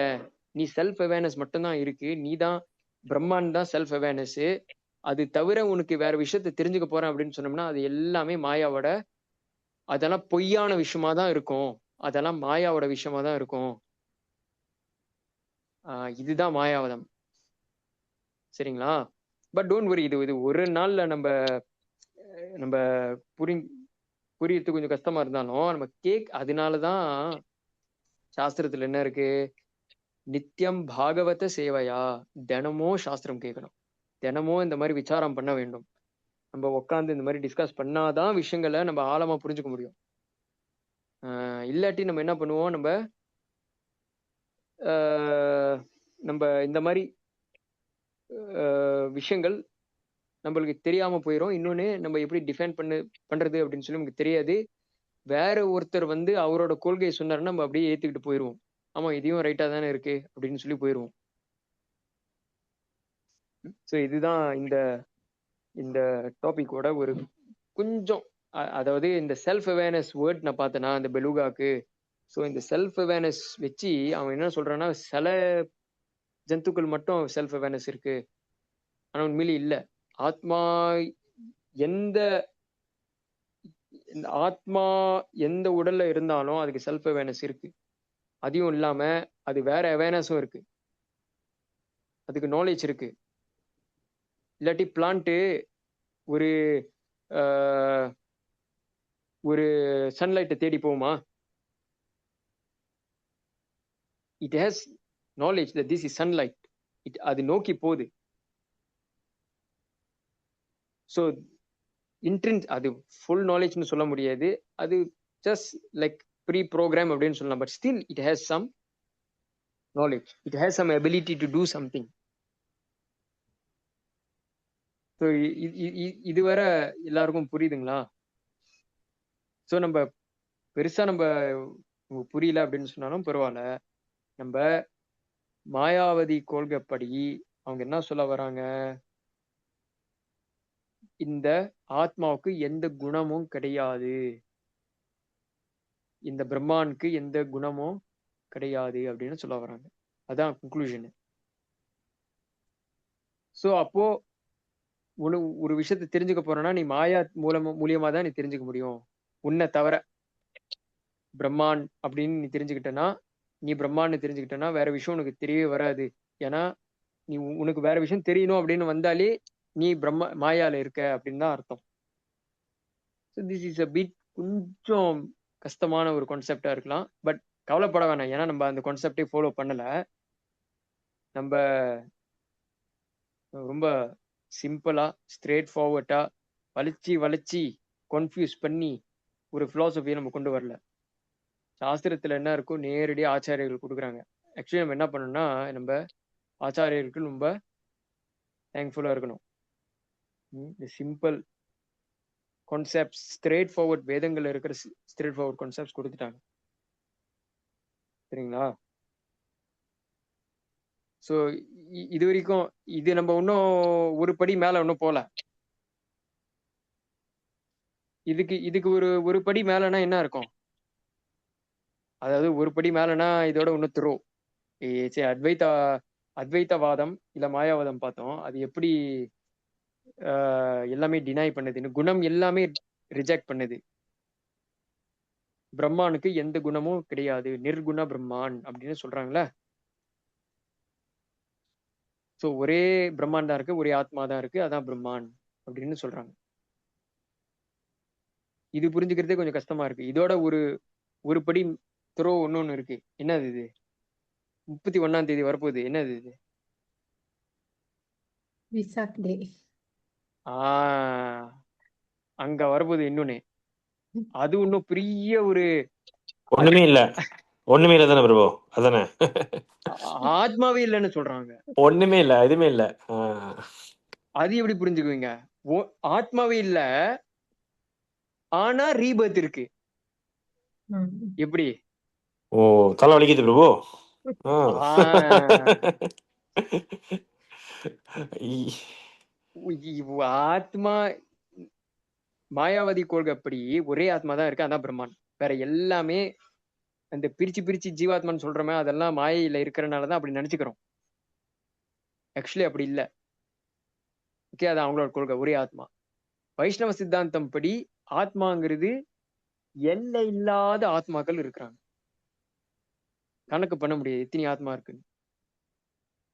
நீ செல்ஃப் அவேர்னஸ் மட்டும்தான் இருக்கு, நீ தான் பிரம்மான் தான் செல்ஃப் அவேர்னஸ், அது தவிர உனக்கு வேற விஷயத்த தெரிஞ்சுக்க போறேன் அப்படின்னு சொன்னோம்னா அது எல்லாமே மாயாவோட, அதெல்லாம் பொய்யான விஷயமா தான் இருக்கும், அதெல்லாம் மாயாவோட விஷயமா தான் இருக்கும். இதுதான் மாயாவதம். சரிங்களா? பட் டோன்ட் வரி, இது ஒரு நாள்ல நம்ம புரியறது கொஞ்சம் கஷ்டமா இருந்தாலும் நம்ம அதனாலதான் சாஸ்திரத்துல என்ன இருக்கு, நித்தியம் பாகவத சேவையா, தினமும் சாஸ்திரம் கேட்கணும், தினமும் இந்த மாதிரி விசாரம் பண்ண வேண்டும். நம்ம உட்காந்து இந்த மாதிரி டிஸ்கஸ் பண்ணாதான் விஷயங்களை நம்ம ஆழமா புரிஞ்சுக்க முடியும். இல்லாட்டி நம்ம என்ன பண்ணுவோம், நம்ம இந்த மாதிரி விஷயங்கள் நம்மளுக்கு தெரியாம போயிடும். இன்னொன்னு, நம்ம எப்படி டிஃபைன் பண்றது அப்படின்னு சொல்லி நமக்கு தெரியாது. வேற ஒருத்தர் அவரோட கொள்கையை சொன்னாருன்னா நம்ம அப்படியே ஏத்துக்கிட்டு போயிடுவோம். ஆமா இதையும் ரைட்டா தானே இருக்கு அப்படின்னு சொல்லி போயிடுவோம். ஸோ இதுதான் இந்த டாபிக்கோட ஒரு கொஞ்சம், அதாவது இந்த செல்ஃப் அவேர்னஸ் வேர்ட் நான் பார்த்தேன்னா அந்த பெலுகாக்கு. ஸோ இந்த செல்ஃப் அவேர்னஸ் வச்சு அவன் என்ன சொல்றான்னா, சில ஜந்துக்கள் மட்டும் செல்ஃப் அவேர்னஸ் இருக்கு, ஆனா உண்மையிலே இல்ல. ஆத்மா எந்த உடல்ல இருந்தாலும் அதுக்கு செல்ஃப் அவேர்னஸ் இருக்கு. அதையும் இல்லாம அது வேற அவேர்னஸும் இருக்கு, அதுக்கு நாலேஜ் இருக்கு. இல்லாட்டி பிளான்ட் ஒரு சன்லைட்டை தேடி போகுமா? It has knowledge that this is sunlight. அது நோக்கி போகுது. ஸோ அது ஃபுல் நாலேஜ்னு சொல்ல முடியாது, அது ஜஸ்ட் லைக் ப்ரீ ப்ரோக்ராம் அப்படின்னு சொல்லலாம். But still it has some knowledge. It has some ability to do something. So இதுவரை எல்லாருக்கும் புரியுதுங்களா? ஸோ நம்ம பெருசா நம்ம புரியல அப்படின்னு சொன்னாலும் பரவாயில்ல. நம்ம மாயாவதி கொள்கைப்படி அவங்க என்ன சொல்ல வராங்க? இந்த ஆத்மாவுக்கு எந்த குணமும் கிடையாது, இந்த பிரம்மானுக்கு எந்த குணமும் கிடையாது அப்படின்னு சொல்ல வராங்க. அதான் கன்க்ளூஷன். ஸோ அப்போ ஒரு விஷயத்தை தெரிஞ்சுக்க போறோம்னா நீ மாயா மூலியமா தான் நீ தெரிஞ்சுக்க முடியும். உன்னை தவிர பிரம்மான் அப்படின்னு நீ தெரிஞ்சுக்கிட்டனா, நீ பிரம்மான்னு தெரிஞ்சுக்கிட்டனா வேற விஷயம் உனக்கு தெரியவே வராது. ஏன்னா நீ உனக்கு வேற விஷயம் தெரியணும் அப்படின்னு வந்தாலே நீ மாயால இருக்க அப்படின்னு தான் அர்த்தம். So this is a bit கொஞ்சம் கஷ்டமான ஒரு கான்செப்டா இருக்கலாம். பட் கவலைப்பட வேணாம், ஏன்னா நம்ம அந்த கான்செப்டே ஃபாலோ பண்ணல. நம்ம ரொம்ப சிம்பிளா ஸ்ட்ரெயிட் ஃபார்வர்டா வளைச்சி கன்ஃபியூஸ் பண்ணி ஒரு பிலாசபியை நம்ம கொண்டு வரல. சாஸ்திரத்துல என்ன இருக்கோ நேரடியா ஆச்சாரியர்கள் கொடுக்குறாங்க. ஆக்சுவலி நம்ம என்ன பண்ணணும்னா நம்ம ஆச்சாரியர்களுக்கு ரொம்ப தேங்க்ஃபுல்லா இருக்கணும். சிம்பிள் கான்செப்ட் ஸ்ட்ரெயிட் ஃபார்வர்ட், வேதங்கள்ல இருக்கிற ஸ்ட்ரெயிட் ஃபார்வர்ட் கான்செப்ட்ஸ் கொடுத்துட்டாங்க. சரிங்களா? ஸோ இது வரைக்கும் இது நம்ம இன்னும் ஒரு படி மேல இன்னும் போல. இதுக்கு ஒரு படி மேலனா என்ன இருக்கும்? அதாவது ஒரு படி மேலனா இதோட இன்னும் த்ரோ அத்வைத்தவாதம் இல்ல மாயாவாதம் பார்த்தோம். அது எப்படி எல்லாமே டினை பண்ணுதுன்னு, குணம் எல்லாமே ரிஜெக்ட் பண்ணுது. பிரம்மானுக்கு எந்த குணமும் கிடையாது, நிர்குண பிரம்மான் அப்படின்னு சொல்றாங்களே. ஸோ ஒரே பிரம்மான் தான் இருக்கு, ஒரே ஆத்மா தான் இருக்கு, அதான் பிரம்மான் அப்படின்னு சொல்றாங்க. இது புரிஞ்சுக்கிறதே கொஞ்சம் கஷ்டமா இருக்கு. இதோட ஒரு படி த்ரோ ஒன்னொன்னு இருக்கு. என்னது இது? 31ஆம் தேதி வரப்போகுது. என்னது இது? விசாக் டே. அங்க வரப்போகுது இன்னொன்னு. அது இன்னும் பெரிய ஒரு ஒண்ணுமே இல்ல தானே பிரபு? அதானே ஆத்மாவே இல்லைன்னு சொல்றாங்க. ஒண்ணுமே இல்ல, எதுவுமே இல்ல. அது எப்படி புரிஞ்சுக்குவீங்க? ஆத்மாவே இல்ல, ஆனா ரீபர்த் இருக்கு. எப்படி? ஓ, தலை வலிக்குது பிரபு. ஆத்மா மாயாவதி கொள்கைப்படி ஒரே ஆத்மா தான் இருக்கு, அதான் பிரம்மான். வேற எல்லாமே அந்த பிரிச்சு ஜீவாத்மான்னு சொல்றோமே, அதெல்லாம் மாயையில இருக்கிறனாலதான் அப்படி நினைச்சுக்கிறோம். ஆக்சுவலி அப்படி இல்லை. ஓகே, அது அவங்களோட கொள்கை, ஒரே ஆத்மா. வைஷ்ணவ சித்தாந்தம் படி ஆத்மாங்கிறது எல்லை இல்லாத ஆத்மாக்கள் இருக்கிறாங்க. கணக்கு பண்ண முடியாது எத்தனை ஆத்மா இருக்குன்னு.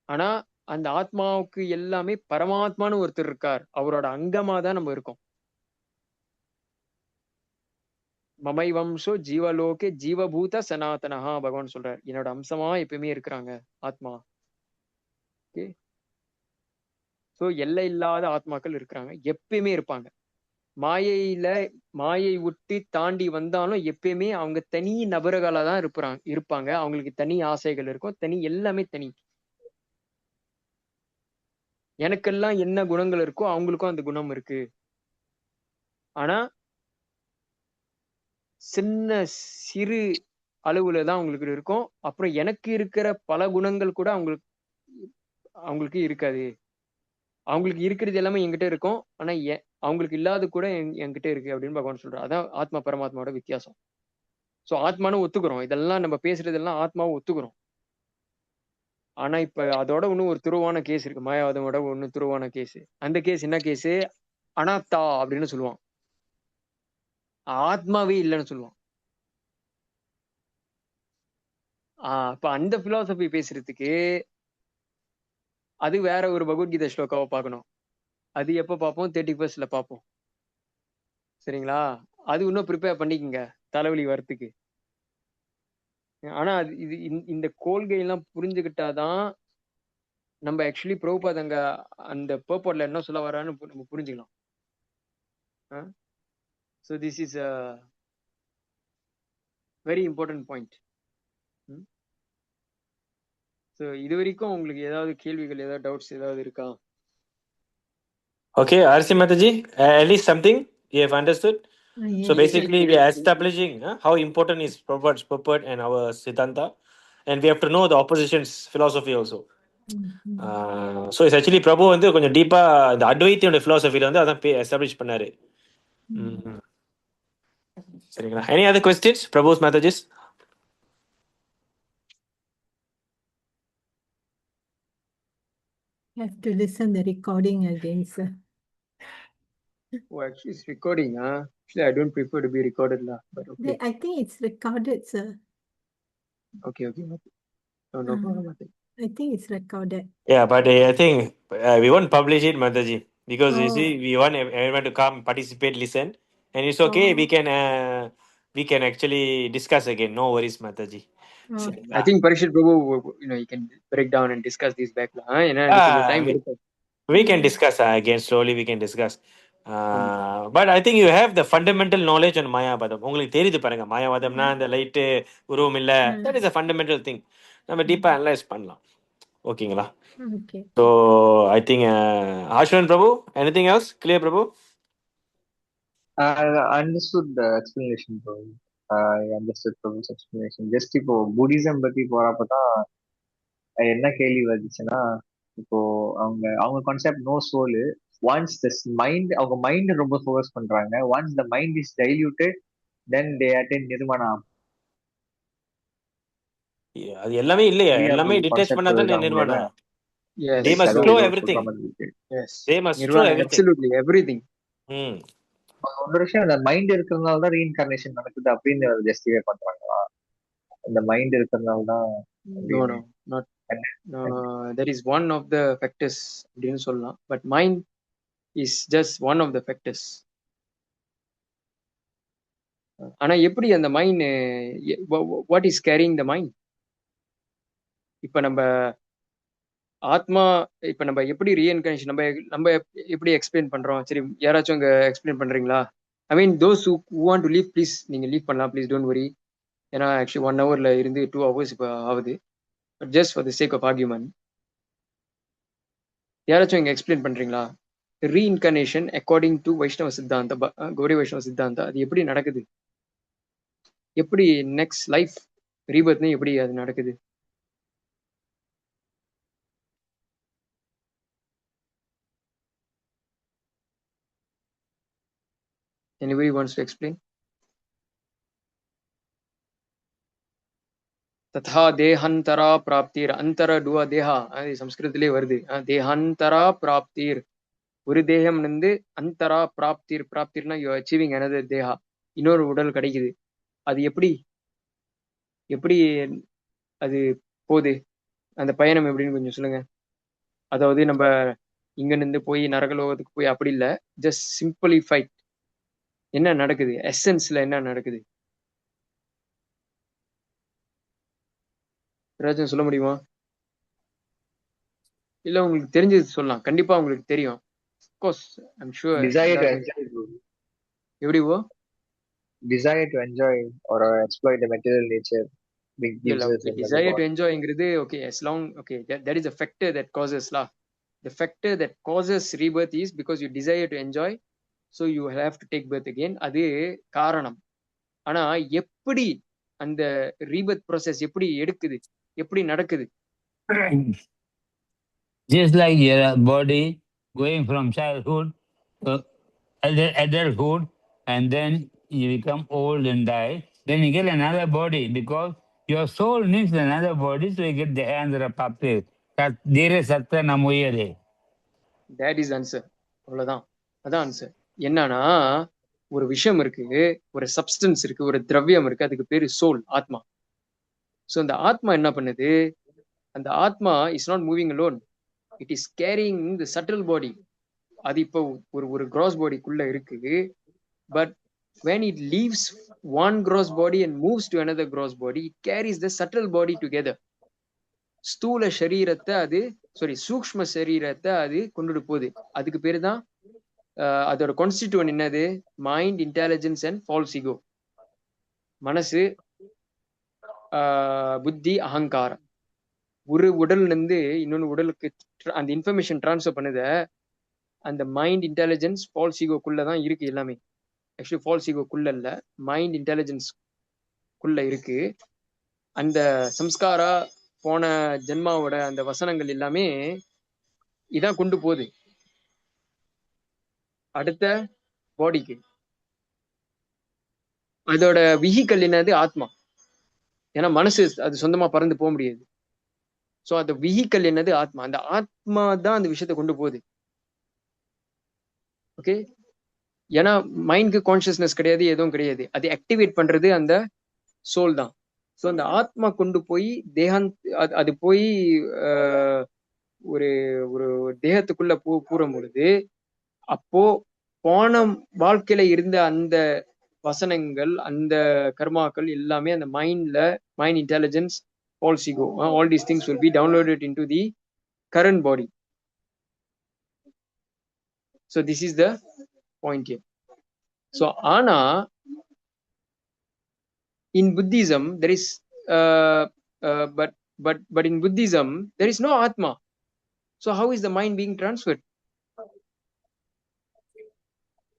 ஆனா அந்த ஆத்மாவுக்கு எல்லாமே பரமாத்மான்னு ஒருத்தர் இருக்கார், அவரோட அங்கமா தான் நம்ம இருக்கோம். மமை வம்சோ ஜீவலோகே ஜீவபூத சனாதனஹா பகவான் சொல்றார். என்னோட அம்சமா எப்பயுமே இருக்கிறாங்க ஆத்மா. ஓகே, சோ எல்லை இல்லாத ஆத்மாக்கள் இருக்கிறாங்க, எப்பயுமே இருப்பாங்க. மாயை விட்டு தாண்டி வந்தாலும் எப்பயுமே அவங்க தனி நபர்களா தான் இருப்பாங்க. அவங்களுக்கு தனி ஆசைகள் இருக்கும், தனி எல்லாமே தனி. எனக்கெல்லாம் என்ன குணங்கள் இருக்கோ அவங்களுக்கும் அந்த குணம் இருக்கு. ஆனா சிறு அளவுல தான் அவங்களுக்கு இருக்கும். அப்புறம் எனக்கு இருக்கிற பல குணங்கள் கூட அவங்களுக்கு இருக்காது. அவங்களுக்கு இருக்கிறது எல்லாமே என்கிட்ட இருக்கும், ஆனா அவங்களுக்கு இல்லாத கூட என்கிட்ட இருக்கு அப்படின்னு பகவான் சொல்றாரு. அதான் ஆத்மா பரமாத்மாவோட வித்தியாசம். சோ ஆத்மானு ஒத்துக்கிறோம், இதெல்லாம் நம்ம பேசுறதெல்லாம் ஆத்மாவை ஒத்துக்கிறோம். ஆனா இப்ப அதோட இன்னும் ஒரு துருவான கேஸ் இருக்கு, மாயாவாதமோட ஒண்ணு துருவான கேஸ். அந்த கேஸ் என்ன கேஸ்? அனாத்தா அப்படின்னு சொல்லுவான், ஆத்மாவே இல்லைன்னு சொல்லுவான். அப்ப அந்த பிலாசபி பேசுறதுக்கு அது வேற ஒரு பகவத்கீதை ஸ்லோகாவை பார்க்கணும். அது எப்ப பார்ப்போம்? 31st பார்ப்போம். சரிங்களா? அது இன்னும் ப்ரிப்பேர் பண்ணிக்கங்க தலைவலி வரத்துக்கு. ஆனா இது இந்த கொள்கை எல்லாம் புரிஞ்சுக்கிட்டாதான் நம்ம ஆக்சுவலி பிரபுபாத் அங்க அந்த பர்போர்ட்ல என்ன சொல்ல வரான்னு நம்ம புரிஞ்சுக்கலாம். So this is a very important point. So இது வரைக்கும் உங்களுக்கு ஏதாவது கேள்விகள், ஏதாவது டவுட்ஸ் ஏதாவது இருக்கா? Okay, RC Mataji, at least something you have understood. So Yes. basically, we are establishing how important is Prabhupada's purport and our Siddhanta, and we have to know the opposition's philosophy also. Mhm. So it's actually Prabhu வந்து கொஞ்சம் டீப்பா இந்த அத்வைத்தியோட philosophy-ல வந்து அதான் establish பண்ணாரு. சரிங்களா? Any other questions, Prabhu's Mataji's? Have to listen the recording again, sir. Oh, actually it's recording, huh? Actually, I don't prefer to be recorded lah, but okay. I think it's recorded, sir. Okay. No problem. I think it's recorded. Yeah, but I think we won't publish it, Mataji, because you see, we want everyone to come, participate, listen, and it's okay. We can actually discuss again. No worries, Mataji. I think Parishit Prabhu, you can break down and discuss this back lah. ஏன்னா இது கொஞ்சம் time எடுக்கும். We can discuss again slowly. We can discuss. But I think you have the fundamental knowledge on Mayavadam. உங்களுக்கு தெரியுது பாருங்க, மாயாவாதம்னா அந்த light உருவம் இல்ல. That is a fundamental thing. நம்ம டீப்பா அனலைஸ் பண்ணலாம். ஓகேங்களா? Okay. So I think Ashwin Prabhu, anything else? Clear, Prabhu? I understood the explanation, bro. I understood Prabhu's explanation. Just இப்போ புத்திசம் பத்தி போறப்பதான் என்ன கேள்வி வந்துச்சுன்னா, இப்போ அவங்க concept no soul. Once the mind, அவங்க மைண்ட் ரொம்ப ஃபோக்கஸ் பண்றாங்க. Once the mind is diluted, then they attain nirvana. அது எல்லாமே இல்லையா? எல்லாமே டிட்டாச் பண்ணாதான் nirvana. They must flow everything. Yes. They must flow Nirvana, everything. absolutely everything. ஒரு விஷயம், அந்த மைண்ட் இருக்கிறதுனால தான் ரீஇன்கார்னேஷன் நடக்குது அப்படின்னு ஜஸ்டிஃபை பண்றாங்களா? அந்த மைண்ட் இருக்கிறதுனால தான்? No, not. That is one of the factors அப்படின்னு சொல்லலாம். But mind is just one of the factors. ஆனா எப்படி அந்த mind, what is carrying the mind? இப்ப நம்ம ஆத்மா, இப்ப நம்ம எப்படி ரீஎன்கார்னேஷன் நம்ம எப்படி எக்ஸ்பிளைன் பண்றோம்? சரி, யாராச்சும் அங்க எக்ஸ்பிளைன் பண்றீங்களா? I mean those who want to leave, please நீங்க லீவ் பண்ணலாம், ப்ளீஸ் டோன்ட் வரி. ஏன்னா ஆக்சுவலி 1 hourல இருந்து 2 hours இப்போ ஆகுது. But just for the sake of argument, யாராச்சும் இங்க எக்ஸ்பிளைன் பண்றீங்களா? ரீஇன்கார்னேஷன் அக்கார்டிங் டு வைஷ்ணவ சித்தாந்த, கௌரி வைஷ்ணவ சித்தாந்த, அது எப்படி நடக்குது? எப்படி நெக்ஸ்ட் லைஃப் ரீபர்த்னு எப்படி அது நடக்குது? Anybody wants to explain? ததா தேஹந்தரா பிராப்திர், அந்தர டுவா தேஹா, அது சம்ஸ்கிருதத்திலே வருது. தேஹந்தரா பிராப்திர், ஒரு தேகம் இருந்து அந்தரா பிராப்திர், பிராப்திர்னா யூ அச்சீவிங் another தேஹா, இன்னொரு உடல் கிடைக்குது. அது எப்படி அது போகுது? அந்த பயணம் எப்படின்னு கொஞ்சம் சொல்லுங்க. அதாவது நம்ம இங்க இருந்து போய் நரகலோகத்துக்கு போய் அப்படி இல்லை, ஜஸ்ட் சிம்பிளிஃபைட் என்ன நடக்குது, எசன்ஸ்ல என்ன நடக்குது? ஏதாச்சும் சொல்ல முடியுமா? இல்ல உங்களுக்கு தெரிஞ்சது சொல்லலாம். கண்டிப்பா உங்களுக்கு தெரியும். Of course, I'm sure. Desire to enjoy, bro. எப்படி போ? Desire to enjoy or exploit the material nature. Desire to enjoyங்கிறது okay, as long okay, that is a factor that causes lah. The factor that causes rebirth is because you desire to enjoy, so you have to take birth again. அது காரணம். ஆனா எப்படி அந்த rebirth process எப்படி எடுக்குது, எப்படி நடக்குது? Just like your body going from childhood to adulthood, and then you become old and die, then you get another body because your soul needs another body, so you get the hands of Papir. Dire Satta Namoyere. That is answer. அவ்வளவுதான், அதான் answer. என்னன்னா ஒரு விஷயம் இருக்கு, ஒரு substance இருக்கு, ஒரு திரவியம் இருக்கு, அதுக்கு பேரு சோல், ஆத்மா. ஸோ அந்த ஆத்மா என்ன பண்ணுது? அந்த atma is not moving alone, it is carrying the subtle body. அது இப்போ ஒரு கிராஸ் பாடிக்குள்ள இருக்கு. But when it leaves one gross body and moves to another gross body, it carries the subtle body together. ஸ்தூல சரீரத்தை அது சூக்ஷ்ம சரீரத்தை அது கொண்டுட்டு போகுது. அதுக்கு பேரு தான் அதோட கான்ஸ்டிடியூவன்ட் என்னது? Mind, intelligence and false ego. மனசு, புத்தி, அகங்காரம். ஒரு உடல்ல இருந்து இன்னொன்னு உடலுக்கு அந்த இன்ஃபர்மேஷன் டிரான்ஸ்ஃபர் பண்ணுத அந்த மைண்ட் இன்டெலிஜென்ஸ் ஃபால்ஸ் ஈகோக்குள்ளதான் இருக்கு எல்லாமே. ஆக்சுவலி ஃபால்ஸ் ஈகோக்குள்ள இல்ல, மைண்ட் இன்டெலிஜென்ஸ் குள்ள இருக்கு. அந்த சம்ஸ்காரா போன ஜென்மாவோட அந்த வசனங்கள் எல்லாமே இதான் கொண்டு போகுது அடுத்த பாடிக்கு. அதோட விஹிக்கல் என்னது? ஆத்மா. ஏன்னா மனசு அது சொந்தமா பறந்து போக முடியாது. சோ அந்த விஹிக்கல் என்னது? ஆத்மா. அந்த ஆத்மா தான் அந்த விஷயத்தை கொண்டு போகுது. ஓகே, ஏன்னா மைண்ட்க்கு கான்சியஸ்னஸ் கிடையாது, எதுவும் கிடையாது. அது ஆக்டிவேட் பண்றது அந்த சோல் தான். ஸோ அந்த ஆத்மா கொண்டு போய் அது போய் ஒரு ஒரு தேகத்துக்குள்ள கூறும் பொழுது, அப்போ போன வாழ்க்கையில இருந்த அந்த வசனங்கள், அந்த கர்மாக்கள் எல்லாமே அந்த mind intelligence, false ego, all these things will be downloaded into the current body. So this is the point here. So ஆனா in Buddhism there is but in Buddhism there is no Atma. So how is the mind being transferred?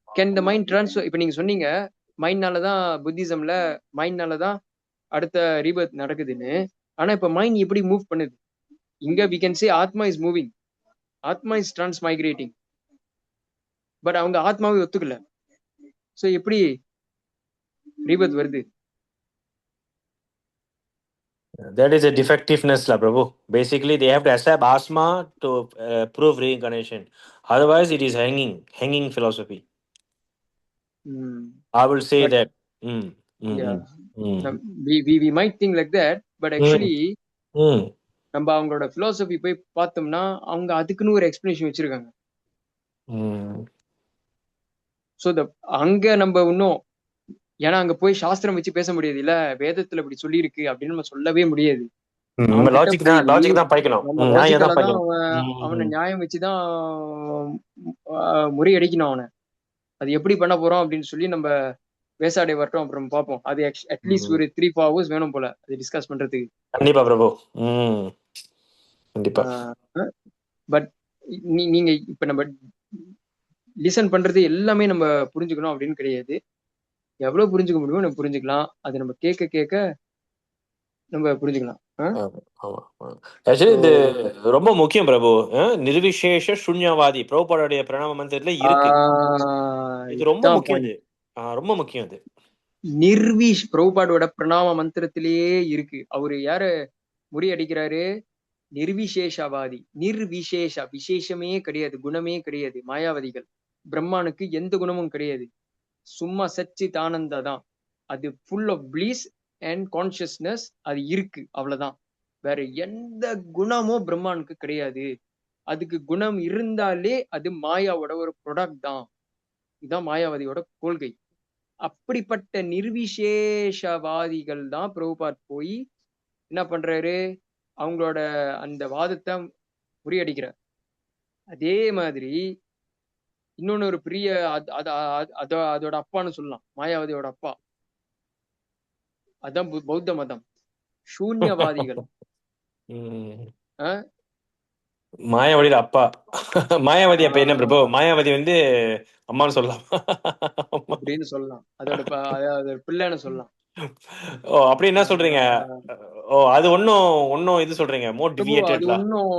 Can the mind transfer? இப்ப நீங்க சொன்னீங்க மைண்ட்னாலதான் புத்திசம்ல மைண்ட்னாலதான் அடுத்த Rebirth நடக்குதுன்னு. ஆனா இப்ப mind எப்படி move பண்ணுது? இங்க we can say ஆத்மா is moving, ஆத்மா is transmigrating. பட் அவங்க ஆத்மாவை ஒத்துக்கல. சோ எப்படி ரீபர்த் வருது? That is a defectiveness, la Prabhu. Basically, they have to accept asma to prove reincarnation. Otherwise, it is hanging philosophy. I will say But that. yeah, we might think like that, but actually நம்ம அவங்களோட philosophy போய் பார்த்தோம்னா அவங்க அதுக்குன்னு ஒரு explanation வச்சிருக்காங்க. So அங்க நம்ம இன்னும், ஏன்னா அங்க போய் சாஸ்திரம் வச்சு பேச முடியாது இல்ல, வேதத்துல இப்படி சொல்லி இருக்கு அப்படின்னு நம்ம சொல்லவே முடியாது. அவனை நியாயம் வச்சுதான் முறியடிக்கணும் அவனை. அது எப்படி பண்ண போறோம் அப்படின்னு சொல்லி நம்ம வேசாடை வரட்டும், அப்புறம் பார்ப்போம். அது அட்லீஸ்ட் ஒரு 3-4 hours வேணும் போல அது டிஸ்கஸ் பண்றதுக்கு. கண்டிப்பா பிரபு. கண்டிப்பா. பட் நீங்க இப்ப நம்ம லிசன் பண்றது எல்லாமே நம்ம புரிஞ்சுக்கணும் அப்படின்னு கிடையாது. எவ்வளவு புரிஞ்சுக்க முடியுமோ நம்ம புரிஞ்சுக்கலாம். அது நம்ம கேட்க கேட்க நம்ம புரிஞ்சுக்கலாம். இது ரொம்ப முக்கியம் பிரபு. நிர்விசேஷ சூன்யவாதி பிரபுபாதுடைய பிரணாம மந்திரத்துல இருக்கு. இது ரொம்ப முக்கியம். ரொம்ப முக்கியம். அது பிரபுபாதோட பிரணாம மந்திரத்திலேயே இருக்கு. அவரு யாரு முறியடிக்கிறாரு? நிர்விசேஷவாதி. விசேஷமே கிடையாது, குணமே கிடையாது. மாயாவதிகள். பிரம்மானுக்கு எந்த குணமும் கிடையாது, சும்மா சச்சித் ஆனந்தா தான். அது full of bliss and consciousness அது இருக்கு, அவ்வளவுதான். வேற எந்த குணமும் பிரம்மானுக்கு கிடையாது. அதுக்கு குணம் இருந்தாலே அது மாயாவோட ஒரு ப்ராடக்ட் தான். இதுதான் மாயாவதியோட கொள்கை. அப்படிப்பட்ட நிர்விசேஷவாதிகள் தான் பிரபுபாத் போய் என்ன பண்றாரு? அவங்களோட அந்த வாதத்தை முறியடிக்கிறார். அதே மாதிரி இன்னொன்னு ஒரு பெரிய அதோட அப்பான்னு சொல்லலாம், மாயாவதியோட அப்பா. அதான் பௌத்த மதம். சூன்யவாதிகள். மாயாவதியோட அப்பா. மாயாவதி அப்ப என்ன பிரபு? மாயாவதி அம்மான்னு சொல்லலாம் அப்படின்னு சொல்லலாம். அதோட பிள்ளைன்னு சொல்லலாம். ஓ, அப்படி என்ன சொல்றீங்க? ஓ, அது ஒன்னும் இது சொல்றீங்க, மோர் டிவியேட்டட்ல. இன்னும்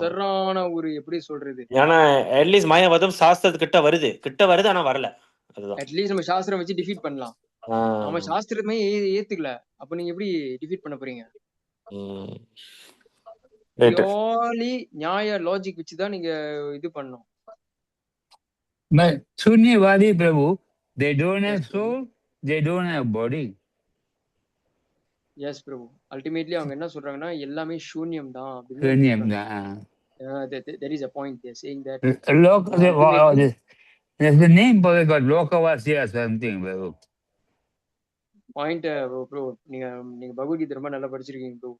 சரான ஒரு எப்படி சொல்றது? ஏன்னா அட்லீஸ்ட் மாயாவதம் சாஸ்திரத்து கிட்ட வருது, ஆனா வரல. அதுதான் அட்லீஸ்ட் நம்ம சாஸ்திரம் வச்சு டிஃபீட் பண்ணலாம். நம்ம சாஸ்திரமே ஏத்துக்கல, அப்ப நீங்க எப்படி டிஃபீட் பண்ண போறீங்க? நியாய லாஜிக் வச்சுதான் நீங்க இது பண்ணணும். சூன்யவாதி பிரபு, they don't have soul, they don't have body. Yes Prabhu, ultimately அவங்க என்ன சொல்றாங்கன்னா எல்லாமே சூன்யம் தான். சூன்யம் தான். There is a point they're saying that. There's the name for it, but Lokavasya or something Prabhu. Point bro, நீங்க பகவத்கீதை ரொம்ப நல்லா படிச்சிருக்கீங்க bro.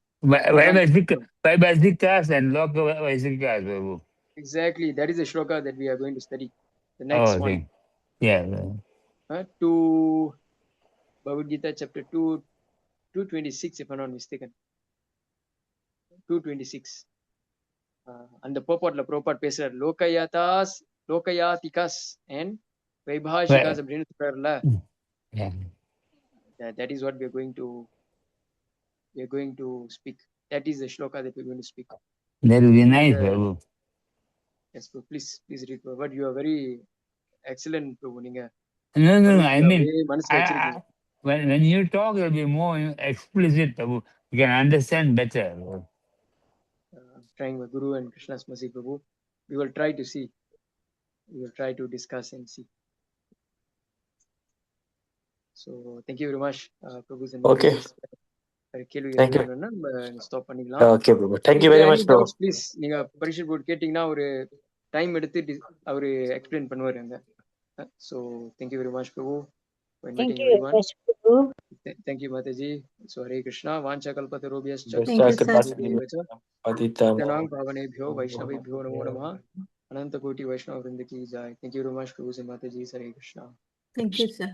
Vaibhasikas and Lokavasikas Prabhu. Exactly, that is a shloka that we are going to study. The next one. Yeah. To Bhagavad Gita chapter 2, 226 if I'm not mistaken. 226. அந்த போபாட்ல ப்ரோபாட் பேசுறாரு, லோகயாதிகாஸ் and வைபாஷிகாஸ் அப்படின்னு சொல்றாருல. Yeah. That is what we are going to speak. That is the shloka that we are going to speak. That will be nice, Prabhu. Yes, Prabhu. Please read, Prabhu. But you are very excellent, Prabhu. நீங்க No, I mean, மனசுல வச்சிருக்கீங்க. when you talk, it will be more explicit, Prabhu. You can understand better. Trying with Guru and Krishna's mercy, Prabhu. We will try to see. We will try to discuss and see. So, thank you very much, Prabhu. Okay. கேள்வி Thank you. Stop பண்ணிக்கலாம். Okay, Prabhu. Thank you very much, bro. Please நீங்க Parishad board கேட்டீங்கன்னா ஒரு time எடுத்து அவரு explain பண்ணுவாரு அங்க. So, thank you very much, Prabhu, for inviting everyone. Thank you, Mataji. So, Hare Krishna. Vancha kalpatarubhyascha patitanaଂ pavanebhyo vaishnavebhyo namo namah. Ananta koti Vaishnava vrinda ki jai. Thank you very much, Prabhu and Mataji. Hare Krishna. Thank you, sir.